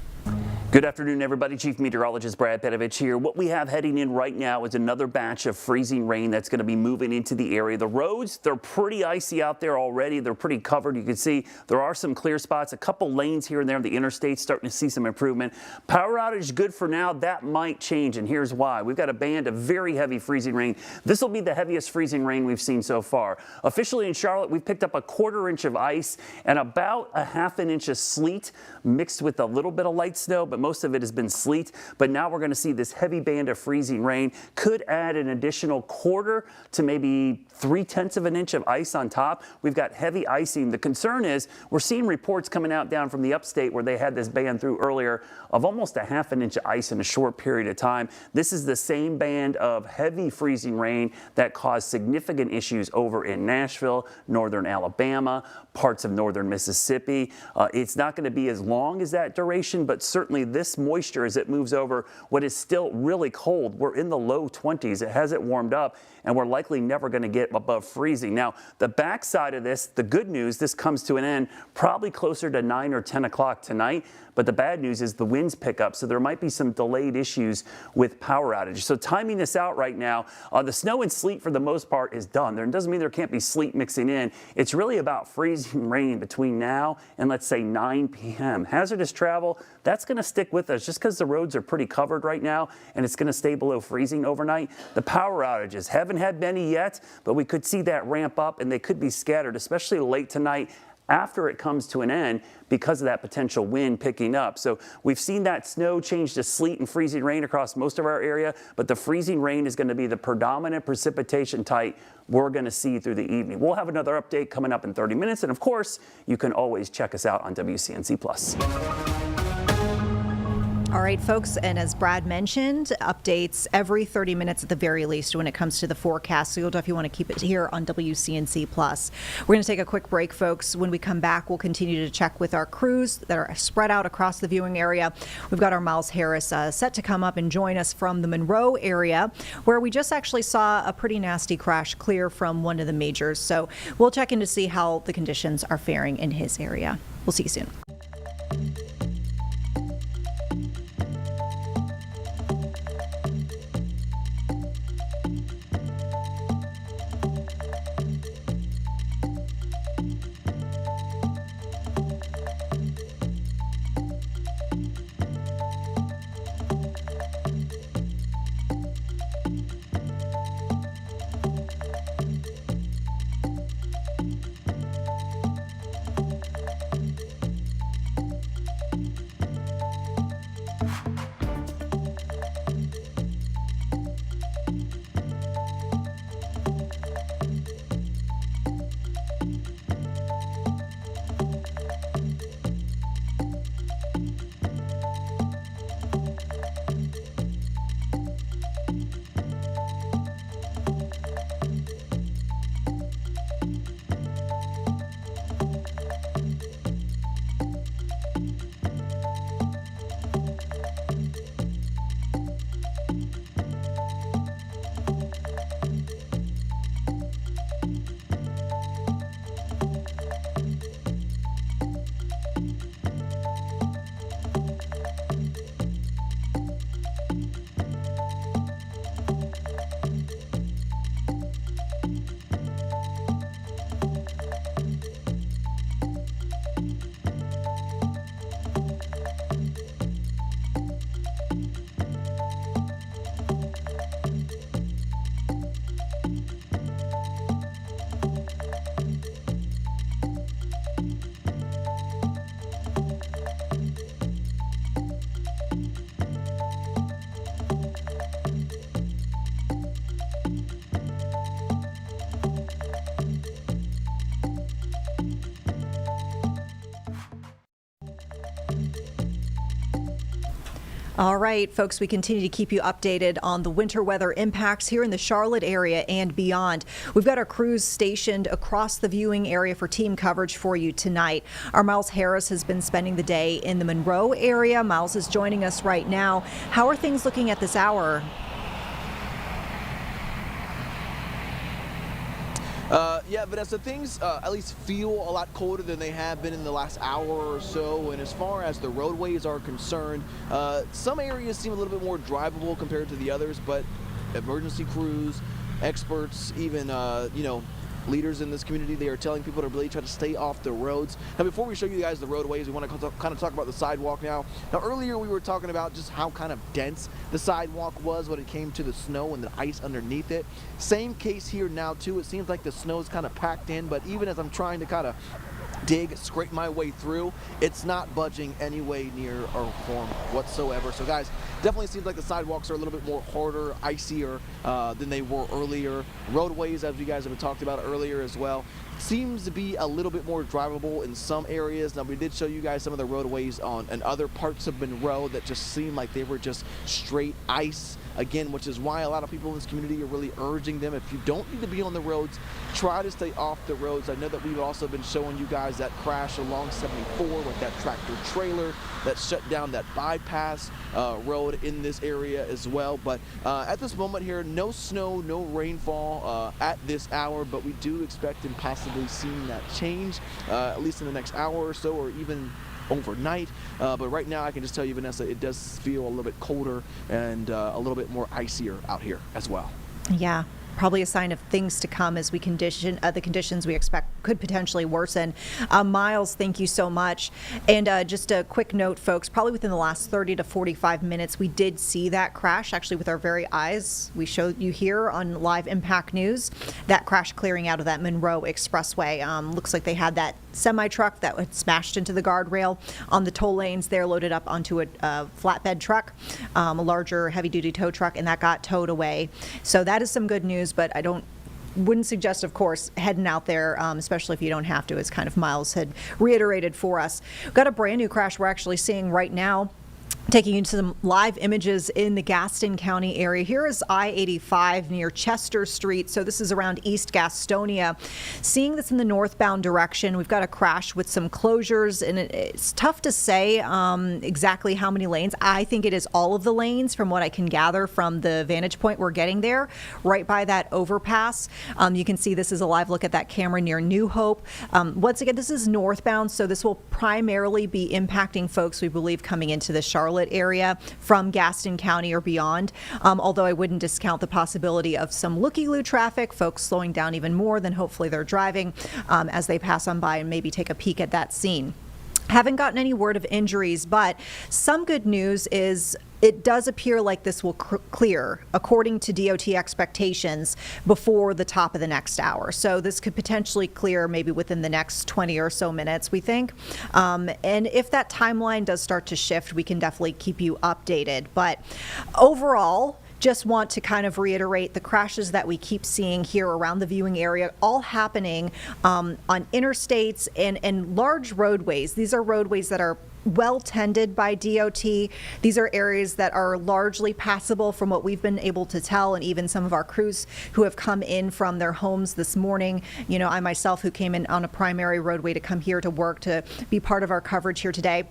Good afternoon, everybody. Chief Meteorologist Brad Petovich here. What we have heading in right now is another batch of freezing rain that's going to be moving into the area. The roads, they're pretty icy out there already. They're pretty covered. You can see there are some clear spots, a couple lanes here and there on the interstate starting to see some improvement. Power outage good for now. That might change, and here's why. We've got a band of very heavy freezing rain. This will be the heaviest freezing rain we've seen so far. Officially in Charlotte, we've picked up a 1/4 inch of ice and about a 1/2 inch of sleet mixed with a little bit of light snow, but most of it has been sleet. But now we're going to see this heavy band of freezing rain. Could add an additional 1/4 to maybe 3/10 of an inch of ice on top. We've got heavy icing. The concern is we're seeing reports coming out down from the upstate where they had this band through earlier of almost a 1/2 inch of ice in a short period of time. This is the same band of heavy freezing rain that caused significant issues over in Nashville, northern Alabama, parts of northern Mississippi. It's not going to be as long as that duration, but certainly this moisture as it moves over what is still really cold. We're in the low 20s. It hasn't warmed up, and we're likely never going to get above freezing. Now, the backside of this, the good news, this comes to an end probably closer to 9 or 10 o'clock tonight. But the bad news is the winds pick up, so there might be some delayed issues with power outage. So timing this out right now, the snow and sleet for the most part is done. There doesn't mean there can't be sleet mixing in. It's really about freezing rain between now and let's say 9 p.m. Hazardous travel, that's going to stick with us just because the roads are pretty covered right now and it's going to stay below freezing overnight. The power outages haven't had many yet, but we could see that ramp up and they could be scattered, especially late tonight after it comes to an end because of that potential wind picking up. So we've seen that snow change to sleet and freezing rain across most of our area, but the freezing rain is going to be the predominant precipitation type we're going to see through the evening. We'll have another update coming up in 30 minutes, and of course, you can always check us out on WCNC+. All right, folks, and as Brad mentioned, updates every 30 minutes at the very least when it comes to the forecast, so you'll definitely want to keep it here on WCNC+. We're going to take a quick break, folks. When we come back, we'll continue to check with our crews that are spread out across the viewing area. We've got our Miles Harris set to come up and join us from the Monroe area, where we just actually saw a pretty nasty crash clear from one of the majors. So we'll check in to see how the conditions are faring in his area. We'll see you soon. All right, folks, we continue to keep you updated on the winter weather impacts here in the Charlotte area and beyond. We've got our crews stationed across the viewing area for team coverage for you tonight. Our Miles Harris has been spending the day in the Monroe area. Miles is joining us right now. How are things looking at this hour? Yeah, Vanessa, things at least feel a lot colder than they have been in the last hour or so. And as far as the roadways are concerned, some areas seem a little bit more drivable compared to the others, but emergency crews, experts, even, leaders in this community, they are telling people to really try to stay off the roads. Now, before we show you guys the roadways, we want to kind of talk about the sidewalk now. Now, earlier we were talking about just how kind of dense the sidewalk was when it came to the snow and the ice underneath it. Same case here now, too. It seems like the snow is kind of packed in, but even as I'm trying to kind of scrape my way through, it's not budging any way near or form whatsoever. So guys, definitely seems like the sidewalks are a little bit more harder, icier than they were earlier. Roadways, as you guys have talked about earlier as well, seems to be a little bit more drivable in some areas. Now, we did show you guys some of the roadways in other parts of Monroe that just seemed like they were just straight ice. Again, which is why a lot of people in this community are really urging them, if you don't need to be on the roads, try to stay off the roads. I know that we've also been showing you guys that crash along 74 with that tractor trailer that shut down that bypass road in this area as well. But at this moment here, no snow, no rainfall at this hour, but we do expect and possibly seeing that change at least in the next hour or so, or even overnight. But right now I can just tell you, Vanessa, it does feel a little bit colder and a little bit more icier out here as well. Yeah. Probably a sign of things to come as we the conditions we expect could potentially worsen. Miles, thank you so much. And just a quick note, folks, probably within the last 30 to 45 minutes, we did see that crash actually with our very eyes. We showed you here on Live Impact News, that crash clearing out of that Monroe expressway. Looks like they had that semi-truck that had smashed into the guardrail on the toll lanes there, loaded up onto a flatbed truck, a larger heavy-duty tow truck, and that got towed away. So that is some good news, but wouldn't suggest, of course, heading out there, especially if you don't have to, as kind of Miles had reiterated for us. We've got a brand new crash we're actually seeing right now. Taking you to some live images in the Gaston County area. Here is I-85 near Chester Street. So this is around East Gastonia. Seeing this in the northbound direction, we've got a crash with some closures, and it's tough to say exactly how many lanes. I think it is all of the lanes from what I can gather from the vantage point we're getting there, right by that overpass. You can see this is a live look at that camera near New Hope. Once again, this is northbound, so this will primarily be impacting folks, we believe, coming into the Charlotte area from Gaston County or beyond, although I wouldn't discount the possibility of some looky-loo traffic, folks slowing down even more than hopefully they're driving as they pass on by and maybe take a peek at that scene. Haven't gotten any word of injuries, but some good news is it does appear like this will clear, according to DOT expectations, before the top of the next hour. So this could potentially clear maybe within the next 20 or so minutes, we think. And if that timeline does start to shift, we can definitely keep you updated. But overall, just want to kind of reiterate the crashes that we keep seeing here around the viewing area, all happening on interstates and large roadways. These are roadways that are well tended by DOT. These are areas that are largely passable from what we've been able to tell, and even some of our crews who have come in from their homes this morning. You know, I myself, who came in on a primary roadway to come here to work to be part of our coverage here today,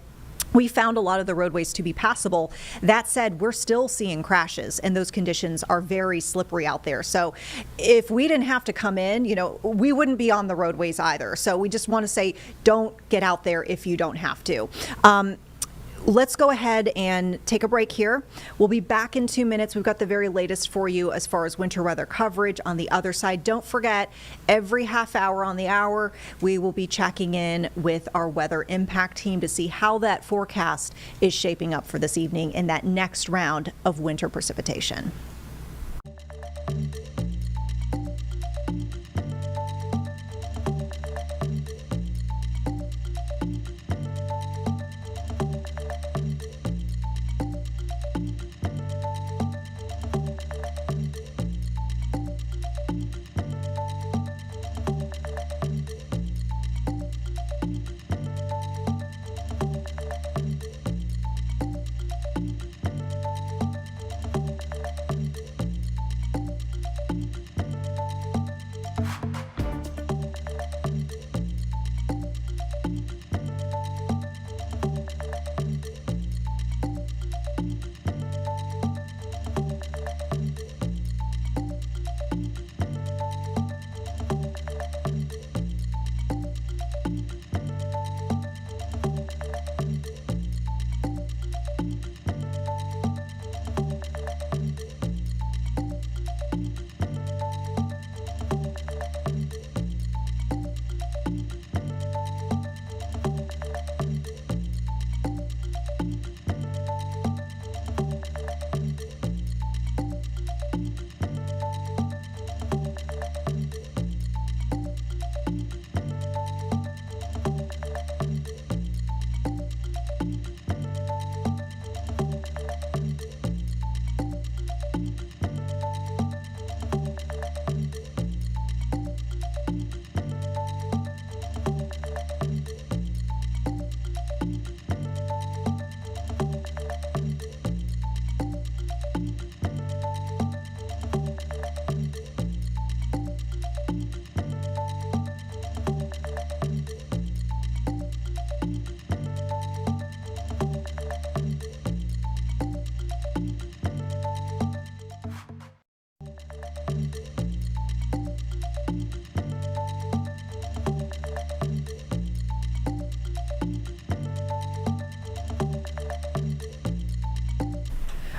we found a lot of the roadways to be passable. That said, we're still seeing crashes, and those conditions are very slippery out there. So if we didn't have to come in, you know, we wouldn't be on the roadways either. So we just want to say, don't get out there if you don't have to. Let's go ahead and take a break here. We'll be back in 2 minutes. We've got the very latest for you as far as winter weather coverage on the other side. Don't forget, every half hour on the hour, we will be checking in with our weather impact team to see how that forecast is shaping up for this evening in that next round of winter precipitation.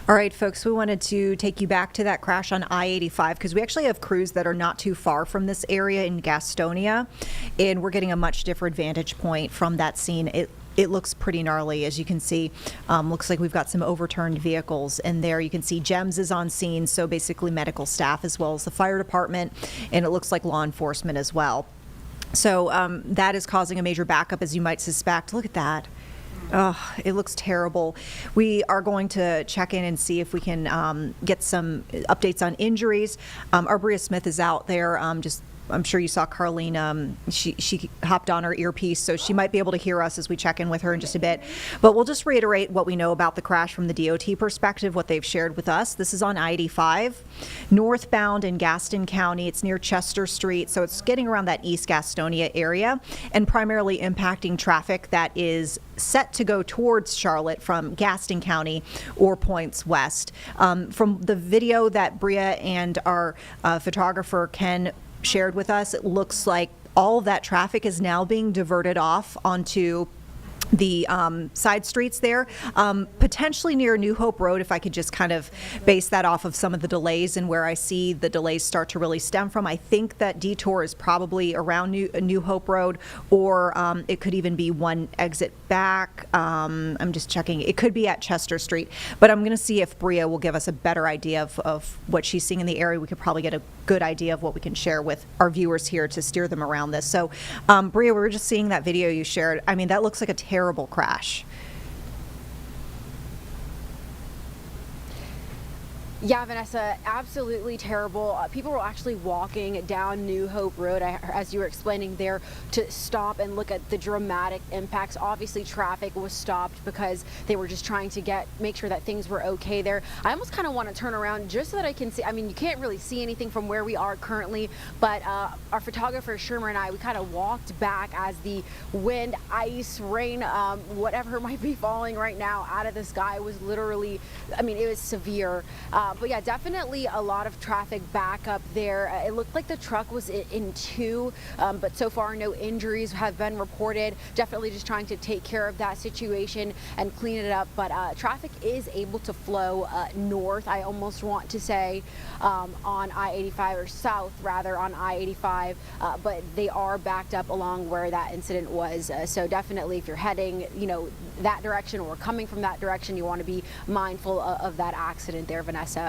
All right, folks, we wanted to take you back to that crash on I-85 because we actually have crews that are not too far from this area in Gastonia, and we're getting a much different vantage point from that scene. It looks pretty gnarly, as you can see. Looks like we've got some overturned vehicles, and there you can see GEMS is on scene, so basically medical staff as well as the fire department, and it looks like law enforcement as well. So that is causing a major backup, as you might suspect. Look at that. Oh, it looks terrible. We are going to check in and see if we can get some updates on injuries. Our Bria Smith is out there. I'm sure you saw Carlene. She hopped on her earpiece, so she might be able to hear us as we check in with her in just a bit. But we'll just reiterate what we know about the crash from the DOT perspective, what they've shared with us. This is on I-85, northbound in Gaston County. It's near Chester Street, so it's getting around that East Gastonia area and primarily impacting traffic that is set to go towards Charlotte from Gaston County or points west. From the video that Bria and our photographer Ken shared with us, it looks like all of that traffic is now being diverted off onto the side streets there, potentially near New Hope Road, if I could just kind of base that off of some of the delays and where I see the delays start to really stem from. I think that detour is probably around New Hope Road, or it could even be one exit back. I'm just checking. It could be at Chester Street, but I'm going to see if Bria will give us a better idea of what she's seeing in the area. We could probably get a good idea of what we can share with our viewers here to steer them around this. So, Bria, we were just seeing that video you shared. I mean, that looks like a terrible crash. Yeah, Vanessa, absolutely terrible. People were actually walking down New Hope Road, as you were explaining there, to stop and look at the dramatic impacts. Obviously, traffic was stopped because they were just trying to make sure that things were okay there. I almost kind of want to turn around just so that I can see. I mean, you can't really see anything from where we are currently, but our photographer Shermer and I, we kind of walked back as the wind, ice, rain, whatever might be falling right now out of the sky was literally, I mean, it was severe. But yeah, definitely a lot of traffic back up there. It looked like the truck was in two, but so far no injuries have been reported. Definitely just trying to take care of that situation and clean it up. But traffic is able to flow north, I almost want to say, on I-85, or south rather, on I-85. But they are backed up along where that incident was. So definitely if you're heading, that direction or coming from that direction, you want to be mindful of that accident there, Vanessa.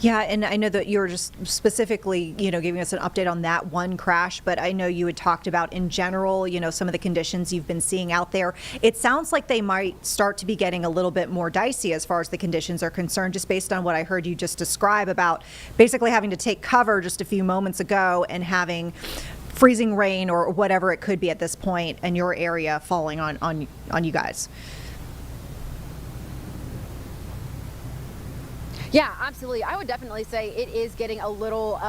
Yeah, and I know that you were just specifically, giving us an update on that one crash, but I know you had talked about in general, some of the conditions you've been seeing out there. It sounds like they might start to be getting a little bit more dicey as far as the conditions are concerned, just based on what I heard you just describe about basically having to take cover just a few moments ago and having freezing rain or whatever it could be at this point in your area falling on you guys. Yeah, absolutely. I would definitely say it is getting a little,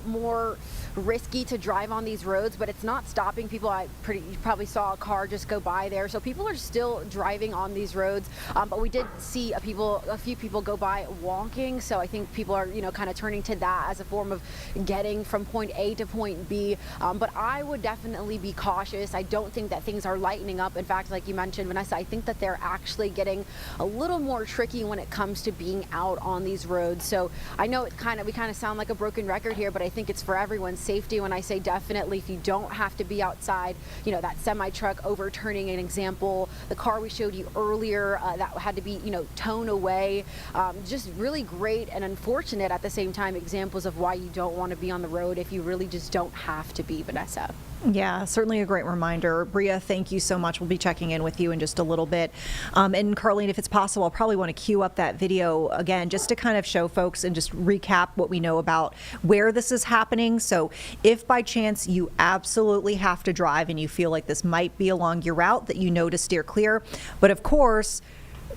more risky to drive on these roads, but it's not stopping people. You probably saw a car just go by there, so people are still driving on these roads. But we did see a few people go by walking, so I think people are, kind of turning to that as a form of getting from point A to point B. But I would definitely be cautious. I don't think that things are lightening up. In fact, like you mentioned, Vanessa, I think that they're actually getting a little more tricky when it comes to being out on these roads. So I know we kind of sound like a broken record here, but I think it's for everyone's safety when I say definitely if you don't have to be outside. That semi truck overturning, an example, the car we showed you earlier that had to be towed away. Just really great and unfortunate at the same time examples of why you don't want to be on the road if you really just don't have to be, Vanessa. Yeah, certainly a great reminder. Bria, thank you so much. We'll be checking in with you in just a little bit. And Carlene, if it's possible, I'll probably want to queue up that video again just to kind of show folks and just recap what we know about where this is happening. So if by chance you absolutely have to drive and you feel like this might be along your route, that to steer clear. But of course,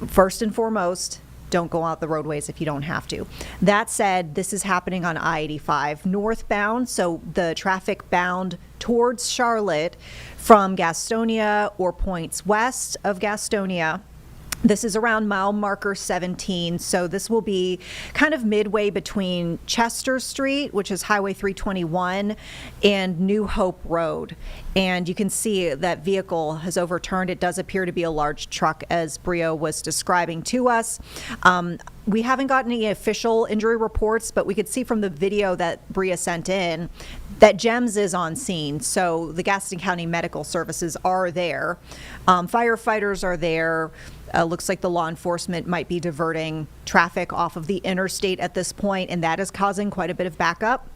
first and foremost, don't go out the roadways if you don't have to. That said, this is happening on I-85 northbound, so the traffic bound towards Charlotte from Gastonia or points west of Gastonia. This is around mile marker 17, so this will be kind of midway between Chester Street, which is Highway 321, and New Hope Road. And you can see that vehicle has overturned. It does appear to be a large truck, as Brio was describing to us. We haven't gotten any official injury reports, but we could see from the video that Bria sent in that GEMS is on scene. So the Gaston County Medical Services are there. Firefighters are there. Looks like the law enforcement might be diverting traffic off of the interstate at this point, and that is causing quite a bit of backup.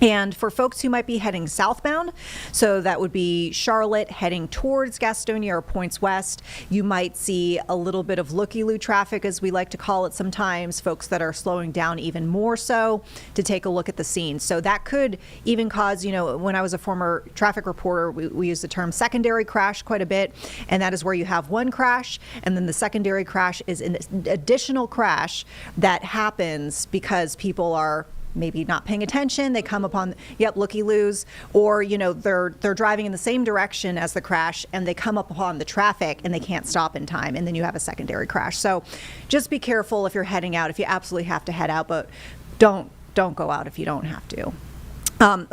And for folks who might be heading southbound, so that would be Charlotte heading towards Gastonia or points west, you might see a little bit of looky-loo traffic, as we like to call it sometimes, folks that are slowing down even more so to take a look at the scene. So that could even cause, when I was a former traffic reporter, we use the term secondary crash quite a bit, and that is where you have one crash, and then the secondary crash is an additional crash that happens because people are maybe not paying attention. They come upon, looky-loos, or, they're driving in the same direction as the crash and they come up upon the traffic and they can't stop in time, and then you have a secondary crash. So just be careful if you're heading out, if you absolutely have to head out, but don't go out if you don't have to.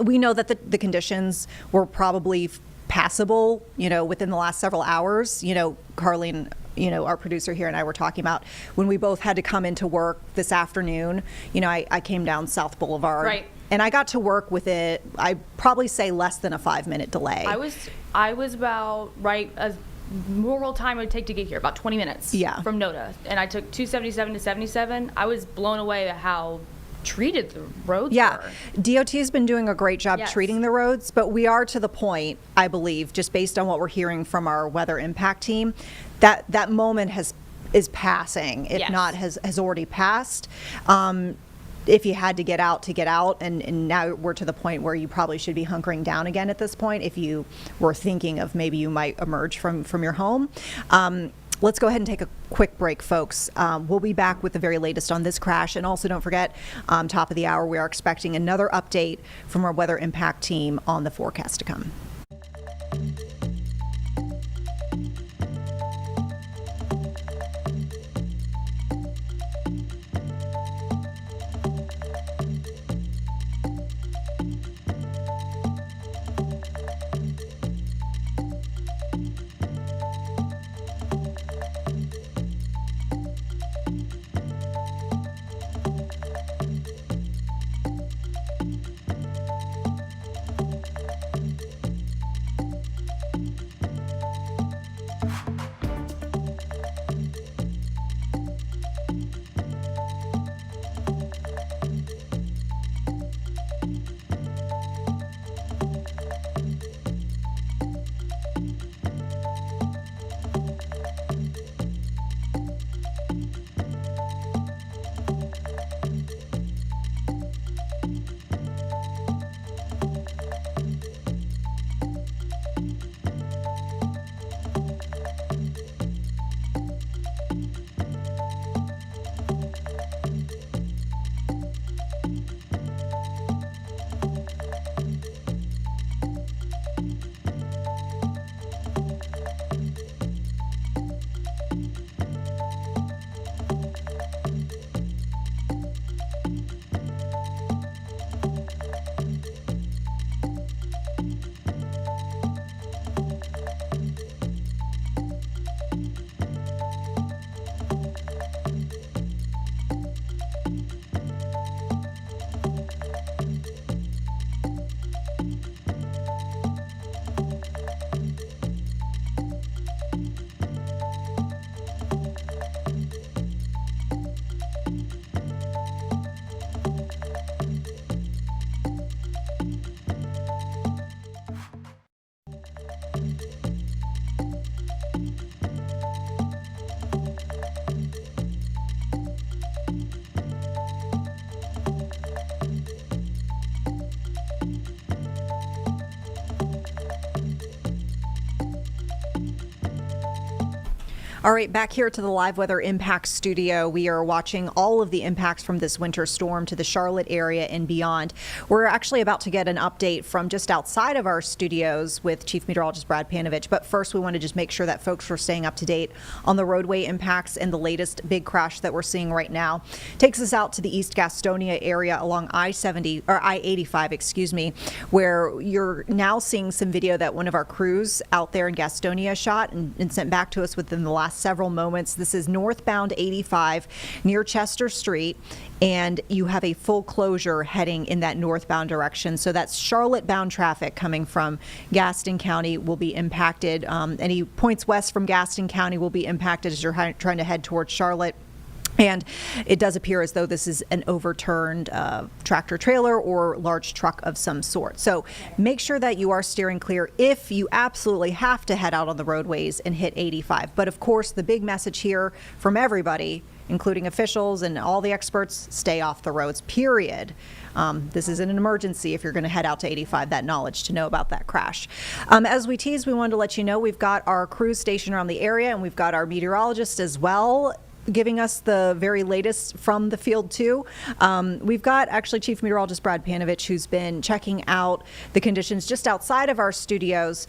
We know that the conditions were probably passable, within the last several hours. Carlene, our producer here, and I were talking about when we both had to come into work this afternoon. I came down South Boulevard, right, and I got to work with it. I probably say less than a 5-minute delay. I was about as normal time it would take to get here, about 20 minutes. Yeah. From NODA, and I took 277 to 77. I was blown away at how treated the roads were. DOT has been doing a great job treating the roads, but we are to the point, I believe, just based on what we're hearing from our weather impact team, that moment is passing, if not has already passed. If you had to get out, and now we're to the point where you probably should be hunkering down again at this point if you were thinking of maybe you might emerge from your home. Let's go ahead and take a quick break, folks. We'll be back with the very latest on this crash. And also don't forget, top of the hour, we are expecting another update from our weather impact team on the forecast to come. All right, back here to the live weather impact studio. We are watching all of the impacts from this winter storm to the Charlotte area and beyond. We're actually about to get an update from just outside of our studios with Chief Meteorologist Brad Panovich. But first, we want to just make sure that folks are staying up to date on the roadway impacts and the latest big crash that we're seeing right now. Takes us out to the East Gastonia area along I-70 or I-85, excuse me, where you're now seeing some video that one of our crews out there in Gastonia shot and sent back to us within the last several moments. This is northbound 85 near Chester Street, and you have a full closure heading in that northbound direction. So that's Charlotte bound traffic coming from Gaston County will be impacted. Any points west from Gaston County will be impacted as you're trying to head towards Charlotte. And it does appear as though this is an overturned tractor trailer or large truck of some sort. So make sure that you are steering clear if you absolutely have to head out on the roadways and hit 85. But of course, the big message here from everybody, including officials and all the experts, stay off the roads, period. This isn't an emergency if you're going to head out to 85, that knowledge to know about that crash. As we teased, we wanted to let you know we've got our crews stationed around the area, and we've got our meteorologist as well, giving us the very latest from the field too. We've got actually Chief Meteorologist Brad Panovich, who's been checking out the conditions just outside of our studios.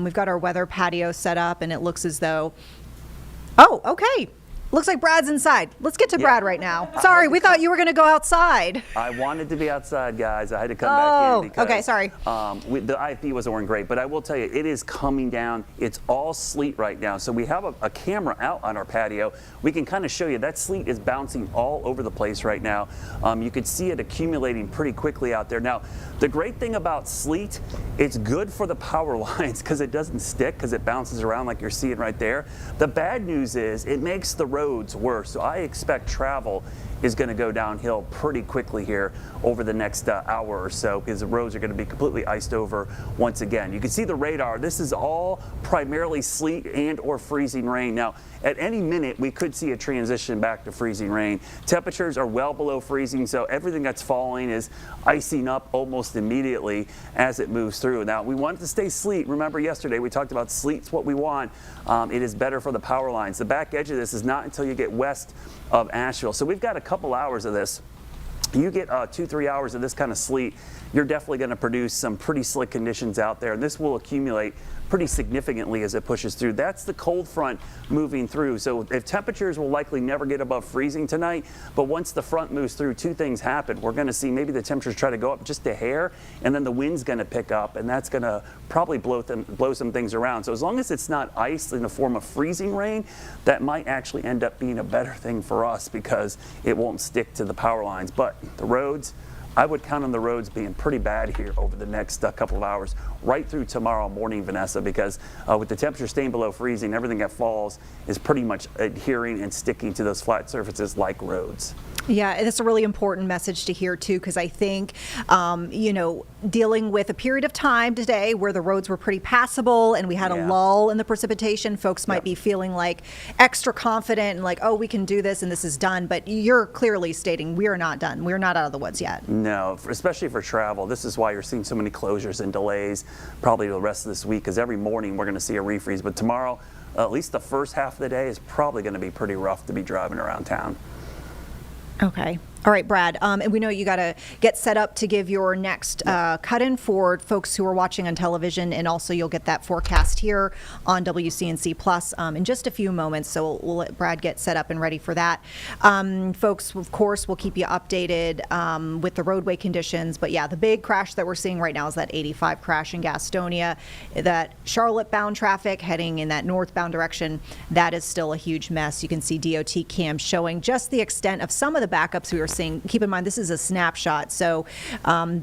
We've got our weather patio set up, and it looks as though, oh, okay. Looks like Brad's inside. Let's get to Brad right now. Sorry, we thought you were going to go outside. I wanted to be outside, guys. I had to come back in because okay, sorry. The IFB wasn't weren't great, but I will tell you, it is coming down. It's all sleet right now. So we have a camera out on our patio. We can kind of show you that sleet is bouncing all over the place right now. You could see it accumulating pretty quickly out there. Now, the great thing about sleet, it's good for the power lines because it doesn't stick, because it bounces around like you're seeing right there. The bad news is it makes the roads worse. So I expect travel is going to go downhill pretty quickly here over the next hour or so, because the roads are going to be completely iced over once again. You can see the radar. This is all primarily sleet and or freezing rain. Now, at any minute, we could see a transition back to freezing rain. Temperatures are well below freezing, so everything that's falling is icing up almost immediately as it moves through. Now, we want it to stay sleet. Remember yesterday we talked about sleet's what we want. It is better for the power lines. The back edge of this is not until you get west of Asheville. So we've got a couple hours of this. You get 2-3 hours of this kind of sleet, you're definitely going to produce some pretty slick conditions out there, and this will accumulate pretty significantly as it pushes through. That's the cold front moving through. So if temperatures will likely never get above freezing tonight, but once the front moves through, two things happen. We're going to see maybe the temperatures try to go up just a hair, and then the wind's going to pick up, and that's going to probably blow some things around. So as long as it's not ice in the form of freezing rain, that might actually end up being a better thing for us because it won't stick to the power lines. But the roads, I would count on the roads being pretty bad here over the next couple of hours, right through tomorrow morning, Vanessa, because with the temperature staying below freezing, everything that falls is pretty much adhering and sticking to those flat surfaces like roads. Yeah, that's a really important message to hear too, because I think, you know, dealing with a period of time today where the roads were pretty passable and we had a lull in the precipitation, folks might be feeling like extra confident and like, oh, we can do this and this is done. But you're clearly stating we are not done. We're not out of the woods yet. No, especially for travel. This is why you're seeing so many closures and delays probably the rest of this week, because every morning we're going to see a refreeze. But tomorrow, at least the first half of the day is probably going to be pretty rough to be driving around town. Okay. All right, Brad, and we know you got to get set up to give your next cut-in for folks who are watching on television, and also you'll get that forecast here on WCNC Plus in just a few moments, so we'll let Brad get set up and ready for that. Folks, of course, we'll keep you updated with the roadway conditions, but yeah, the big crash that we're seeing right now is that 85 crash in Gastonia. That Charlotte-bound traffic heading in that northbound direction, that is still a huge mess. You can see DOT cams showing just the extent of some of the backups we were seeing. Keep in mind, this is a snapshot, so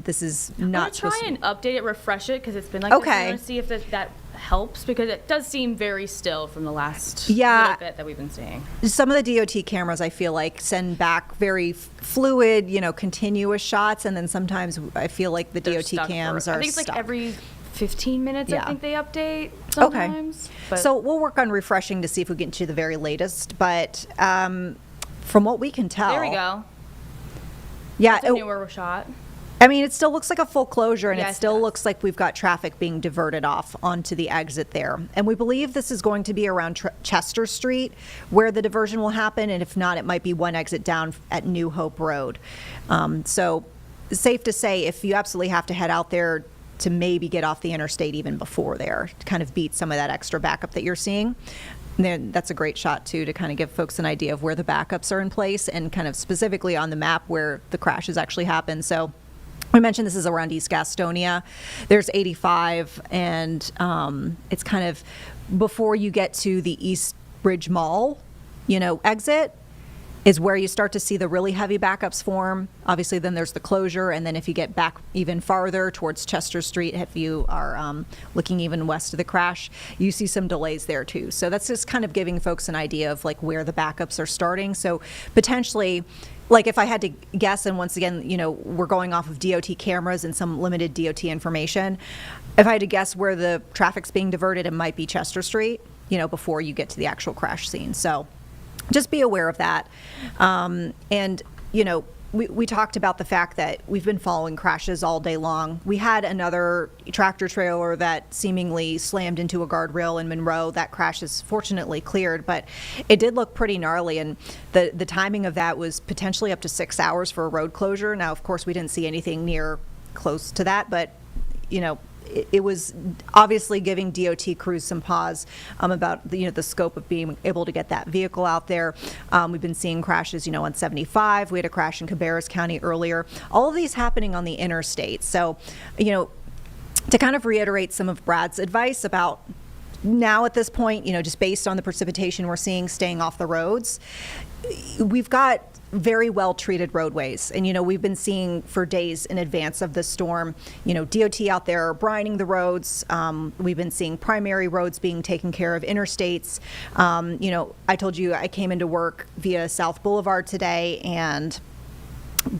this is not supposed to... I'm going to try and update it, refresh it, because it's been like this. I want to see if that helps, because it does seem very still from the last little bit that we've been seeing. Some of the DOT cameras, I feel like, send back very fluid, you know, continuous shots, and then sometimes I feel like the DOT cams are I think it's stuck. like every 15 minutes, I think they update sometimes. Okay. So we'll work on refreshing to see if we get to the very latest, but from what we can tell... There we go. Yeah, that's a newer shot. I mean, it still looks like a full closure, and Yes, it still looks like we've got traffic being diverted off onto the exit there. And we believe this is going to be around Chester Street where the diversion will happen, and if not, it might be one exit down at New Hope Road. So safe to say, if you absolutely have to head out there, to maybe get off the interstate even before there to kind of beat some of that extra backup that you're seeing. And then that's a great shot too to kind of give folks an idea of where the backups are in place and kind of specifically on the map where the crashes actually happen. So we mentioned this is around East Gastonia. There's 85, and it's kind of before you get to the East Bridge Mall, exit is where you start to see the really heavy backups form. Obviously, then there's the closure, and then if you get back even farther towards Chester Street, if you are looking even west of the crash, you see some delays there too. So that's just kind of giving folks an idea of like where the backups are starting. So potentially, like if I had to guess, and once again, we're going off of DOT cameras and some limited DOT information, if I had to guess where the traffic's being diverted, it might be Chester Street, before you get to the actual crash scene. So just be aware of that. We talked about the fact that we've been following crashes all day long. We had another tractor trailer that seemingly slammed into a guardrail in Monroe. That crash is fortunately cleared, but it did look pretty gnarly, and the timing of that was potentially up to 6 hours for a road closure. Now, of course, we didn't see anything near close to that, but it was obviously giving DOT crews some pause about the scope of being able to get that vehicle out there. We've been seeing crashes, on 75. We had a crash in Cabarrus County earlier. All of these happening on the interstate. So, to kind of reiterate some of Brad's advice about now at this point, just based on the precipitation we're seeing, staying off the roads, we've got very well treated roadways. And, we've been seeing for days in advance of the storm, DOT out there brining the roads. We've been seeing primary roads being taken care of, interstates. I told you I came into work via South Boulevard today, and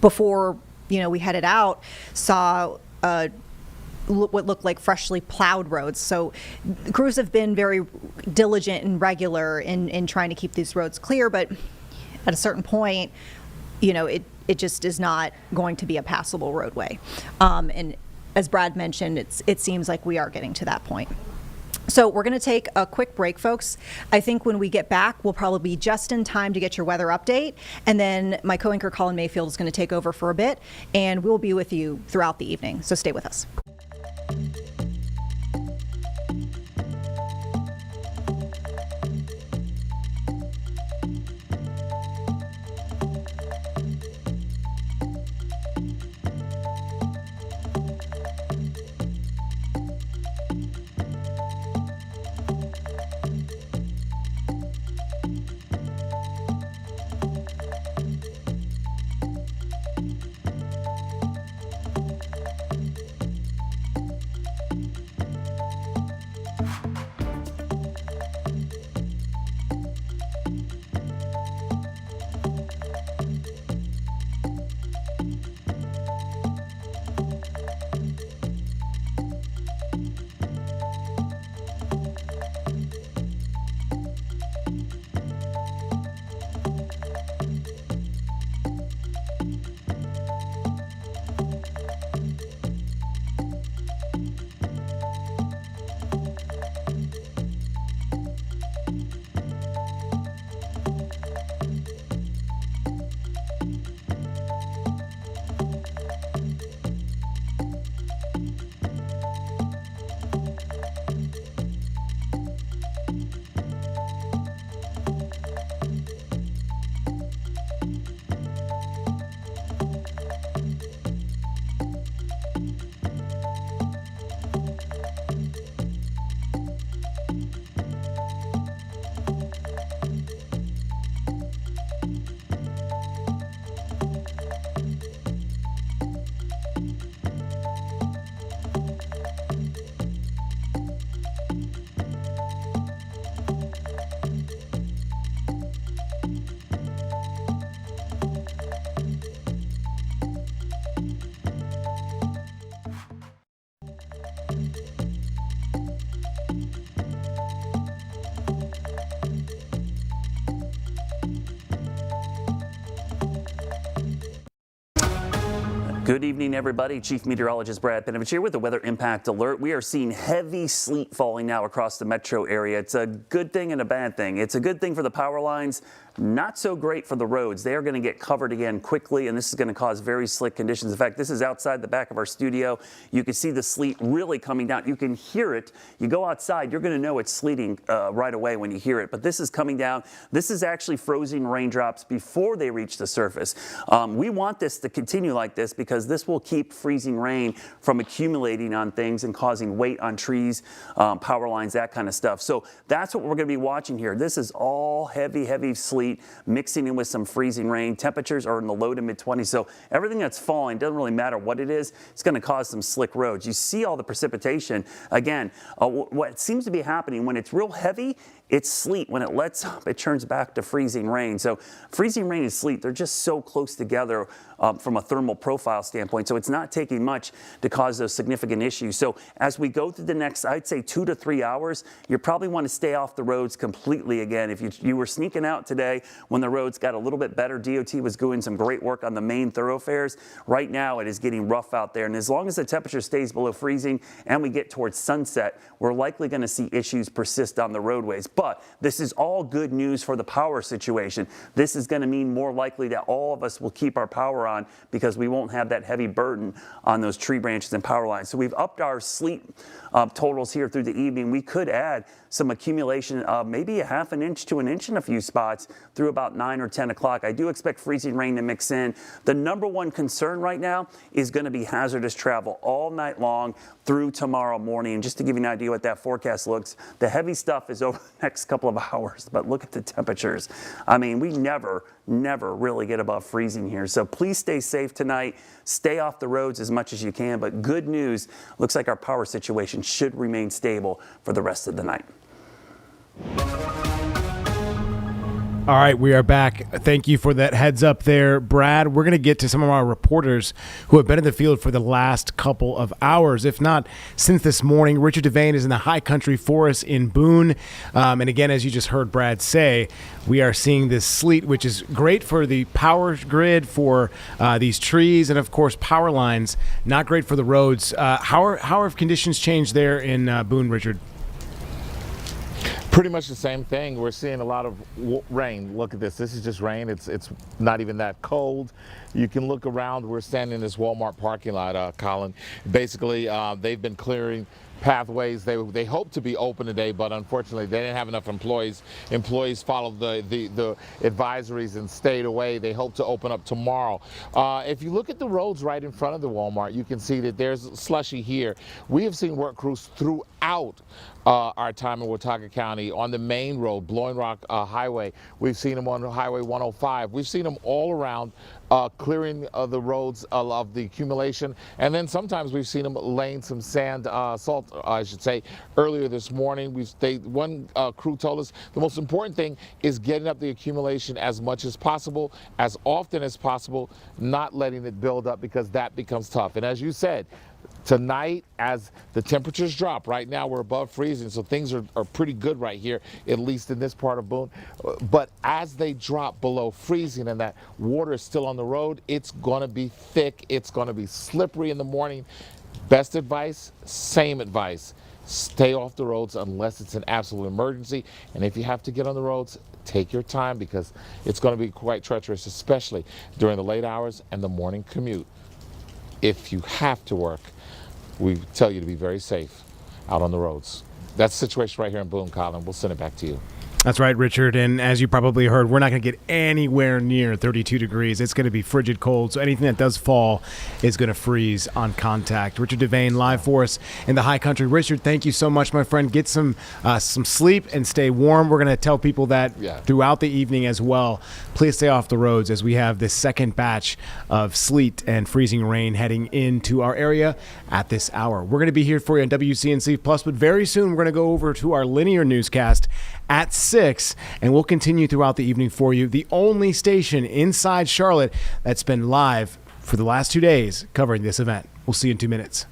before, we headed out, saw what looked like freshly plowed roads. So crews have been very diligent and regular in trying to keep these roads clear, but at a certain point, it just is not going to be a passable roadway. And as Brad mentioned, it seems like we are getting to that point. So we're going to take a quick break, folks. I think when we get back, we'll probably be just in time to get your weather update. And then my co-anchor Colin Mayfield is going to take over for a bit, and we'll be with you throughout the evening. So stay with us. Good evening, everybody. Chief Meteorologist Brad Penovich here with the Weather Impact Alert. We are seeing heavy sleet falling now across the metro area. It's a good thing and a bad thing. It's a good thing for the power lines, not so great for the roads. They are going to get covered again quickly, and this is going to cause very slick conditions. In fact, this is outside the back of our studio. You can see the sleet really coming down. You can hear it. You go outside, you're going to know it's sleeting right away when you hear it. But this is coming down. This is actually frozen raindrops before they reach the surface. We want this to continue like this because this will keep freezing rain from accumulating on things and causing weight on trees, power lines, that kind of stuff. So that's what we're going to be watching here. This is all heavy, heavy sleet mixing in with some freezing rain. Temperatures are in the low to mid 20s. So everything that's falling, doesn't really matter what it is, it's going to cause some slick roads. You see all the precipitation. Again, what seems to be happening when it's real heavy, it's sleet. When it lets up, it turns back to freezing rain. So freezing rain and sleet, they're just so close together from a thermal profile standpoint. So it's not taking much to cause those significant issues. So as we go through the next, I'd say 2 to 3 hours, you probably want to stay off the roads completely again. If you were sneaking out today when the roads got a little bit better, DOT was doing some great work on the main thoroughfares. Right now it is getting rough out there. And as long as the temperature stays below freezing and we get towards sunset, we're likely going to see issues persist on the roadways. But this is all good news for the power situation. This is going to mean more likely that all of us will keep our power on because we won't have that heavy burden on those tree branches and power lines. So we've upped our sleet totals here through the evening. We could add some accumulation of maybe a half an inch to an inch in a few spots through about 9 or 10 o'clock. I do expect freezing rain to mix in. The number one concern right now is going to be hazardous travel all night long through tomorrow morning. And just to give you an idea what that forecast looks, the heavy stuff is over the next couple of hours, but look at the temperatures. I mean, we never really get above freezing here. So please stay safe tonight. Stay off the roads as much as you can. But good news, looks like our power situation should remain stable for the rest of the night. All right, we are back. Thank you for that heads up there, Brad. We're going to get to some of our reporters who have been in the field for the last couple of hours, if not since this morning. Richard Devane is in the high country forest in Boone. And again, as you just heard Brad say, we are seeing this sleet, which is great for the power grid, for these trees, and of course, power lines. Not great for the roads. How have conditions changed there in Boone, Richard? Pretty much the same thing. We're seeing a lot of rain. Look at this. This is just rain. It's not even that cold. You can look around. We're standing in this Walmart parking lot, Colin. Basically, they've been clearing pathways. They hope to be open today, but unfortunately they didn't have enough employees. Employees followed the advisories and stayed away. They hope to open up tomorrow. If you look at the roads right in front of the Walmart, you can see that there's slushy here. We have seen work crews throughout our time in Watauga County on the main road, Blowing Rock Highway. We've seen them on Highway 105. We've seen them all around clearing the roads of the accumulation. And then sometimes we've seen them laying some sand, salt, I should say, earlier this morning. One crew told us the most important thing is getting up the accumulation as much as possible, as often as possible, not letting it build up because that becomes tough. And as you said, tonight, as the temperatures drop, right now we're above freezing, so things are pretty good right here, at least in this part of Boone. But as they drop below freezing and that water is still on the road, it's going to be thick, it's going to be slippery in the morning. Best advice, same advice. Stay off the roads unless it's an absolute emergency. And if you have to get on the roads, take your time because it's going to be quite treacherous, especially during the late hours and the morning commute. If you have to work, we tell you to be very safe out on the roads. That's the situation right here in Boone, Colin. We'll send it back to you. That's right, Richard. And as you probably heard, we're not going to get anywhere near 32 degrees. It's going to be frigid cold. So anything that does fall is going to freeze on contact. Richard Devane, live for us in the high country. Richard, thank you so much, my friend. Get some sleep and stay warm. We're going to tell people that throughout the evening as well. Please stay off the roads as we have this second batch of sleet and freezing rain heading into our area at this hour. We're going to be here for you on WCNC Plus, but very soon we're going to go over to our linear newscast at 6, and we'll continue throughout the evening for you. The only station inside Charlotte that's been live for the last 2 days covering this event. We'll see you in 2 minutes.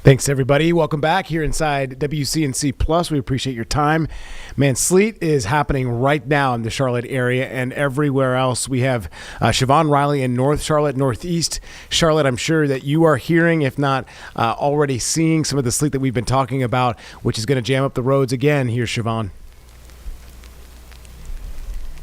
Thanks, everybody. Welcome back here inside WCNC Plus. We appreciate your time. Man, sleet is happening right now in the Charlotte area and everywhere else. We have Siobhan Riley in North Charlotte, Northeast Charlotte. I'm sure that you are hearing, if not already seeing, some of the sleet that we've been talking about, which is going to jam up the roads again. Here's Siobhan.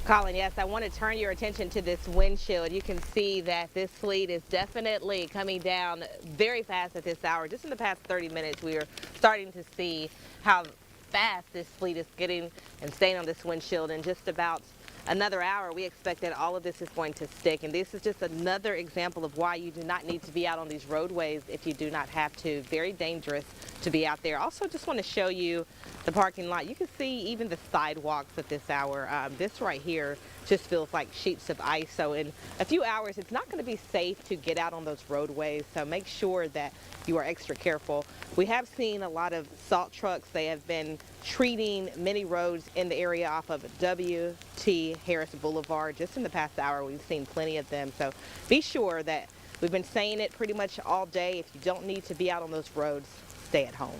Colin, yes, I want to turn your attention to this windshield. You can see that this sleet is definitely coming down very fast at this hour. Just in the past 30 minutes, we are starting to see how fast this sleet is getting and staying on this windshield. In just about another hour, we expect that all of this is going to stick. And this is just another example of why you do not need to be out on these roadways if you do not have to. Very dangerous to be out there. Also, just want to show you the parking lot. You can see even the sidewalks at this hour. This right here just feels like sheets of ice. So in a few hours, it's not going to be safe to get out on those roadways. So make sure that you are extra careful. We have seen a lot of salt trucks. They have been treating many roads in the area off of W.T. Harris Boulevard. Just in the past hour, we've seen plenty of them. So be sure that we've been saying it pretty much all day. If you don't need to be out on those roads, stay at home.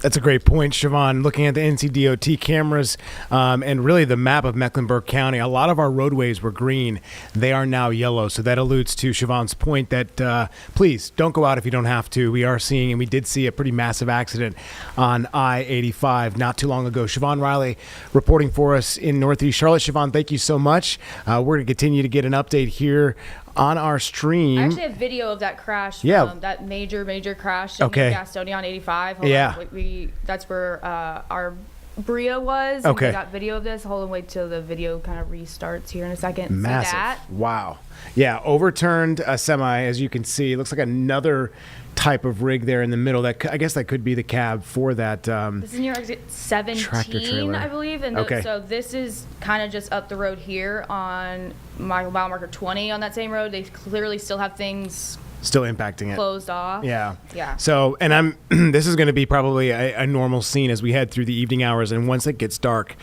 That's a great point, Siobhan. Looking at the NCDOT cameras and really the map of Mecklenburg County, a lot of our roadways were green. They are now yellow. So that alludes to Siobhan's point that please don't go out if you don't have to. We are seeing, and we did see a pretty massive accident on I-85 not too long ago. Siobhan Riley reporting for us in Northeast Charlotte. Siobhan, thank you so much. We're going to continue to get an update here on our stream. I actually have video of that crash. Yeah. That major crash in Okay. Gastonia I-85. Hold Yeah. on. That's where our Bria was. Okay. And we got video of this. Hold on, wait till the video kind of restarts here in a second. Massive. See that? Wow. Yeah, overturned a semi, as you can see. It looks like another type of rig there in the middle. That I guess that could be the cab for that. This is near exit 17, I believe. And Okay. so this is kind of just up the road here on mile marker 20 on that same road. They clearly still have things Still impacting it. closed off. Yeah. Yeah. So, and this is going to be probably a normal scene as we head through the evening hours. And once it gets dark,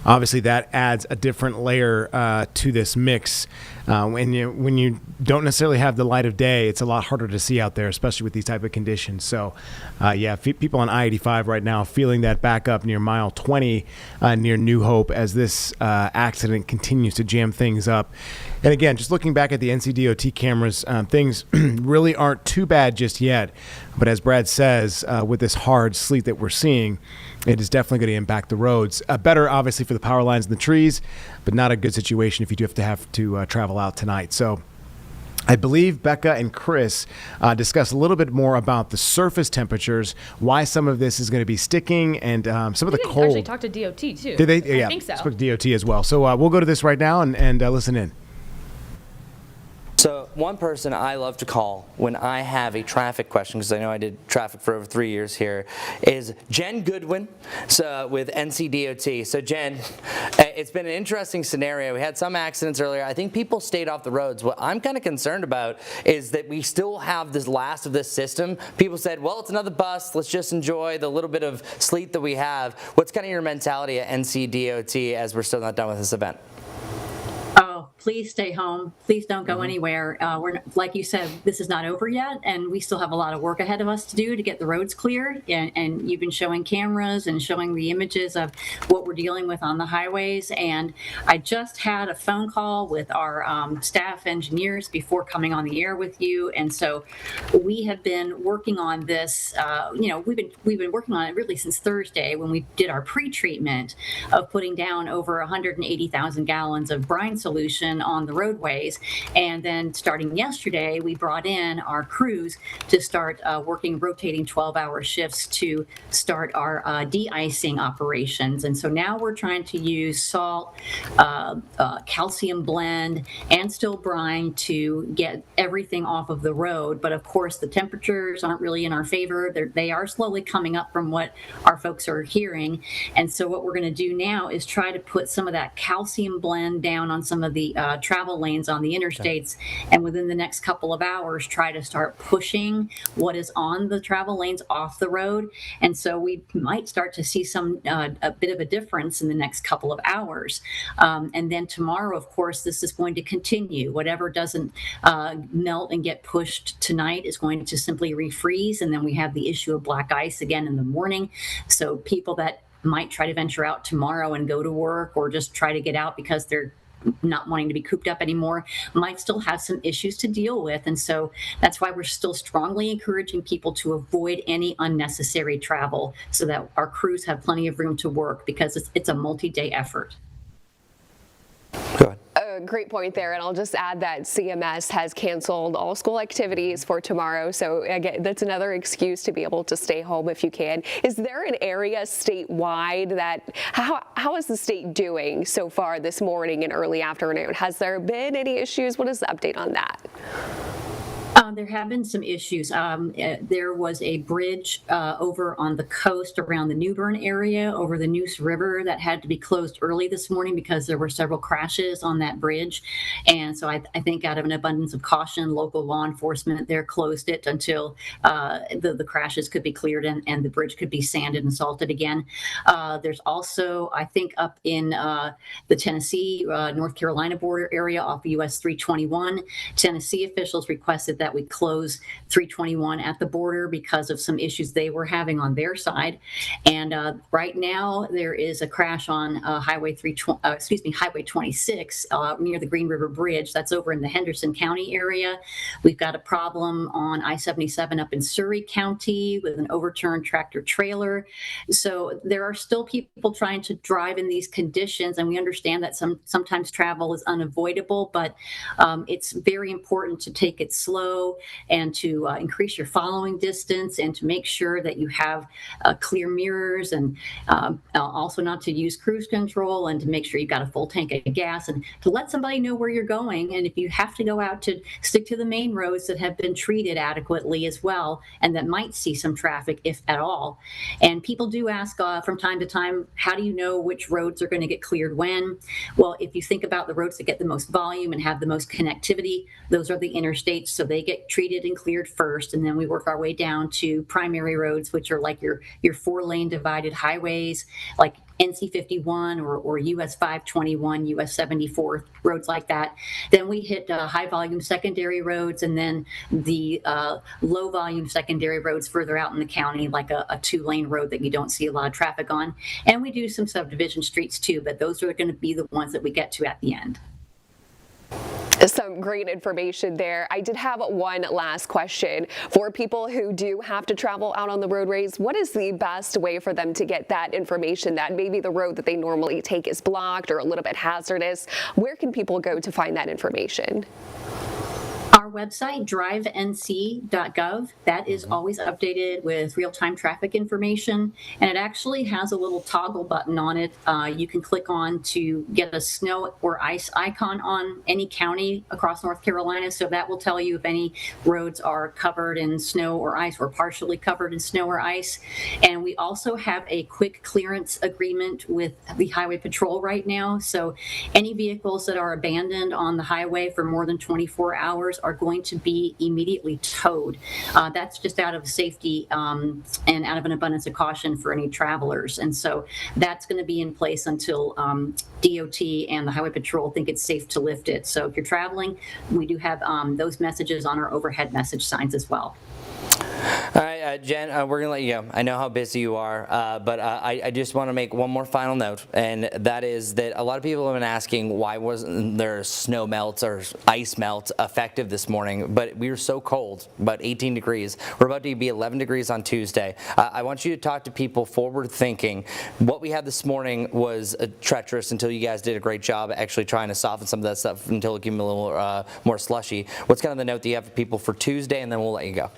obviously that adds a different layer to this mix. When you don't necessarily have the light of day, it's a lot harder to see out there, especially with these type of conditions. So, people on I-85 right now feeling that back up near mile 20 near New Hope as this accident continues to jam things up. And again, just looking back at the NCDOT cameras, things really aren't too bad just yet. But as Brad says, with this hard sleet that we're seeing, it is definitely going to impact the roads. Better, obviously, for the power lines and the trees, but not a good situation if you do have to travel out tonight. So I believe Becca and Chris discussed a little bit more about the surface temperatures, why some of this is going to be sticking, and some of the cold. Actually talked to DOT, too. Did they? Yeah, I think so. Spoke to DOT as well. So we'll go to this right now and listen in. So one person I love to call when I have a traffic question, because I know I did traffic for over 3 years here, is Jen Goodwin with NCDOT. So Jen, it's been an interesting scenario. We had some accidents earlier. I think people stayed off the roads. What I'm kind of concerned about is that we still have this last of this system. People said, well, it's another bust. Let's just enjoy the little bit of sleet that we have. What's kind of your mentality at NCDOT as we're still not done with this event? Oh, please stay home. Please don't go anywhere. Like you said, this is not over yet, and we still have a lot of work ahead of us to do to get the roads cleared. And you've been showing cameras and showing the images of what we're dealing with on the highways. And I just had a phone call with our staff engineers before coming on the air with you. And so we have been working on this. We've been working on it really since Thursday when we did our pre-treatment of putting down over 180,000 gallons of brine solution on the roadways. And then starting yesterday, we brought in our crews to start working rotating 12-hour shifts to start our de-icing operations. And so now we're trying to use salt, calcium blend, and still brine to get everything off of the road. But of course, the temperatures aren't really in our favor. They are slowly coming up from what our folks are hearing. And so what we're going to do now is try to put some of that calcium blend down on some of the travel lanes on the interstates, and within the next couple of hours try to start pushing what is on the travel lanes off the road. And so we might start to see a bit of a difference in the next couple of hours. And then tomorrow, of course, this is going to continue. Whatever doesn't melt and get pushed tonight is going to simply refreeze, and then we have the issue of black ice again in the morning. So people that might try to venture out tomorrow and go to work, or just try to get out because they're not wanting to be cooped up anymore, might still have some issues to deal with. And so that's why we're still strongly encouraging people to avoid any unnecessary travel so that our crews have plenty of room to work, because it's a multi-day effort. Go ahead. Great point there, and I'll just add that CMS has canceled all school activities for tomorrow, so again, that's another excuse to be able to stay home if you can. Is there an area statewide that, how is the state doing so far this morning and early afternoon? Has there been any issues? What is the update on that? There have been some issues. There was a bridge over on the coast around the New Bern area over the Neuse River that had to be closed early this morning because there were several crashes on that bridge. And so I think out of an abundance of caution, local law enforcement there closed it until the crashes could be cleared and the bridge could be sanded and salted again. There's also, I think, up in the Tennessee, North Carolina border area off US 321, Tennessee officials requested that we close 321 at the border because of some issues they were having on their side. And right now there is a crash on Highway 26 near the Green River Bridge. That's over in the Henderson County area. We've got a problem on I-77 up in Surrey County with an overturned tractor trailer. So there are still people trying to drive in these conditions, and we understand that sometimes travel is unavoidable, but it's very important to take it slow and to increase your following distance, and to make sure that you have clear mirrors, and also not to use cruise control, and to make sure you've got a full tank of gas, and to let somebody know where you're going. And if you have to go out, to stick to the main roads that have been treated adequately as well, and that might see some traffic, if at all. And people do ask from time to time, how do you know which roads are going to get cleared when? Well, if you think about the roads that get the most volume and have the most connectivity, those are the interstates, so they get treated and cleared first, and then we work our way down to primary roads, which are like your 4-lane divided highways, like NC 51 or US 521, US 74, roads like that. Then we hit high volume secondary roads, and then the low volume secondary roads further out in the county, like a 2-lane road that you don't see a lot of traffic on. And we do some subdivision streets too, but those are going to be the ones that we get to at the end. Some great information there. I did have one last question. For people who do have to travel out on the roadways, what is the best way for them to get that information that maybe the road that they normally take is blocked or a little bit hazardous? Where can people go to find that information? Our website, drivenc.gov, that is always updated with real-time traffic information, and it actually has a little toggle button on it. You can click on to get a snow or ice icon on any county across North Carolina, so that will tell you if any roads are covered in snow or ice, or partially covered in snow or ice. And we also have a quick clearance agreement with the Highway Patrol right now, so any vehicles that are abandoned on the highway for more than 24 hours are going to be immediately towed. That's just out of safety and out of an abundance of caution for any travelers. And so that's going to be in place until DOT and the Highway Patrol think it's safe to lift it. So if you're traveling, we do have those messages on our overhead message signs as well. All right, Jen, we're going to let you go. I know how busy you are, but I just want to make one more final note, and that is that a lot of people have been asking why wasn't there snow melts or ice melt effective this morning, but we were so cold, about 18 degrees. We're about to be 11 degrees on Tuesday. I want you to talk to people forward thinking. What we had this morning was treacherous until you guys did a great job actually trying to soften some of that stuff until it became a little more slushy. What's kind of the note that you have for people for Tuesday, and then we'll let you go?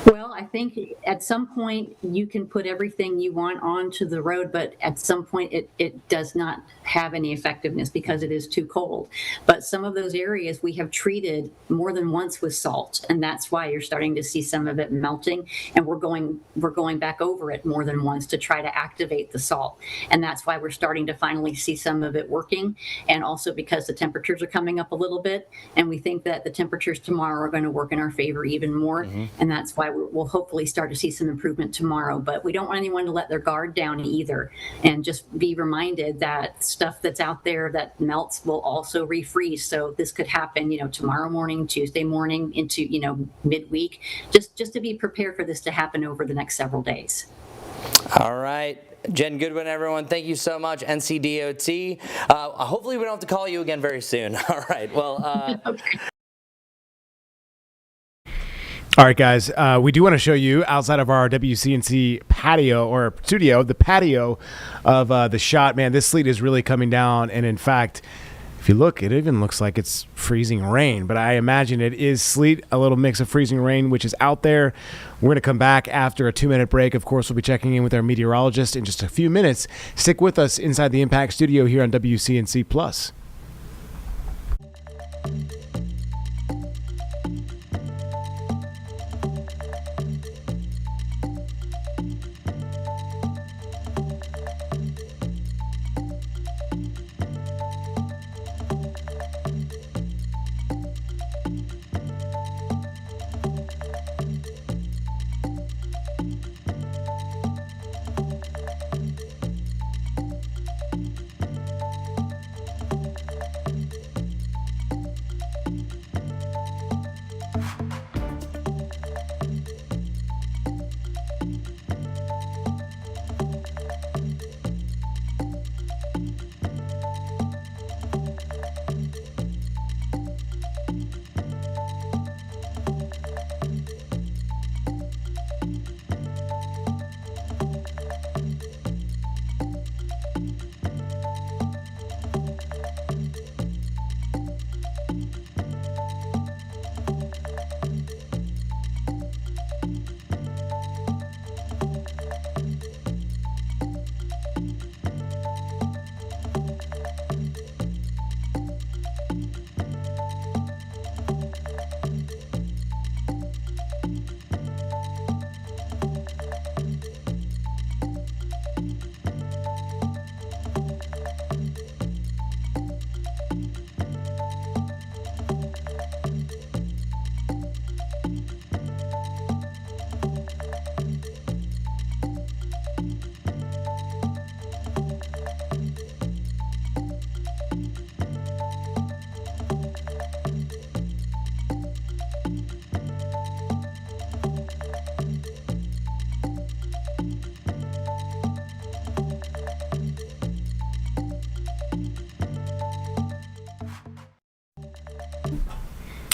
Well, I think at some point you can put everything you want onto the road, but at some point it does not have any effectiveness because it is too cold. But some of those areas we have treated more than once with salt, and that's why you're starting to see some of it melting. And we're going back over it more than once to try to activate the salt. And that's why we're starting to finally see some of it working. And also because the temperatures are coming up a little bit, and we think that the temperatures tomorrow are going to work in our favor even more. And that's why we'll hopefully start to see some improvement tomorrow. But we don't want anyone to let their guard down either. And just be reminded that stuff that's out there that melts will also refreeze. So this could happen, tomorrow morning, Tuesday morning into, midweek, just to be prepared for this to happen over the next several days. All right. Jen Goodwin, everyone, thank you so much, NCDOT. Hopefully we don't have to call you again very soon. All right. Well, All right, guys, we do want to show you outside of our WCNC patio or studio, the patio of the shot. Man, this sleet is really coming down. And in fact, if you look, it even looks like it's freezing rain. But I imagine it is sleet, a little mix of freezing rain, which is out there. We're going to come back after a 2-minute break. Of course, we'll be checking in with our meteorologist in just a few minutes. Stick with us inside the Impact Studio here on WCNC Plus.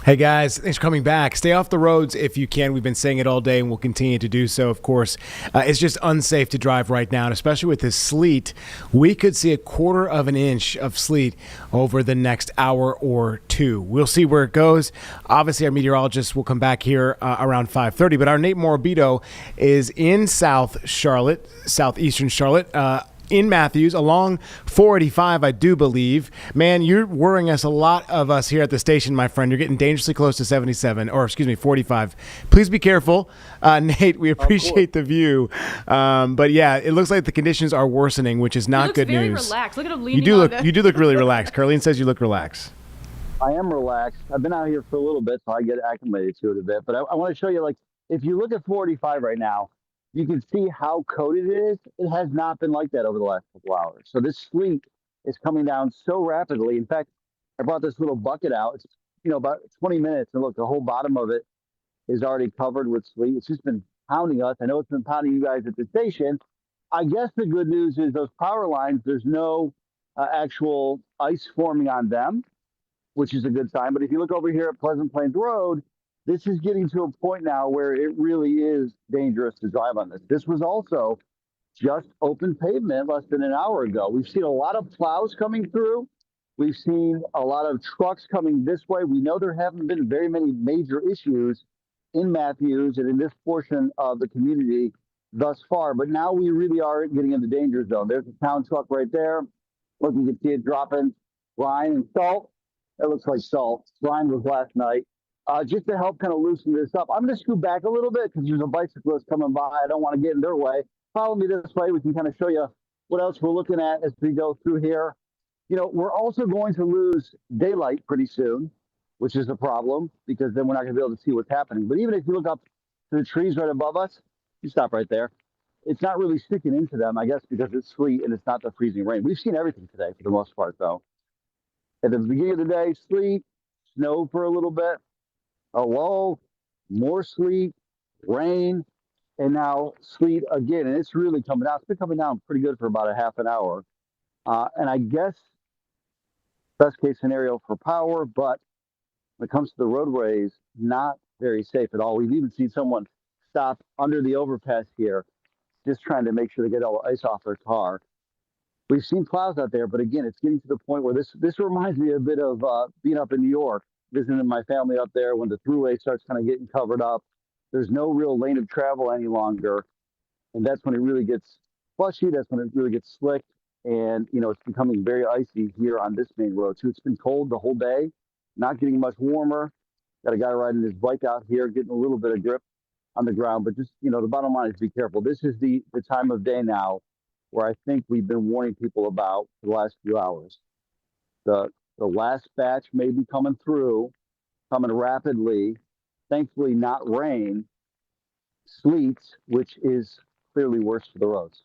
Hey guys, thanks for coming back. Stay off the roads if you can. We've been saying it all day and we'll continue to do so, of course. It's just unsafe to drive right now, and especially with this sleet. We could see 1/4 of an inch of sleet over the next hour or two. We'll see where it goes. Obviously, our meteorologist will come back here around 5:30, but our Nate Morabito is in southeastern Charlotte, in Matthews along 485, I do believe. Man, you're worrying us a lot of us here at the station, my friend. You're getting dangerously close to 77, or excuse me, 45. Please be careful. Nate, we appreciate the view. But yeah, it looks like the conditions are worsening, which is not good very news. Relaxed. Look at him leaning You do look really relaxed. Carlene says you look relaxed. I am relaxed. I've been out here for a little bit, so I get acclimated to it a bit. But I want to show you, like, if you look at 485 right now, you can see how coated it is. It has not been like that over the last couple hours. So this sleet is coming down so rapidly. In fact, I brought this little bucket out. It's, about 20 minutes, and look, the whole bottom of it is already covered with sleet. It's just been pounding us. I know it's been pounding you guys at the station. I guess the good news is those power lines, there's no actual ice forming on them, which is a good sign. But if you look over here at Pleasant Plains Road, this is getting to a point now where it really is dangerous to drive on this. This was also just open pavement less than an hour ago. We've seen a lot of plows coming through. We've seen a lot of trucks coming this way. We know there haven't been very many major issues in Matthews and in this portion of the community thus far. But now we really are getting in the danger zone. There's a town truck right there. Look, you can see it dropping brine and salt. It looks like salt. Brine was last night. Just to help kind of loosen this up, I'm going to scoot back a little bit because there's a bicyclist coming by. I don't want to get in their way. Follow me this way. We can kind of show you what else we're looking at as we go through here. You know, we're also going to lose daylight pretty soon, which is a problem because then we're not going to be able to see what's happening. But even if you look up to the trees right above us, you stop right there. It's not really sticking into them, I guess, because it's sleet and it's not the freezing rain. We've seen everything today for the most part, though. At the beginning of the day, sleet, snow for a little bit, a lull, more sleet, rain, and now sleet again. And it's really coming down. It's been coming down pretty good for about a half an hour. And I guess best case scenario for power, but when it comes to the roadways, not very safe at all. We've even seen someone stop under the overpass here, just trying to make sure they get all the ice off their car. We've seen plows out there, but again, it's getting to the point where this reminds me a bit of being up in New York, visiting my family up there when the thruway starts kind of getting covered up. There's no real lane of travel any longer. And that's when it really gets slushy. That's when it really gets slick. And, you know, it's becoming very icy here on this main road too. It's been cold the whole day, not getting much warmer. Got a guy riding his bike out here, getting a little bit of grip on the ground. But just, you know, the bottom line is be careful. This is the time of day now where I think we've been warning people about for the last few hours. The last batch may be coming through, coming rapidly. Thankfully, not rain, sleet, which is clearly worse for the roads.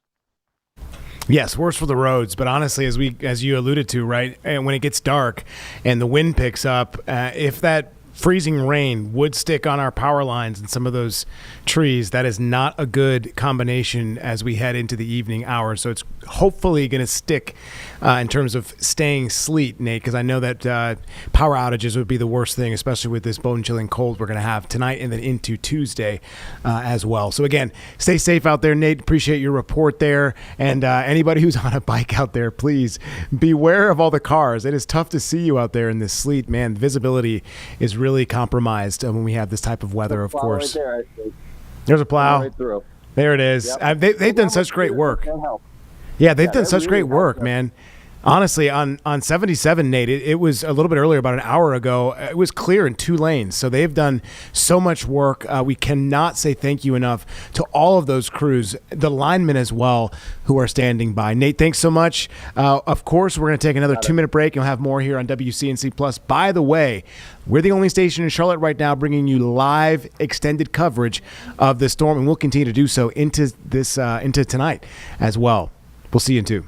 Yes, worse for the roads, but honestly, as you alluded to, right, and when it gets dark and the wind picks up, if that freezing rain would stick on our power lines and some of those trees, that is not a good combination as we head into the evening hours. So it's hopefully going to stick in terms of staying sleet, Nate, because I know that power outages would be the worst thing, especially with this bone-chilling cold we're going to have tonight and then into Tuesday as well. So again, stay safe out there, Nate. Appreciate your report there. And anybody who's on a bike out there, please beware of all the cars. It is tough to see you out there in this sleet, man. Visibility is really compromised when we have this type of weather, of course. Right there's a plow. right through. There it is. Yep. They've done such great work. Yeah, they've done such great work, man. Honestly, on 77, Nate, it was a little bit earlier, about an hour ago. It was clear in 2 lanes. So they've done so much work. We cannot say thank you enough to all of those crews, the linemen as well, who are standing by. Nate, thanks so much. Of course, we're going to take another 2-minute break, and we'll have more here on WCNC Plus. By the way, we're the only station in Charlotte right now bringing you live extended coverage of the storm, and we'll continue to do so into tonight as well. We'll see you in 2.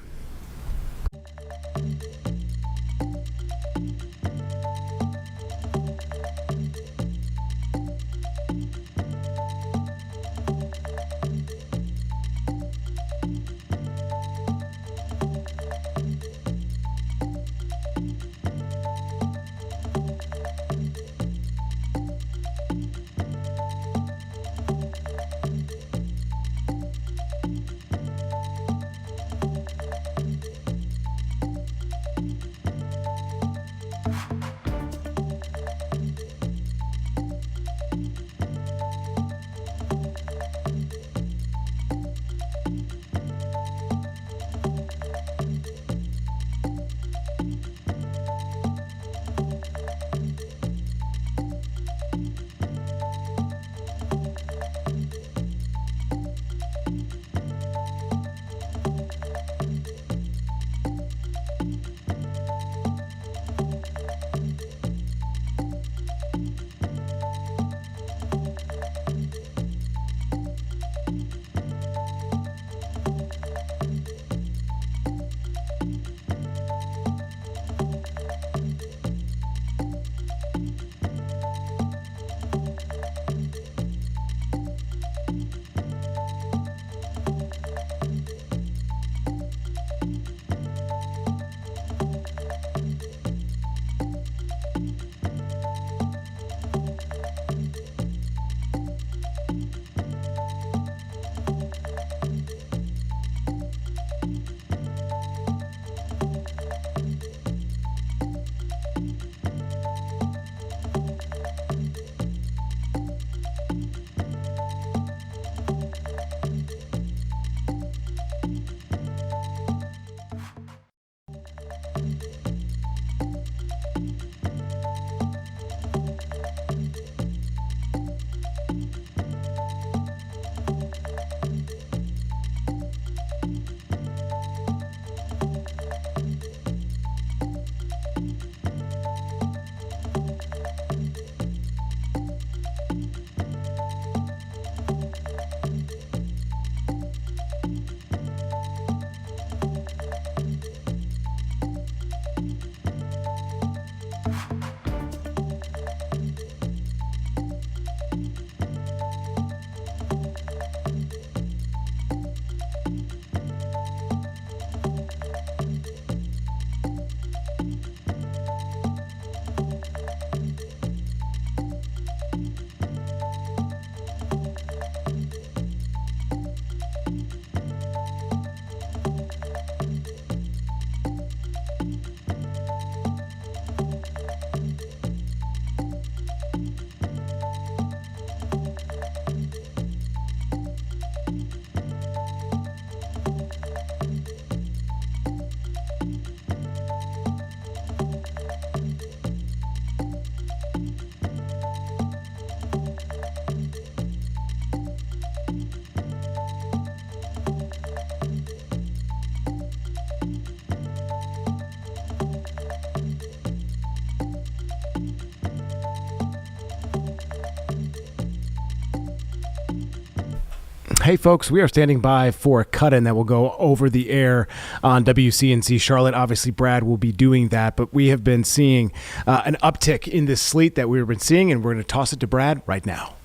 Hey, folks, we are standing by for a cut-in that will go over the air on WCNC Charlotte. Obviously, Brad will be doing that, but we have been seeing an uptick in this sleet that we've been seeing, and we're going to toss it to Brad right now.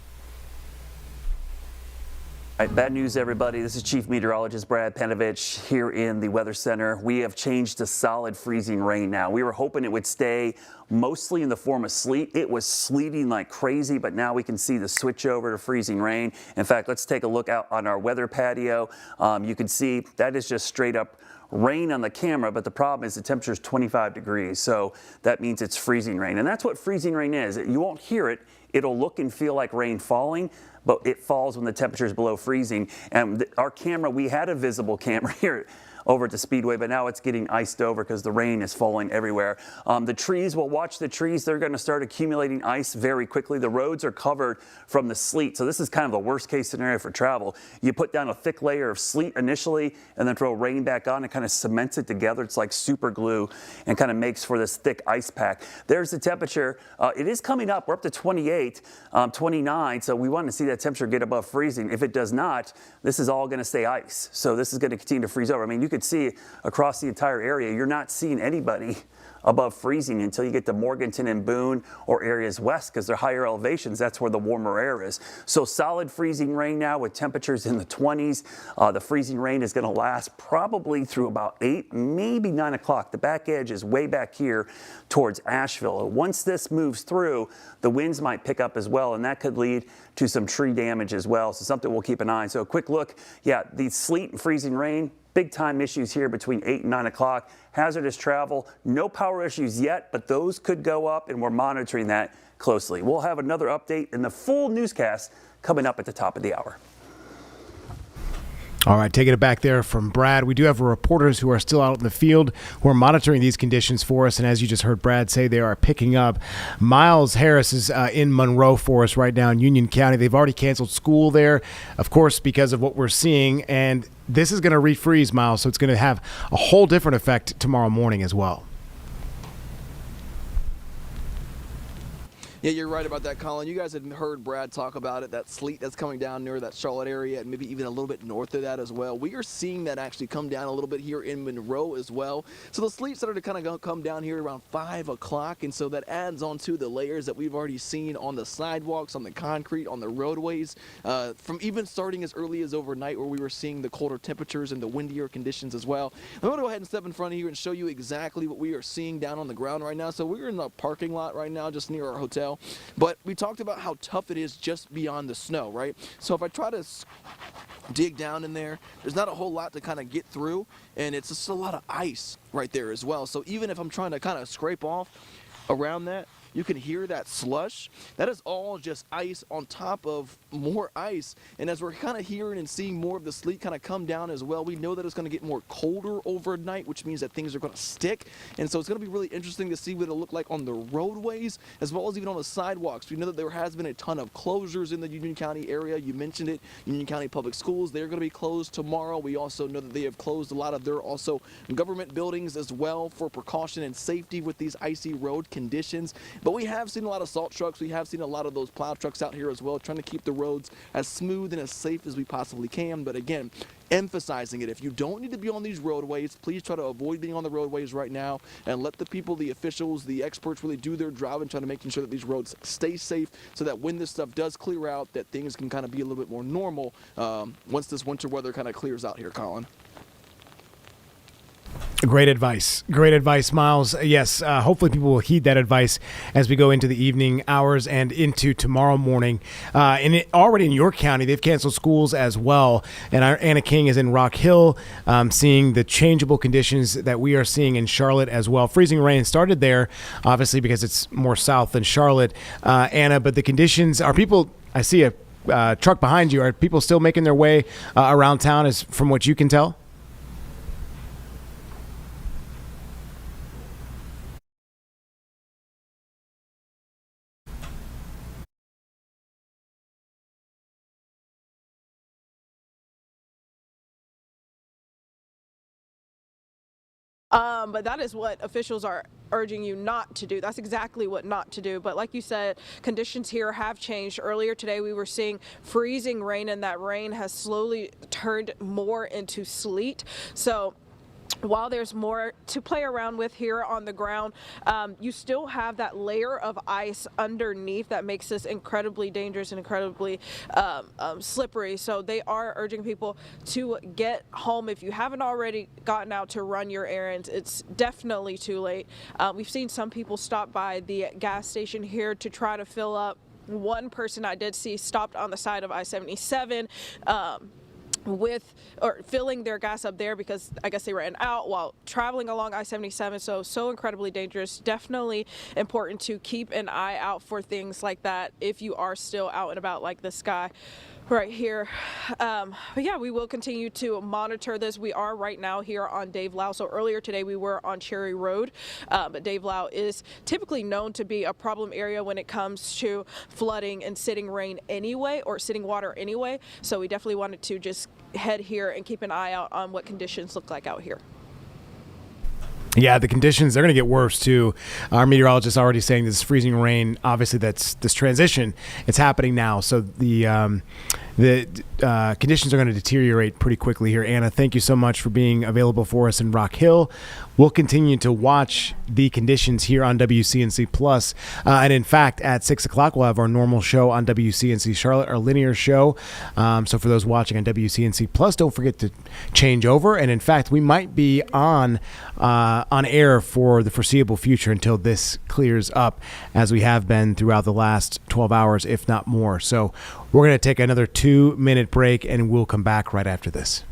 All right, bad news, everybody. This is Chief Meteorologist Brad Panovich here in the Weather Center. We have changed to solid freezing rain now. We were hoping it would stay mostly in the form of sleet. It was sleeting like crazy, but now we can see the switch over to freezing rain. In fact, let's take a look out on our weather patio. You can see that is just straight up rain on the camera, but the problem is the temperature is 25 degrees. So that means it's freezing rain. And that's what freezing rain is. You won't hear it. It'll look and feel like rain falling, but it falls when the temperature is below freezing. And our camera, we had a visible camera here over at the Speedway, but now it's getting iced over because the rain is falling everywhere. The trees, we'll watch the trees. They're going to start accumulating ice very quickly. The roads are covered from the sleet, so this is kind of the worst case scenario for travel. You put down a thick layer of sleet initially and then throw rain back on. It kind of cements it together. It's like super glue and kind of makes for this thick ice pack. There's the temperature. It is coming up. We're up to 28, 29, so we want to see that temperature get above freezing. If it does not, this is all going to stay ice. So this is going to continue to freeze over. I mean, you could see across the entire area, you're not seeing anybody above freezing until you get to Morganton and Boone or areas west, because they're higher elevations. That's where the warmer air is. So solid freezing rain now with temperatures in the 20s. The freezing rain is going to last probably through about 8, maybe 9 o'clock. The back edge is way back here towards Asheville. Once this moves through, the winds might pick up as well, and that could lead to some tree damage as well. So something we'll keep an eye on. So a quick look. Yeah, the sleet and freezing rain, big time issues here between 8 and 9 o'clock. Hazardous travel, no power issues yet, but those could go up, and we're monitoring that closely. We'll have another update in the full newscast coming up at the top of the hour. All right, taking it back there from Brad. We do have reporters who are still out in the field who are monitoring these conditions for us. And as you just heard Brad say, they are picking up. Miles Harris is in Monroe for us right now in Union County. They've already canceled school there, of course, because of what we're seeing. And this is going to refreeze, Miles, so it's going to have a whole different effect tomorrow morning as well. Yeah, you're right about that, Colin. You guys had heard Brad talk about it, that sleet that's coming down near that Charlotte area and maybe even a little bit north of that as well. We are seeing that actually come down a little bit here in Monroe as well. So the sleet started to kind of come down here around 5 o'clock, and so that adds on to the layers that we've already seen on the sidewalks, on the concrete, on the roadways, from even starting as early as overnight where we were seeing the colder temperatures and the windier conditions as well. I'm going to go ahead and step in front of you and show you exactly what we are seeing down on the ground right now. So we're in the parking lot right now just near our hotel. But we talked about how tough it is just beyond the snow, right? So if I try to dig down in there, there's not a whole lot to kind of get through, and it's just a lot of ice right there as well. So even if I'm trying to kind of scrape off around that, you can hear that slush. That is all just ice on top of more ice. And as we're kind of hearing and seeing more of the sleet kind of come down as well, we know that it's going to get more colder overnight, which means that things are going to stick. And so it's going to be really interesting to see what it'll look like on the roadways as well as even on the sidewalks. We know that there has been a ton of closures in the Union County area. You mentioned it, Union County Public Schools. They're going to be closed tomorrow. We also know that they have closed a lot of their also government buildings as well for precaution and safety with these icy road conditions. But we have seen a lot of salt trucks. We have seen a lot of those plow trucks out here as well, trying to keep the roads as smooth and as safe as we possibly can. But again, emphasizing it, if you don't need to be on these roadways, please try to avoid being on the roadways right now and let the people, the officials, the experts really do their job and try to making sure that these roads stay safe so that when this stuff does clear out, that things can kind of be a little bit more normal once this winter weather kind of clears out here, Colin. Great advice, Miles. Yes, hopefully people will heed that advice as we go into the evening hours and into tomorrow morning. Already in York County, they've canceled schools as well. And our Anna King is in Rock Hill, seeing the changeable conditions that we are seeing in Charlotte as well. Freezing rain started there, obviously, because it's more south than Charlotte, Anna. But the conditions are people. I see a truck behind you. Are people still making their way around town, as from what you can tell? But that is what officials are urging you not to do. That's exactly what not to do. But like you said, conditions here have changed. Earlier today, we were seeing freezing rain, and that rain has slowly turned more into sleet. So while there's more to play around with here on the ground, you still have that layer of ice underneath that makes this incredibly dangerous and incredibly slippery. So they are urging people to get home. If you haven't already gotten out to run your errands, it's definitely too late. We've seen some people stop by the gas station here to try to fill up. One person I did see stopped on the side of I-77 filling their gas up there because I guess they ran out while traveling along I-77. So incredibly dangerous. Definitely important to keep an eye out for things like that if you are still out and about like this guy right here. But yeah, we will continue to monitor this. We are right now here on Dave Lau. So earlier today we were on Cherry Road, but Dave Lau is typically known to be a problem area when it comes to flooding and sitting rain anyway, or sitting water anyway. So we definitely wanted to just head here and keep an eye out on what conditions look like out here. Yeah, the conditions, they're going to get worse, too. Our meteorologist already saying this freezing rain, obviously that's this transition. It's happening now. So the conditions are going to deteriorate pretty quickly here. Anna, thank you so much for being available for us in Rock Hill. We'll continue to watch the conditions here on WCNC Plus. And in fact, at 6 o'clock, we'll have our normal show on WCNC Charlotte, our linear show. So for those watching on WCNC Plus, don't forget to change over. And in fact, we might be on air for the foreseeable future until this clears up, as we have been throughout the last 12 hours, if not more. So we're going to take another 2-minute break, and we'll come back right after this.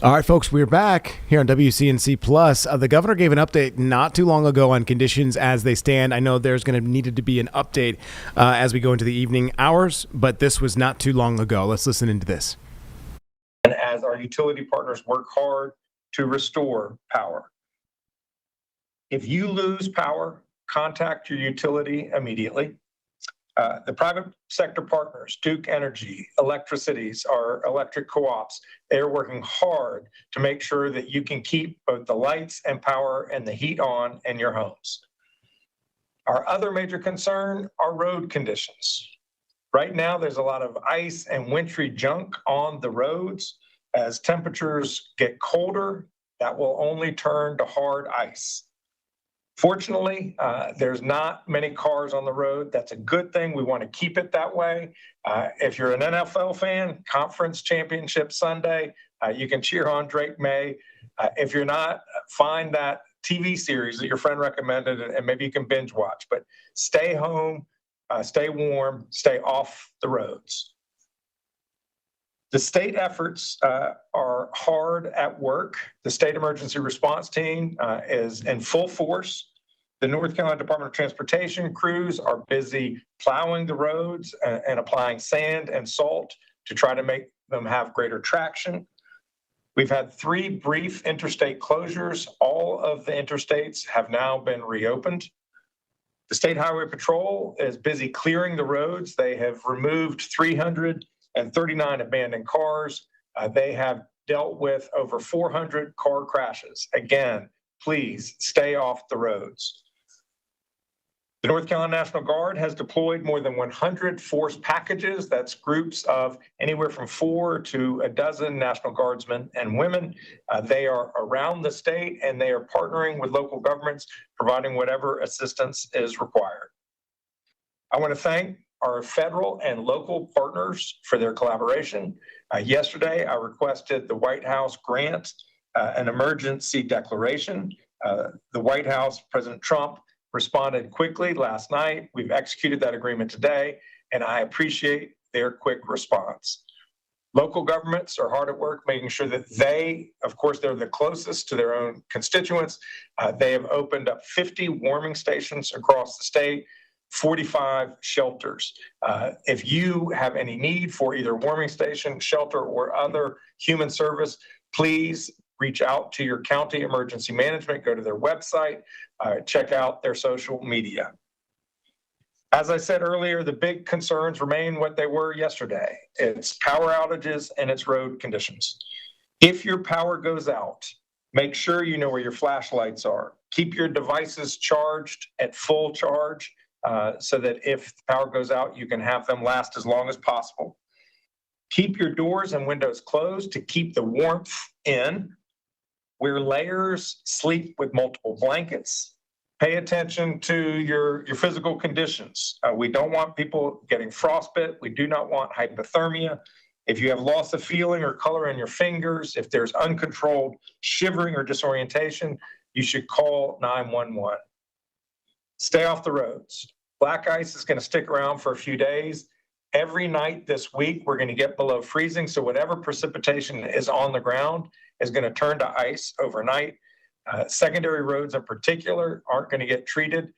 All right, folks, we're back here on WCNC Plus. The governor gave an update not too long ago on conditions as they stand. I know there's going to need to be an update as we go into the evening hours, but this was not too long ago. Let's listen into this. And as our utility partners work hard to restore power. If you lose power, contact your utility immediately. The private sector partners, Duke Energy, Electricities, our electric co-ops, they're working hard to make sure that you can keep both the lights and power and the heat on in your homes. Our other major concern are road conditions. Right now, there's a lot of ice and wintry junk on the roads. As temperatures get colder, that will only turn to hard ice. Fortunately, there's not many cars on the road. That's a good thing. We want to keep it that way. If you're an NFL fan, Conference Championship Sunday, you can cheer on Drake May. If you're not, find that TV series that your friend recommended, and maybe you can binge watch. But stay home, stay warm, stay off the roads. The state efforts are hard at work. The state emergency response team is in full force. The North Carolina Department of Transportation crews are busy plowing the roads and applying sand and salt to try to make them have greater traction. We've had 3 brief interstate closures. All of the interstates have now been reopened. The State Highway Patrol is busy clearing the roads. They have removed 339 abandoned cars. They have dealt with over 400 car crashes. Again, please stay off the roads. The North Carolina National Guard has deployed more than 100 force packages. That's groups of anywhere from 4 to a dozen National Guardsmen and women. They are around the state, and they are partnering with local governments, providing whatever assistance is required. I want to thank our federal and local partners for their collaboration. Yesterday, I requested the White House grant an emergency declaration. The White House, President Trump, responded quickly last night. We've executed that agreement today, and I appreciate their quick response. Local governments are hard at work making sure that they, of course, they're the closest to their own constituents. They have opened up 50 warming stations across the state, 45 shelters. If you have any need for either warming station, shelter, or other human service, please reach out to your county emergency management, go to their website, check out their social media. As I said earlier, the big concerns remain what they were yesterday. It's power outages and it's road conditions. If your power goes out, make sure you know where your flashlights are. Keep your devices charged at full charge so that if the power goes out, you can have them last as long as possible. Keep your doors and windows closed to keep the warmth in. Wear layers, sleep with multiple blankets. Pay attention to your physical conditions. We don't want people getting frostbite. We do not want hypothermia. If you have loss of feeling or color in your fingers, if there's uncontrolled shivering or disorientation, you should call 911. Stay off the roads. Black ice is going to stick around for a few days. Every night this week, we're going to get below freezing, so whatever precipitation is on the ground is going to turn to ice overnight. Secondary roads in particular aren't going to get treated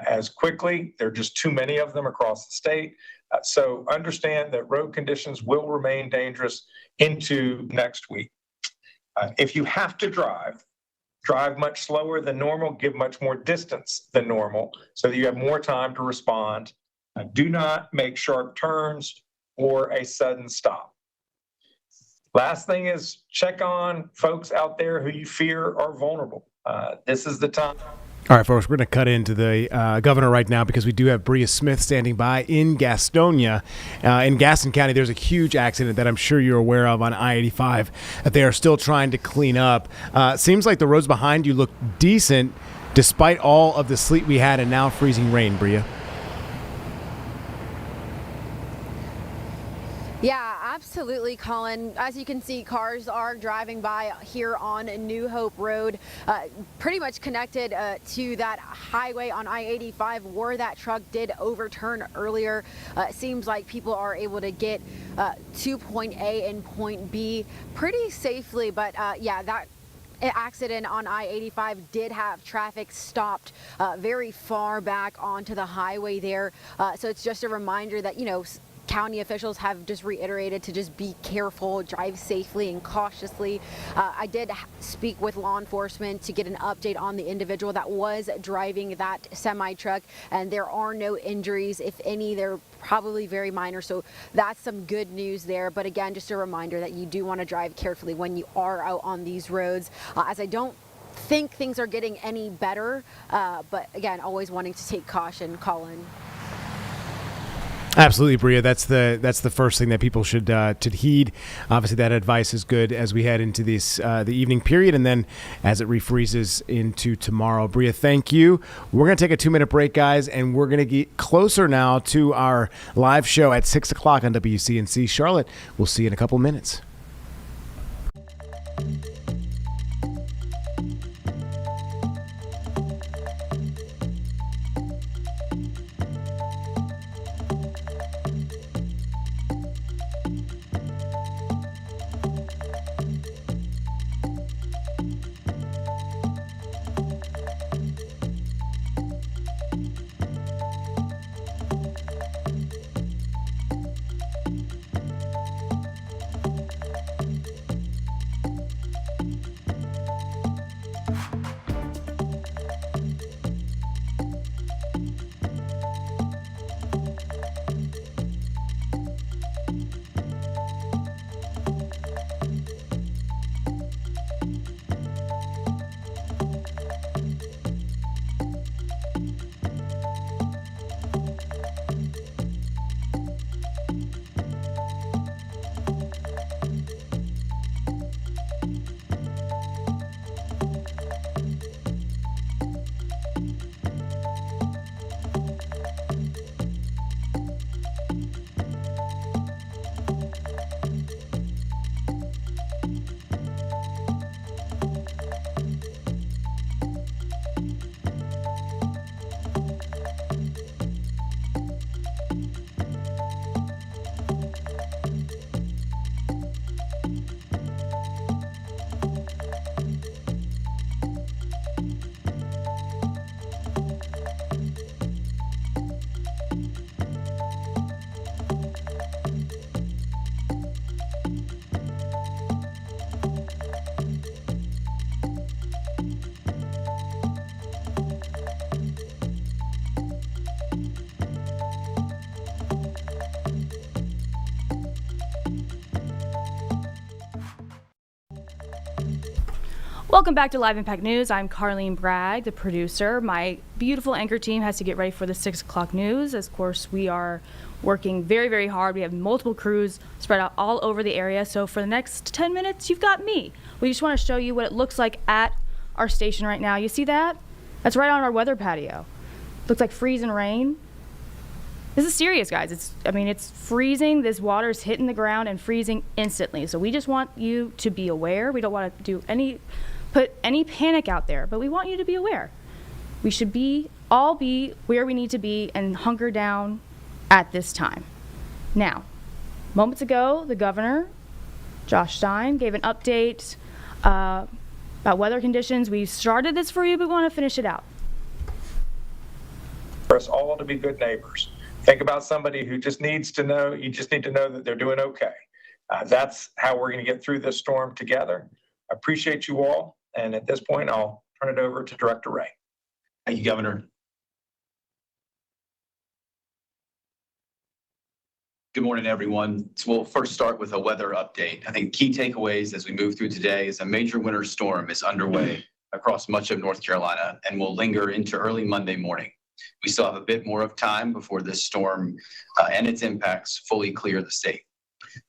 as quickly. There are just too many of them across the state. So understand that road conditions will remain dangerous into next week. If you have to drive much slower than normal, give much more distance than normal so that you have more time to respond. Do not make sharp turns or a sudden stop. Last thing is check on folks out there who you fear are vulnerable. This is the time. All right, folks, we're going to cut into the governor right now because we do have Bria Smith standing by in Gastonia. In Gaston County, there's a huge accident that I'm sure you're aware of on I-85 that they are still trying to clean up. Seems like the roads behind you look decent despite all of the sleet we had and now freezing rain, Bria. Yeah, absolutely, Colin. As you can see, cars are driving by here on New Hope Road, pretty much connected to that highway on I-85 where that truck did overturn earlier. It seems like people are able to get to point A and point B pretty safely, but yeah, that accident on I-85 did have traffic stopped very far back onto the highway there. So it's just a reminder that, you know, county officials have just reiterated to just be careful, drive safely and cautiously. I did speak with law enforcement to get an update on the individual that was driving that semi-truck, and there are no injuries. If any, they're probably very minor, so that's some good news there. But again, just a reminder that you do want to drive carefully when you are out on these roads, as I don't think things are getting any better, but again, always wanting to take caution, Colin. Absolutely, Bria. That's the first thing that people should heed. Obviously, that advice is good as we head into this the evening period, and then as it refreezes into tomorrow. Bria, thank you. We're going to take a 2-minute break, guys, and we're going to get closer now to our live show at 6 o'clock on WCNC Charlotte. We'll see you in a couple minutes. Welcome back to Live Impact News. I'm Carlene Bragg, the producer. My beautiful anchor team has to get ready for the 6 o'clock news. Of course, we are working very, very hard. We have multiple crews spread out all over the area. So for the next 10 minutes, you've got me. We just want to show you what it looks like at our station right now. You see that? That's right on our weather patio. Looks like freezing rain. This is serious, guys. It's freezing. This water is hitting the ground and freezing instantly. So we just want you to be aware. We don't want to put any panic out there, but we want you to be aware. We should all be where we need to be and hunker down at this time. Now, moments ago, the governor, Josh Stein, gave an update about weather conditions. We started this for you, but we want to finish it out. For us all to be good neighbors. Think about somebody who just needs to know, you just need to know that they're doing okay. That's how we're going to get through this storm together. I appreciate you all. And at this point, I'll turn it over to Director Ray. Thank you, Governor. Good morning, everyone. So we'll first start with a weather update. I think key takeaways as we move through today is a major winter storm is underway across much of North Carolina and will linger into early Monday morning. We still have a bit more of time before this storm and its impacts fully clear the state.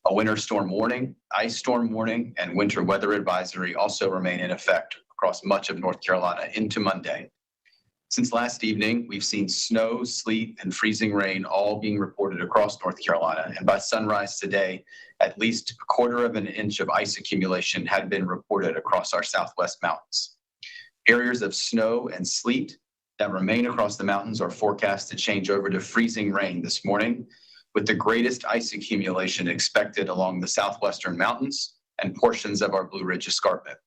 A winter storm warning, ice storm warning, and winter weather advisory also remain in effect across much of North Carolina into Monday. Since last evening, we've seen snow, sleet, and freezing rain all being reported across North Carolina. And by sunrise today, at least 1/4 inch of ice accumulation had been reported across our southwest mountains. Areas of snow and sleet that remain across the mountains are forecast to change over to freezing rain this morning, with the greatest ice accumulation expected along the southwestern mountains and portions of our Blue Ridge Escarpment.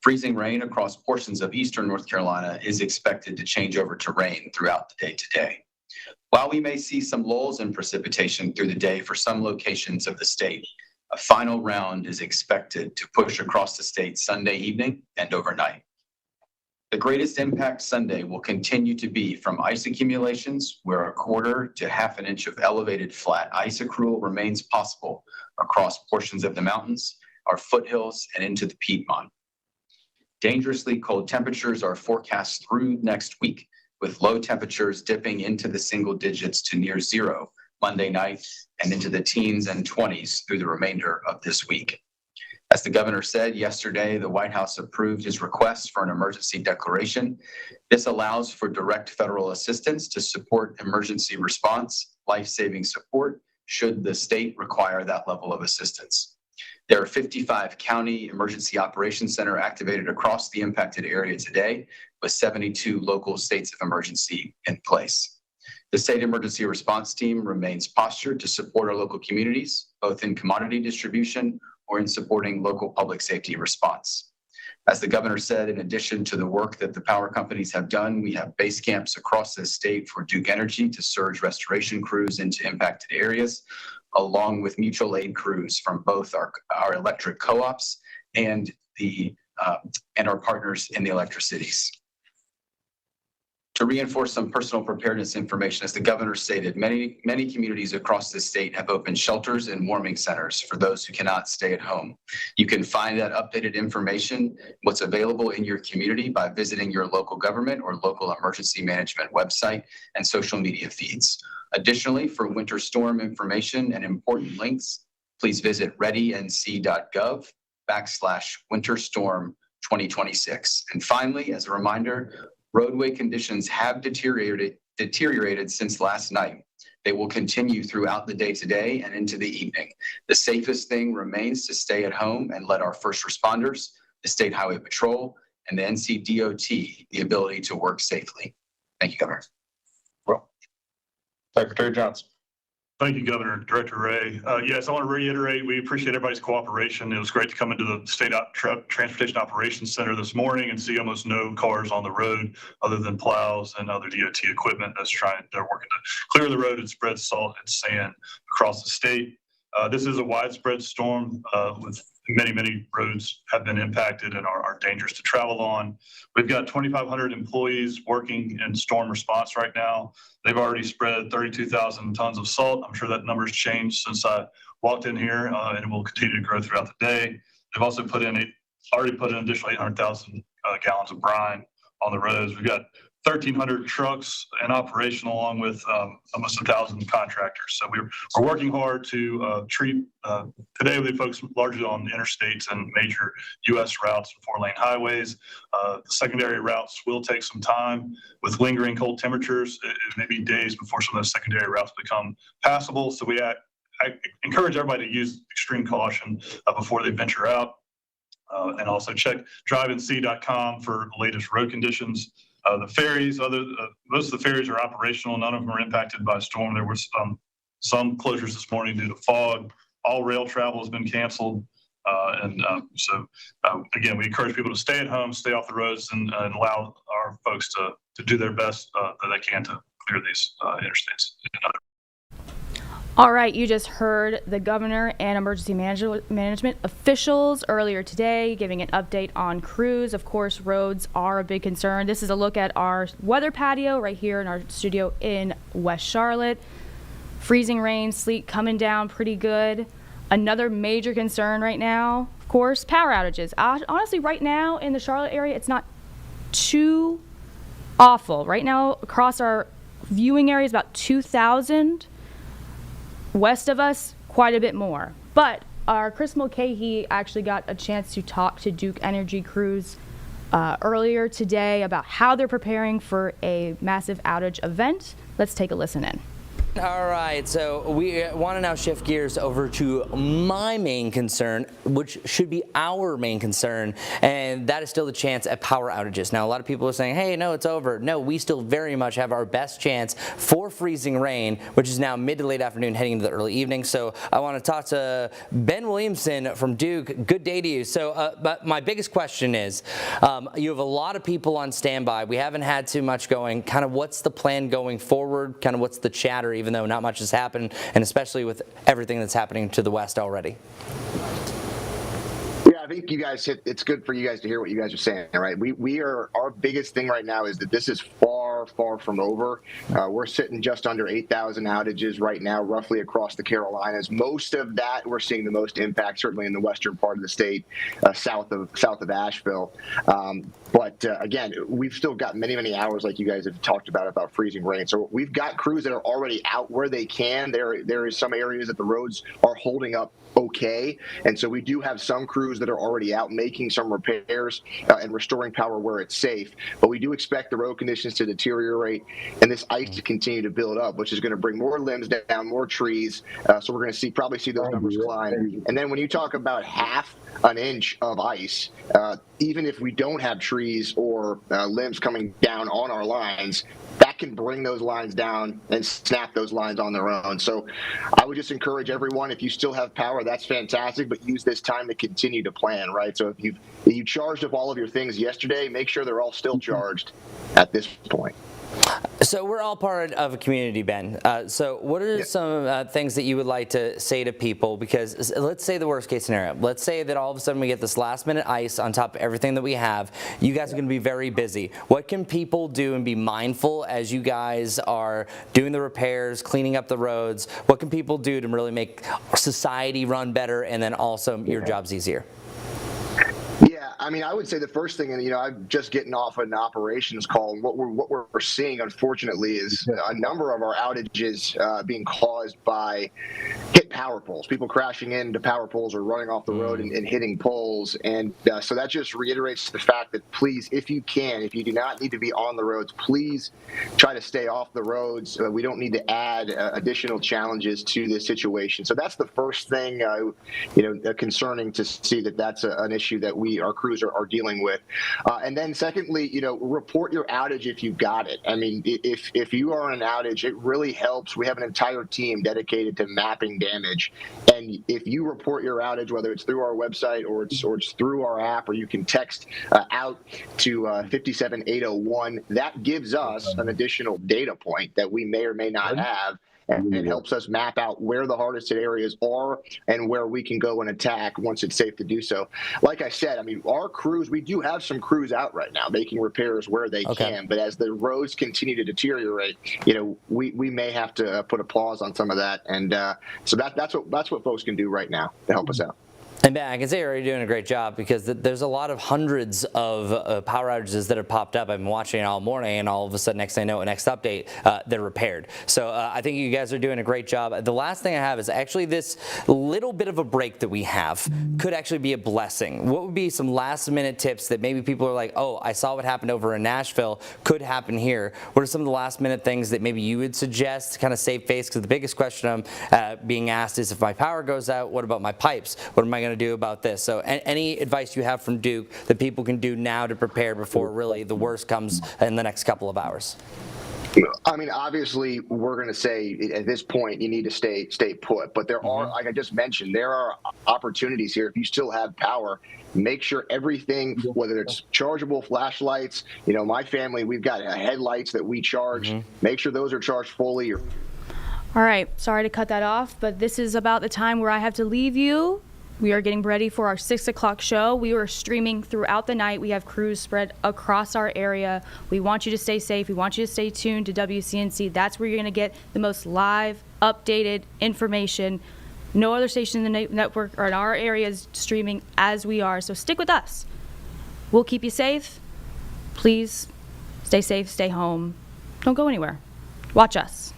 Freezing rain across portions of eastern North Carolina is expected to change over to rain throughout the day today. While we may see some lulls in precipitation through the day for some locations of the state, a final round is expected to push across the state Sunday evening and overnight. The greatest impact Sunday will continue to be from ice accumulations, where 1/4 to 1/2 inch of elevated flat ice accrual remains possible across portions of the mountains, our foothills, and into the Piedmont. Dangerously cold temperatures are forecast through next week, with low temperatures dipping into the single digits to near zero Monday night and into the teens and 20s through the remainder of this week. As the governor said yesterday, the White House approved his request for an emergency declaration. This allows for direct federal assistance to support emergency response, life-saving support, should the state require that level of assistance. There are 55 county emergency operations center activated across the impacted area today, with 72 local states of emergency in place. The state emergency response team remains postured to support our local communities, both in commodity distribution or in supporting local public safety response. As the governor said, in addition to the work that the power companies have done, we have base camps across the state for Duke Energy to surge restoration crews into impacted areas, along with mutual aid crews from both our electric co-ops and our partners in the electricities. To reinforce some personal preparedness information, as the governor stated, many communities across the state have opened shelters and warming centers for those who cannot stay at home. You can find that updated information, what's available in your community, by visiting your local government or local emergency management website and social media feeds. Additionally, for winter storm information and important links, please visit readync.gov/winterstorm 2026. And finally, as a reminder, roadway conditions have deteriorated since last night. They will continue throughout the day today and into the evening. The safest thing remains to stay at home and let our first responders, the State Highway Patrol, and the NCDOT the ability to work safely. Thank you, Governor. Secretary Johnson. Thank you, Governor. Director Ray. Yes, I want to reiterate, we appreciate everybody's cooperation. It was great to come into the State Transportation Operations Center this morning and see almost no cars on the road other than plows and other DOT equipment they're working to clear the road and spread salt and sand across the state. This is a widespread storm with many roads have been impacted and are dangerous to travel on. We've got 2,500 employees working in storm response right now. They've already spread 32,000 tons of salt. I'm sure that number's changed since I walked in here, and it will continue to grow throughout the day. They've also already put in additional 800,000 gallons of brine on the roads. We've got 1,300 trucks in operation, along with almost 1,000 contractors. So we're working hard to treat. Today we focus largely on interstates and major U.S. routes and 4-lane highways. The secondary routes will take some time. With lingering cold temperatures, it may be days before some of those secondary routes become passable. So I encourage everybody to use extreme caution before they venture out. And also check driveandc.com for the latest road conditions. The ferries, most of the ferries are operational. None of them are impacted by storm. There were some closures this morning due to fog. All rail travel has been canceled. Again, we encourage people to stay at home, stay off the roads, and allow our folks to do their best that they can to clear these interstates. All right, you just heard the governor and emergency management officials earlier today giving an update on crews. Of course, roads are a big concern. This is a look at our weather patio right here in our studio in West Charlotte. Freezing rain, sleet coming down pretty good. Another major concern right now, of course, power outages. Honestly, right now in the Charlotte area, it's not too awful. Right now, across our viewing area is about 2,000. West of us, quite a bit more. But our Chris Mulcahy actually got a chance to talk to Duke Energy crews earlier today about how they're preparing for a massive outage event. Let's take a listen in. All right, so we want to now shift gears over to my main concern, which should be our main concern, and that is still the chance at power outages. Now, a lot of people are saying, hey, no, it's over. No, we still very much have our best chance for freezing rain, which is now mid to late afternoon heading into the early evening. So I want to talk to Ben Williamson from Duke. Good day to you. So but my biggest question is, you have a lot of people on standby. We haven't had too much going. Kind of what's the plan going forward? Kind of what's the chatter, even though not much has happened, and especially with everything that's happening to the west already? Yeah, I think think you guys it's good for you guys to hear what you guys are saying, right? Our biggest thing right now is that this is far from over. We're sitting just under 8,000 outages right now, roughly across the Carolinas. Most of that, we're seeing the most impact, certainly in the western part of the state, south of Asheville. But again, we've still got many hours, like you guys have talked about freezing rain. So we've got crews that are already out where they can. There is some areas that the roads are holding up okay, and so we do have some crews that are already out making some repairs and restoring power where it's safe. But we do expect the road conditions to deteriorate and this ice to continue to build up, which is going to bring more limbs down, more trees. So we're going to probably see those numbers climb. And then when you talk about half an inch of ice, even if we don't have trees or limbs coming down on our lines, that can bring those lines down and snap those lines on their own. So I would just encourage everyone, if you still have power, that's fantastic, but use this time to continue to plan, right? So if you charged up all of your things yesterday, make sure they're all still charged at this point. So we're all part of a community, Ben. So what are some things that you would like to say to people? Because let's say the worst case scenario. Let's say that all of a sudden we get this last minute ice on top of everything that we have. You guys are going to be very busy. What can people do and be mindful as you guys are doing the repairs, cleaning up the roads? What can people do to really make society run better and then also your jobs easier? Yeah, I mean, I would say the first thing, and I'm just getting off an operations call, and what we're seeing, unfortunately, is a number of our outages being caused by hit power poles, people crashing into power poles or running off the road and hitting poles, and so that just reiterates the fact that please, if you do not need to be on the roads, please try to stay off the roads. We don't need to add additional challenges to this situation. So that's the first thing, concerning to see that that's an issue that our crews are dealing with. And then secondly, report your outage if you've got it. I mean, if you are on an outage, it really helps. We have an entire team dedicated to mapping damage. And if you report your outage, whether it's through our website or it's through our app, or you can text out to 57801, that gives us an additional data point that we may or may not have. And it helps us map out where the hardest hit areas are and where we can go and attack once it's safe to do so. Like I said, I mean, our crews, we do have some crews out right now making repairs where they can, but as the roads continue to deteriorate, we may have to put a pause on some of that. And so that's what folks can do right now to help us out. And Ben, I can say you're already doing a great job, because there's a lot of hundreds of power outages that have popped up. I've been watching it all morning, and all of a sudden, next thing I know, next update, they're repaired. So I think you guys are doing a great job. The last thing I have is actually this little bit of a break that we have could actually be a blessing. What would be some last minute tips that maybe people are like, oh, I saw what happened over in Nashville, could happen here? What are some of the last minute things that maybe you would suggest to kind of save face? Because the biggest question I'm being asked is, if my power goes out, what about my pipes? What am I going to do about this? So any advice you have from Duke that people can do now to prepare before really the worst comes in the next couple of hours? I mean, obviously, we're going to say at this point you need to stay put. But there are, like I just mentioned, there are opportunities here. If you still have power, make sure everything, whether it's chargeable flashlights, my family, we've got headlights that we charge. Make sure those are charged fully. All right, sorry to cut that off, but this is about the time where I have to leave you. We are getting ready for our 6 o'clock show. We are streaming throughout the night. We have crews spread across our area. We want you to stay safe. We want you to stay tuned to WCNC. That's where you're going to get the most live, updated information. No other station in the network or in our area is streaming as we are. So stick with us. We'll keep you safe. Please stay safe, stay home. Don't go anywhere. Watch us.